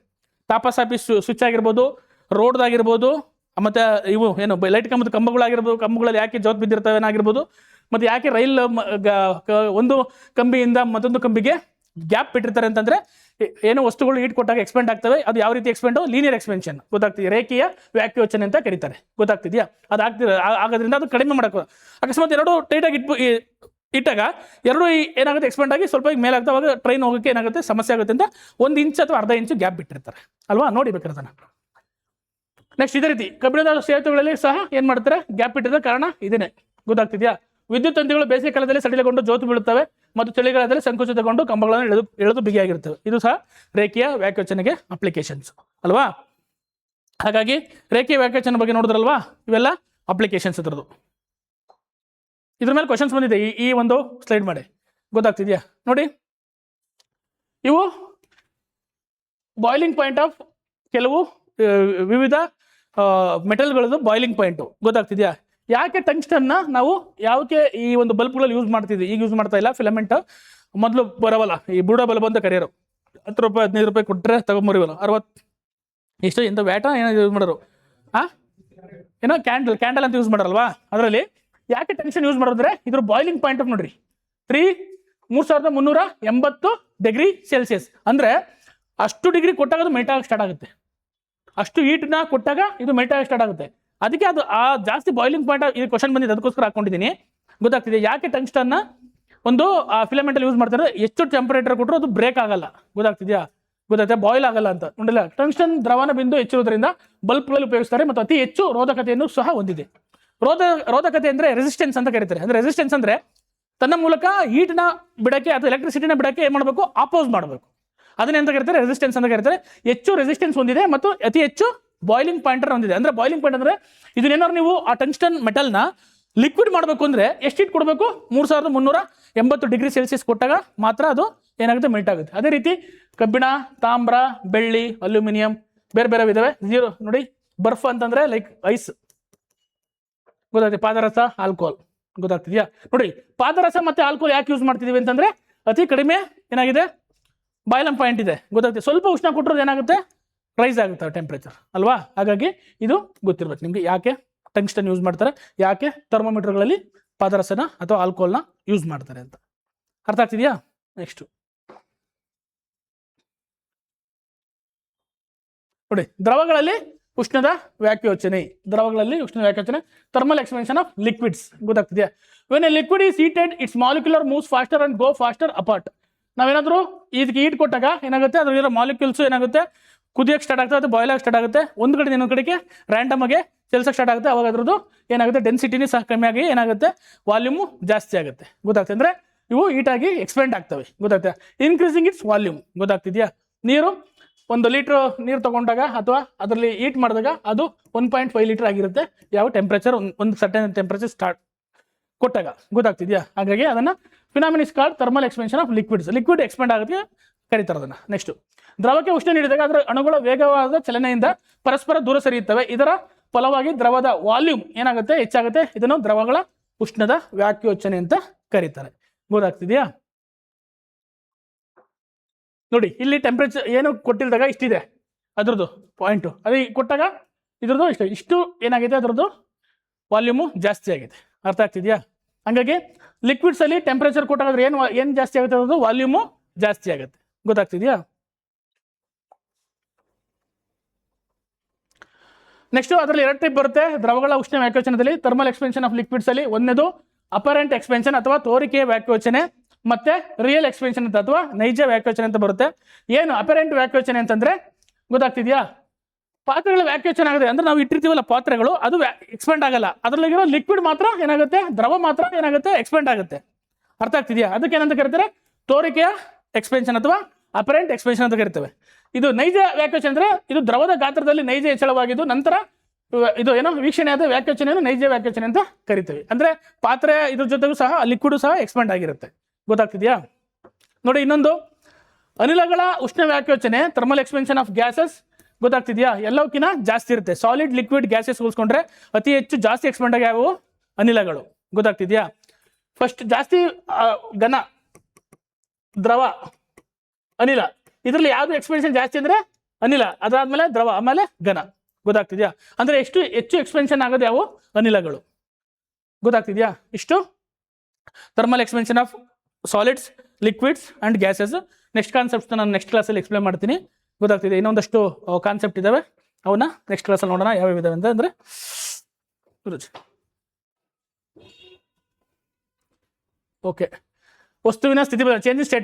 ತಾಪಸಾಪಿ ಸ್ವಿಚ್ ಆಗಿರ್ಬೋದು, ರೋಡ್ದಾಗಿರ್ಬೋದು, ಮತ್ತು ಇವು ಏನು ಲೈಟ್ ಕಂಬದ ಕಂಬಗಳಾಗಿರ್ಬೋದು, ಕಂಬಗಳಲ್ಲಿ ಯಾಕೆ ಜೋತ್ ಬಿದ್ದಿರ್ತವೆ ಏನಾಗಿರ್ಬೋದು, ಮತ್ತು ಯಾಕೆ ರೈಲ್ ಒಂದು ಕಂಬಿಯಿಂದ ಮತ್ತೊಂದು ಕಂಬಿಗೆ ಗ್ಯಾಪ್ ಬಿಟ್ಟಿರ್ತಾರೆ ಅಂತಂದರೆ, ಏನೋ ವಸ್ತುಗಳು ಹೀಟ್ ಕೊಟ್ಟಾಗ ಎಕ್ಸ್ಪೆಂಡ್ ಆಗ್ತವೆ. ಅದು ಯಾವ ರೀತಿ ಎಕ್ಸ್ಪೆಂಡು, ಲೀನಿಯರ್ ಎಕ್ಸ್ಪೆನ್ಷನ್, ಗೊತ್ತಾಗ್ತಿದೆ, ರೇಖೀಯ ವ್ಯಾಕ್ಯೋಚನೆ ಅಂತ ಕರೀತಾರೆ, ಗೊತ್ತಾಗ್ತಿದೆಯಾ. ಅದು ಆಗೋದ್ರಿಂದ ಅದು ಕಡಿಮೆ ಮಾಡೋಕೆ, ಅಕಸ್ಮಾತ್ ಎರಡು ಟೈಟಾಗಿ ಇಟ್ಟಾಗ ಎರಡು ಏನಾಗುತ್ತೆ, ಎಕ್ಸ್ಪೆಂಡ್ ಆಗಿ ಸ್ವಲ್ಪ ಮೇಲಾಗ್ತಾ, ಅವಾಗ ಟ್ರೈನ್ ಹೋಗೋಕ್ಕೆ ಏನಾಗುತ್ತೆ, ಸಮಸ್ಯೆ ಆಗುತ್ತೆ ಅಂತ 1 ಇಂಚ್ ಅಥವಾ ಅರ್ಧ ಇಂಚು ಗ್ಯಾಪ್ ಬಿಟ್ಟಿರ್ತಾರೆ ಅಲ್ವಾ, ನೋಡಿ ಬೇಕಾದ್ರೆ ಅದನ್ನು. ನೆಕ್ಸ್ಟ್ ಇದೇ ರೀತಿ ಕಬ್ಬಿಣದ ಸೇತುವೆಗಳಲ್ಲಿ ಸಹ ಏನು ಮಾಡ್ತಾರೆ, ಗ್ಯಾಪ್ ಇಟ್ಟಿರೋ ಕಾರಣ ಇದೇನೆ, ಗೊತ್ತಾಗ್ತಿದೆಯಾ. ವಿದ್ಯುತ್ ತಂತಿಗಳು ಬೇಸಿಗೆ ಕಾಲದಲ್ಲಿ ಸಡಿಲಗೊಂಡು ಜೋತು ಬೀಳುತ್ತವೆ ಮತ್ತು ಚಳಿಗಾಲದಲ್ಲಿ ಸಂಕುಚಿತಗೊಂಡು ಕಂಬಗಳನ್ನು ಎಳೆದು ಬಿಗಿಯಾಗಿರ್ತವೆ. ಇದು ಸಹ ರೇಖೀಯ ವ್ಯಾಕ್ಯೋಚನೆಗೆ ಅಪ್ಲಿಕೇಶನ್ಸ್ ಅಲ್ವಾ. ಹಾಗಾಗಿ ರೇಖೀಯ ವ್ಯಾಕ್ಯೋಚನೆ ಬಗ್ಗೆ ನೋಡಿದ್ರಲ್ವಾ, ಇವೆಲ್ಲ ಅಪ್ಲಿಕೇಶನ್ಸ್ ಇದ್ರದ್ದು. ಇದ್ರ ಮೇಲೆ ಕ್ವಶನ್ಸ್ ಬಂದಿದೆ, ಈ ಒಂದು ಸ್ಲೈಡ್ ಮಾಡಿ, ಗೊತ್ತಾಗ್ತಿದೆಯಾ. ನೋಡಿ, ಇವು ಬಾಯ್ಲಿಂಗ್ ಪಾಯಿಂಟ್ ಆಫ್ ಕೆಲವು ವಿವಿಧ ಮೆಟಲ್ಗಳದ್ದು ಬಾಯ್ಲಿಂಗ್ ಪಾಯಿಂಟು, ಗೊತ್ತಾಗ್ತಿದೆಯಾ. ಯಾಕೆ ಟಂಗ್ಸ್ಟನ್ನ ನಾವು ಯಾಕೆ ಈ ಒಂದು ಬಲ್ಬ್ಗಳಲ್ಲಿ ಯೂಸ್ ಮಾಡ್ತಿದ್ವಿ, ಈಗ ಯೂಸ್ ಮಾಡ್ತಾ ಇಲ್ಲ. ಫಿಲಮೆಂಟ್ ಮೊದಲು ಬರವಲ್ಲ, ಈ ಬೂಡ ಬಲ್ಬ್ ಅಂತ ಕರೆಯೋರು, 10 ರೂಪಾಯಿ 15 ರೂಪಾಯಿ ಕೊಟ್ಟರೆ ತಗೊಂಬರಿವಲ್ಲ, 60 ಎಷ್ಟು ಎಂತ ವ್ಯಾಟ ಏನೋ ಯೂಸ್ ಮಾಡೋರು, ಏನೋ ಕ್ಯಾಂಡಲ್ ಅಂತ ಯೂಸ್ ಮಾಡಲ್ವಾ. ಅದರಲ್ಲಿ ಯಾಕೆ ಟಂಗ್ಸ್ಟನ್ ಯೂಸ್ ಮಾಡೋದ್ರೆ, ಇದ್ರ ಬಾಯ್ಲಿಂಗ್ ಪಾಯಿಂಟ್ ಆಫ್ ನೋಡ್ರಿ 3380 ಡಿಗ್ರಿ ಸೆಲ್ಸಿಯಸ್, ಅಂದರೆ ಅಷ್ಟು ಡಿಗ್ರಿ ಕೊಟ್ಟಾಗ ಅದು ಮೆಲ್ಟ್ ಆಗಕ್ಕೆ ಸ್ಟಾರ್ಟ್ ಆಗುತ್ತೆ, ಅಷ್ಟು ಹೀಟ್ನ ಕೊಟ್ಟಾಗ ಇದು ಮೆಲ್ಟ್ ಆಗಕ್ಕೆ ಸ್ಟಾರ್ಟ್ ಆಗುತ್ತೆ. ಅದಕ್ಕೆ ಅದು ಜಾಸ್ತಿ ಬಾಯ್ಲಿಂಗ್ ಪಾಯಿಂಟ್ ಇದು ಕ್ವಶನ್ ಬಂದಿದೆ, ಅದಕ್ಕೋಸ್ಕರ ಹಾಕೊಂಡಿದ್ದೀನಿ, ಗೊತ್ತಾಗ್ತಿದೆ. ಯಾಕೆ ಟಂಗ್ಸ್ಟನ್ನ ಒಂದು ಫಿಲಮೆಂಟಲ್ಲಿ ಯೂಸ್ ಮಾಡ್ತಾರೆ, ಎಷ್ಟು ಟೆಂಪರೇಚರ್ ಕೊಟ್ಟರು ಅದು ಬ್ರೇಕ್ ಆಗಲ್ಲ, ಗೊತ್ತಾಗ್ತಿದೆಯಾ, ಬಾಯ್ಲ್ ಆಗಲ್ಲ ಅಂತ ನೋಡಿಲ್ಲ. ಟಂಗ್ಸ್ಟನ್ ದ್ರವನ ಬಿಂದು ಹೆಚ್ಚಿರುವುದರಿಂದ ಬಲ್ಬ್ಗಳಲ್ಲಿ ಉಪಯೋಗಿಸ್ತಾರೆ ಮತ್ತು ಅತಿ ಹೆಚ್ಚು ರೋಧಕತೆಯನ್ನು ಸಹ ಹೊಂದಿದೆ. ರೋಧಕತೆ ಅಂದರೆ ರೆಸಿಸ್ಟೆನ್ಸ್ ಅಂತ ಕರೀತಾರೆ. ಅಂದರೆ ರೆಸಿಸ್ಟೆನ್ಸ್ ಅಂದರೆ ತನ್ನ ಮೂಲಕ ಹೀಟ್ನ ಬಿಡಕ್ಕೆ ಅಥವಾ ಎಲೆಕ್ಟ್ರಿಸಿಟಿನ ಬಿಡಕ್ಕೆ ಏನು ಮಾಡಬೇಕು, ಆಪೋಸ್ ಮಾಡಬೇಕು, ಅದನ್ನೇ ಅಂತ ಕರೀತಾರೆ, ರೆಸಿಸ್ಟೆನ್ಸ್ ಅಂತ ಕರೀತಾರೆ. ಹೆಚ್ಚು ರೆಸಿಸ್ಟೆನ್ಸ್ ಹೊಂದಿದೆ ಮತ್ತು ಅತಿ ಹೆಚ್ಚು ಬಾಯ್ಲಿಂಗ್ ಪಾಯಿಂಟ್ ಹೊಂದಿದೆ. ಅಂದರೆ ಬಾಯ್ಲಿಂಗ್ ಪಾಯಿಂಟ್ ಅಂದರೆ ಇದನ್ನೇನಾದ್ರು ನೀವು ಆ ಟಂಗ್ಸ್ಟನ್ ಮೆಟಲ್ನ ಲಿಕ್ವಿಡ್ ಮಾಡಬೇಕು ಅಂದರೆ ಎಷ್ಟು ಹೀಟ್ ಕೊಡಬೇಕು, 3380 ಡಿಗ್ರಿ ಸೆಲ್ಸಿಯಸ್ ಕೊಟ್ಟಾಗ ಮಾತ್ರ ಅದು ಏನಾಗುತ್ತೆ, ಮೆಲ್ಟ್ ಆಗುತ್ತೆ. ಅದೇ ರೀತಿ ಕಬ್ಬಿಣ, ತಾಮ್ರ, ಬೆಳ್ಳಿ, ಅಲ್ಯೂಮಿನಿಯಂ ಬೇರೆ ಬೇರೆ ಇದಾವೆ. ನೋಡಿ, ಬರ್ಫ್ ಅಂತಂದರೆ ಲೈಕ್ ಐಸ್, ಗೊತ್ತಾಗ್ತದೆ, ಪಾದರಸ, ಆಲ್ಕೋಹಾಲ್, ಗೊತ್ತಾಗ್ತಿದೆಯಾ. ನೋಡಿ, ಪಾದರಸ ಮತ್ತು ಆಲ್ಕೋಹಾಲ್ ಯಾಕೆ ಯೂಸ್ ಮಾಡ್ತಿದ್ದೀವಿ ಅಂತಂದರೆ ಅತಿ ಕಡಿಮೆ ಏನಾಗಿದೆ, ಬಾಯ್ಲಿಂಗ್ ಪಾಯಿಂಟ್ ಇದೆ, ಗೊತ್ತಾಗ್ತದೆ. ಸ್ವಲ್ಪ ಉಷ್ಣ ಕೊಟ್ಟರೆ ಏನಾಗುತ್ತೆ, ರೈಸ್ ಆಗುತ್ತೆ ಟೆಂಪ್ರೇಚರ್ ಅಲ್ವಾ. ಹಾಗಾಗಿ ಇದು ಗೊತ್ತಿರ್ಬೇಕು ನಿಮಗೆ, ಯಾಕೆ ಟಂಗ್ಸ್ಟನ್ ಯೂಸ್ ಮಾಡ್ತಾರೆ, ಯಾಕೆ ಥರ್ಮೋಮೀಟರ್ಗಳಲ್ಲಿ ಪಾದರಸನ ಅಥವಾ ಆಲ್ಕೋಹಾಲ್ನ ಯೂಸ್ ಮಾಡ್ತಾರೆ ಅಂತ. ಅರ್ಥ ಆಗ್ತಿದೆಯಾ. ನೆಕ್ಸ್ಟ್ ನೋಡಿ, ದ್ರವಗಳಲ್ಲಿ ಉಷ್ಣದ ವ್ಯಾಕ್ಯೋಚನೆ, ಥರ್ಮಲ್ ಎಕ್ಸ್ಪೆನ್ಷನ್ ಆಫ್ ಲಿಕ್ವಿಡ್ಸ್, ಗೊತ್ತಾಗ್ತಿದೆಯಾ. When a liquid is heated its molecular moves faster and go faster apart. ನಾವೇನಾದರೂ ಇದಕ್ಕೆ ಹೀಟ್ ಕೊಟ್ಟಾಗ ಏನಾಗುತ್ತೆ, ಅದರಲ್ಲಿರೋ ಮಾಲಿಕ್ಯೂಲ್ಸ್ ಏನಾಗುತ್ತೆ, ಕುದಿಯೋಕ್ಕೆ ಸ್ಟಾರ್ಟ್ ಆಗ್ತದೆ, ಅದು ಬಾಯ್ಲ್ ಆಗಿ ಸ್ಟಾರ್ಟ್ ಆಗುತ್ತೆ, ಒಂದು ಕಡೆ ಇನ್ನೊಂದು ಕಡೆಗೆ ರ್ಯಾಂಡಮ್ ಆಗಿ ಚಲಿಸಕ್ಕೆ ಸ್ಟಾರ್ಟ್ ಆಗುತ್ತೆ. ಅವಾಗ ಅದ್ರದ್ದು ಏನಾಗುತ್ತೆ, ಡೆನ್ಸಿಟಿನೇ ಸಹ ಕಮ್ಮಿ ಆಗಿ ಏನಾಗುತ್ತೆ, ವಾಲ್ಯೂಮು ಜಾಸ್ತಿ ಆಗುತ್ತೆ, ಗೊತ್ತಾಗ್ತದೆ. ಅಂದರೆ ಇವು ಹೀಟಾಗಿ ಎಕ್ಸ್ಪೆಂಡ್ ಆಗ್ತವೆ, ಗೊತ್ತಾಗ್ತದೆ. ಇನ್ಕ್ರೀಸಿಂಗ್ ಇಟ್ಸ್ ವಾಲ್ಯೂಮ್, ಗೊತ್ತಾಗ್ತಿದೆಯಾ. ನೀರು 1 ಲೀಟ್ರ್ ನೀರು ತೊಗೊಂಡಾಗ ಅಥವಾ ಅದರಲ್ಲಿ ಹೀಟ್ ಮಾಡಿದಾಗ ಅದು 1.5 ಲೀಟರ್ ಆಗಿರುತ್ತೆ, ಯಾವ ಟೆಂಪ್ರೇಚರ್ ಒಂದು ಸರ್ಟನ್ ಟೆಂಪ್ರೇಚರ್ ಸ್ಟಾರ್ಟ್ ಕೊಟ್ಟಾಗ, ಗೊತ್ತಾಗ್ತಿದೆಯಾ. ಹಾಗಾಗಿ ಅದನ್ನು phenomena is called thermal expansion of liquids, liquid expand ಆಗೋದಕ್ಕೆ ಕರೀತಾರೆ ಅದನ್ನು. ನೆಕ್ಸ್ಟ್, ದ್ರವಕ್ಕೆ ಉಷ್ಣ ನೀಡಿದಾಗ ಅದರ ಅಣುಗಳ ವೇಗವಾದ ಚಲನೆಯಿಂದ ಪರಸ್ಪರ ದೂರ ಸರಿಯುತ್ತವೆ. ಇದರ ಫಲವಾಗಿ ದ್ರವದ ವಾಲ್ಯೂಮ್ ಏನಾಗುತ್ತೆ, ಹೆಚ್ಚಾಗುತ್ತೆ. ಇದನ್ನು ದ್ರವಗಳ ಉಷ್ಣದ ವ್ಯಾಕ್ಯೋಚನೆ ಅಂತ ಕರೀತಾರೆ, ಗೊತ್ತಾಗ್ತಿದೆಯಾ. ನೋಡಿ, ಇಲ್ಲಿ ಟೆಂಪ್ರೇಚರ್ ಏನು ಕೊಟ್ಟಿಲ್ದಾಗ ಇಷ್ಟಿದೆ ಅದ್ರದ್ದು ಪಾಯಿಂಟು, ಅದು ಕೊಟ್ಟಾಗ ಇದ್ರದ್ದು ಇಷ್ಟು ಏನಾಗಿದೆ, ಅದರದ್ದು ವಾಲ್ಯೂಮು ಜಾಸ್ತಿ ಆಗಿದೆ. ಅರ್ಥ ಆಗ್ತಿದೆಯಾ. ಹಾಗಾಗಿ ಲಿಕ್ವಿಡ್ಸಲ್ಲಿ ಟೆಂಪ್ರೇಚರ್ ಕೊಟ್ಟಾಗ ಏನು ಜಾಸ್ತಿ ಆಗುತ್ತೆ, ಅದರದ್ದು ವಾಲ್ಯೂಮು ಜಾಸ್ತಿ ಆಗುತ್ತೆ, ಗೊತ್ತಾಗ್ತಿದೆಯಾ. ನೆಕ್ಸ್ಟು ಅದರಲ್ಲಿ 2 ಟೈಪ್ ಬರುತ್ತೆ ದ್ರವಗಳ ಉಷ್ಣ ವ್ಯಾಕ್ಯೋಚನದಲ್ಲಿ, ಥರ್ಮಲ್ ಎಕ್ಸ್ಪೆನ್ಷನ್ ಆಫ್ ಲಿಕ್ವಿಡ್ಸ್ ಅಲ್ಲಿ. ಒಂದನೇದು ಅಪರೆಂಟ್ ಎಕ್ಸ್ಪೆನ್ಷನ್ ಅಥವಾ ತೋರಿಕೆಯ ವ್ಯಾಕ್ಯೋಚನೆ, ಮತ್ತೆ ರಿಯಲ್ ಎಕ್ಸ್ಪೆನ್ಷನ್ ಅಂತ ಅಥವಾ ನೈಜ ವ್ಯಾಕ್ಯೋಚನೆ ಅಂತ ಬರುತ್ತೆ. ಏನು ಅಪರೆಂಟ್ ವ್ಯಾಕ್ಯೋಚನೆ ಅಂತಂದ್ರೆ, ಗೊತ್ತಾಗ್ತಿದೆಯಾ, ಪಾತ್ರೆಗಳ ವ್ಯಾಕ್ಯೂಚನ್ ಆಗಿದೆ ಅಂದ್ರೆ ನಾವು ಇಟ್ಟಿರ್ತೀವಲ್ಲ ಪಾತ್ರೆಗಳು ಅದು ಎಕ್ಸ್ಪೆಂಡ್ ಆಗಲ್ಲ, ಅದರಲ್ಲಿರೋ ಲಿಕ್ವಿಡ್ ಮಾತ್ರ ಏನಾಗುತ್ತೆ, ದ್ರವ ಮಾತ್ರ ಏನಾಗುತ್ತೆ, ಎಕ್ಸ್ಪೆಂಡ್ ಆಗುತ್ತೆ. ಅರ್ಥ ಆಗ್ತಿದೆಯಾ? ಅದಕ್ಕೆ ಏನಂತ ಕರೀತಾರೆ, ತೋರಿಕೆಯ ಎಕ್ಸ್ಪೆನ್ಷನ್ ಅಥವಾ ಅಪರೆಂಟ್ ಎಕ್ಸ್ಪೆನ್ಷನ್ ಅಂತ ಕರಿತೇವೆ. ಇದು ನೈಜ ವ್ಯಾಕ್ಯೂಚನ್ ಅಂದ್ರೆ ಇದು ದ್ರವದ ಗಾತ್ರದಲ್ಲಿ ನೈಜ ಹೆಚ್ಚಳವಾಗಿದ್ದು ನಂತರ ಇದು ಏನೋ ವೀಕ್ಷಣೆಯಾದ ವ್ಯಾಕ್ಯೂಚನೆಯನ್ನು ನೈಜ ವ್ಯಾಕ್ಯೂಚನೆ ಅಂತ ಕರಿತೇವೆ. ಅಂದ್ರೆ ಪಾತ್ರೆ ಇದ್ರ ಜೊತೆಗೂ ಸಹ ಲಿಕ್ವಿಡ್ ಸಹ ಎಕ್ಸ್ಪೆಂಡ್ ಆಗಿರುತ್ತೆ. ಗೊತ್ತಾಗ್ತಿದೆಯಾ? ನೋಡಿ ಇನ್ನೊಂದು, ಅನಿಲಗಳ ಉಷ್ಣ ವ್ಯಾಕ್ಯೂಚನೆ ಥರ್ಮಲ್ ಎಕ್ಸ್ಪೆನ್ಷನ್ ಆಫ್ ಗ್ಯಾಸಸ್. ಗೊತ್ತಾಗ್ತಿದೆಯಾ? ಎಲ್ಲವಕ್ಕಿಂತ ಜಾಸ್ತಿ ಇರುತ್ತೆ. ಸಾಲಿಡ್ ಲಿಕ್ವಿಡ್ ಗ್ಯಾಸಸ್ ಹೋಲಿಸ್ಕೊಂಡ್ರೆ ಅತಿ ಹೆಚ್ಚು ಜಾಸ್ತಿ ಎಕ್ಸ್ಪೆಂಡ್ ಆಗಿ ಯಾವುವು? ಅನಿಲಗಳು. ಗೊತ್ತಾಗ್ತಿದೆಯಾ? ಫಸ್ಟ್ ಜಾಸ್ತಿ ಘನ, ದ್ರವ, ಅನಿಲ. ಇದರಲ್ಲಿ ಯಾವುದು ಎಕ್ಸ್ಪೆನ್ಷನ್ ಜಾಸ್ತಿ ಅಂದ್ರೆ ಅನಿಲ, ಅದಾದ್ಮೇಲೆ ದ್ರವ, ಆಮೇಲೆ ಘನ. ಗೊತ್ತಾಗ್ತಿದ್ಯಾ? ಅಂದ್ರೆ ಹೆಚ್ಚು ಎಕ್ಸ್ಪೆನ್ಷನ್ ಆಗೋದು ಯಾವ? ಅನಿಲಗಳು. ಗೊತ್ತಾಗ್ತಿದ್ಯಾ? ಇಷ್ಟು thermal expansion of solids, liquids and gases. Next concept ನಾನು ನೆಕ್ಸ್ಟ್ ಕ್ಲಾಸಲ್ಲಿ ಎಕ್ಸ್ಪ್ಲೇನ್ ಮಾಡ್ತೀನಿ. ಗೊತ್ತಾಗ್ತಿದೆ? ಇನ್ನೊಂದಷ್ಟು ಕಾನ್ಸೆಪ್ಟ್ ಇದಾವೆ, ಅವನ್ನ ನೆಕ್ಸ್ಟ್ ಕ್ಲಾಸಲ್ಲಿ ನೋಡೋಣ ಯಾವ್ಯಾವ ಇದಾವೆ ಅಂತ. ಅಂದ್ರೆ ಓಕೆ, ವಸ್ತುವಿನ ಸ್ಥಿತಿ ಚೇಂಜ್ ಸ್ಟೇಟ್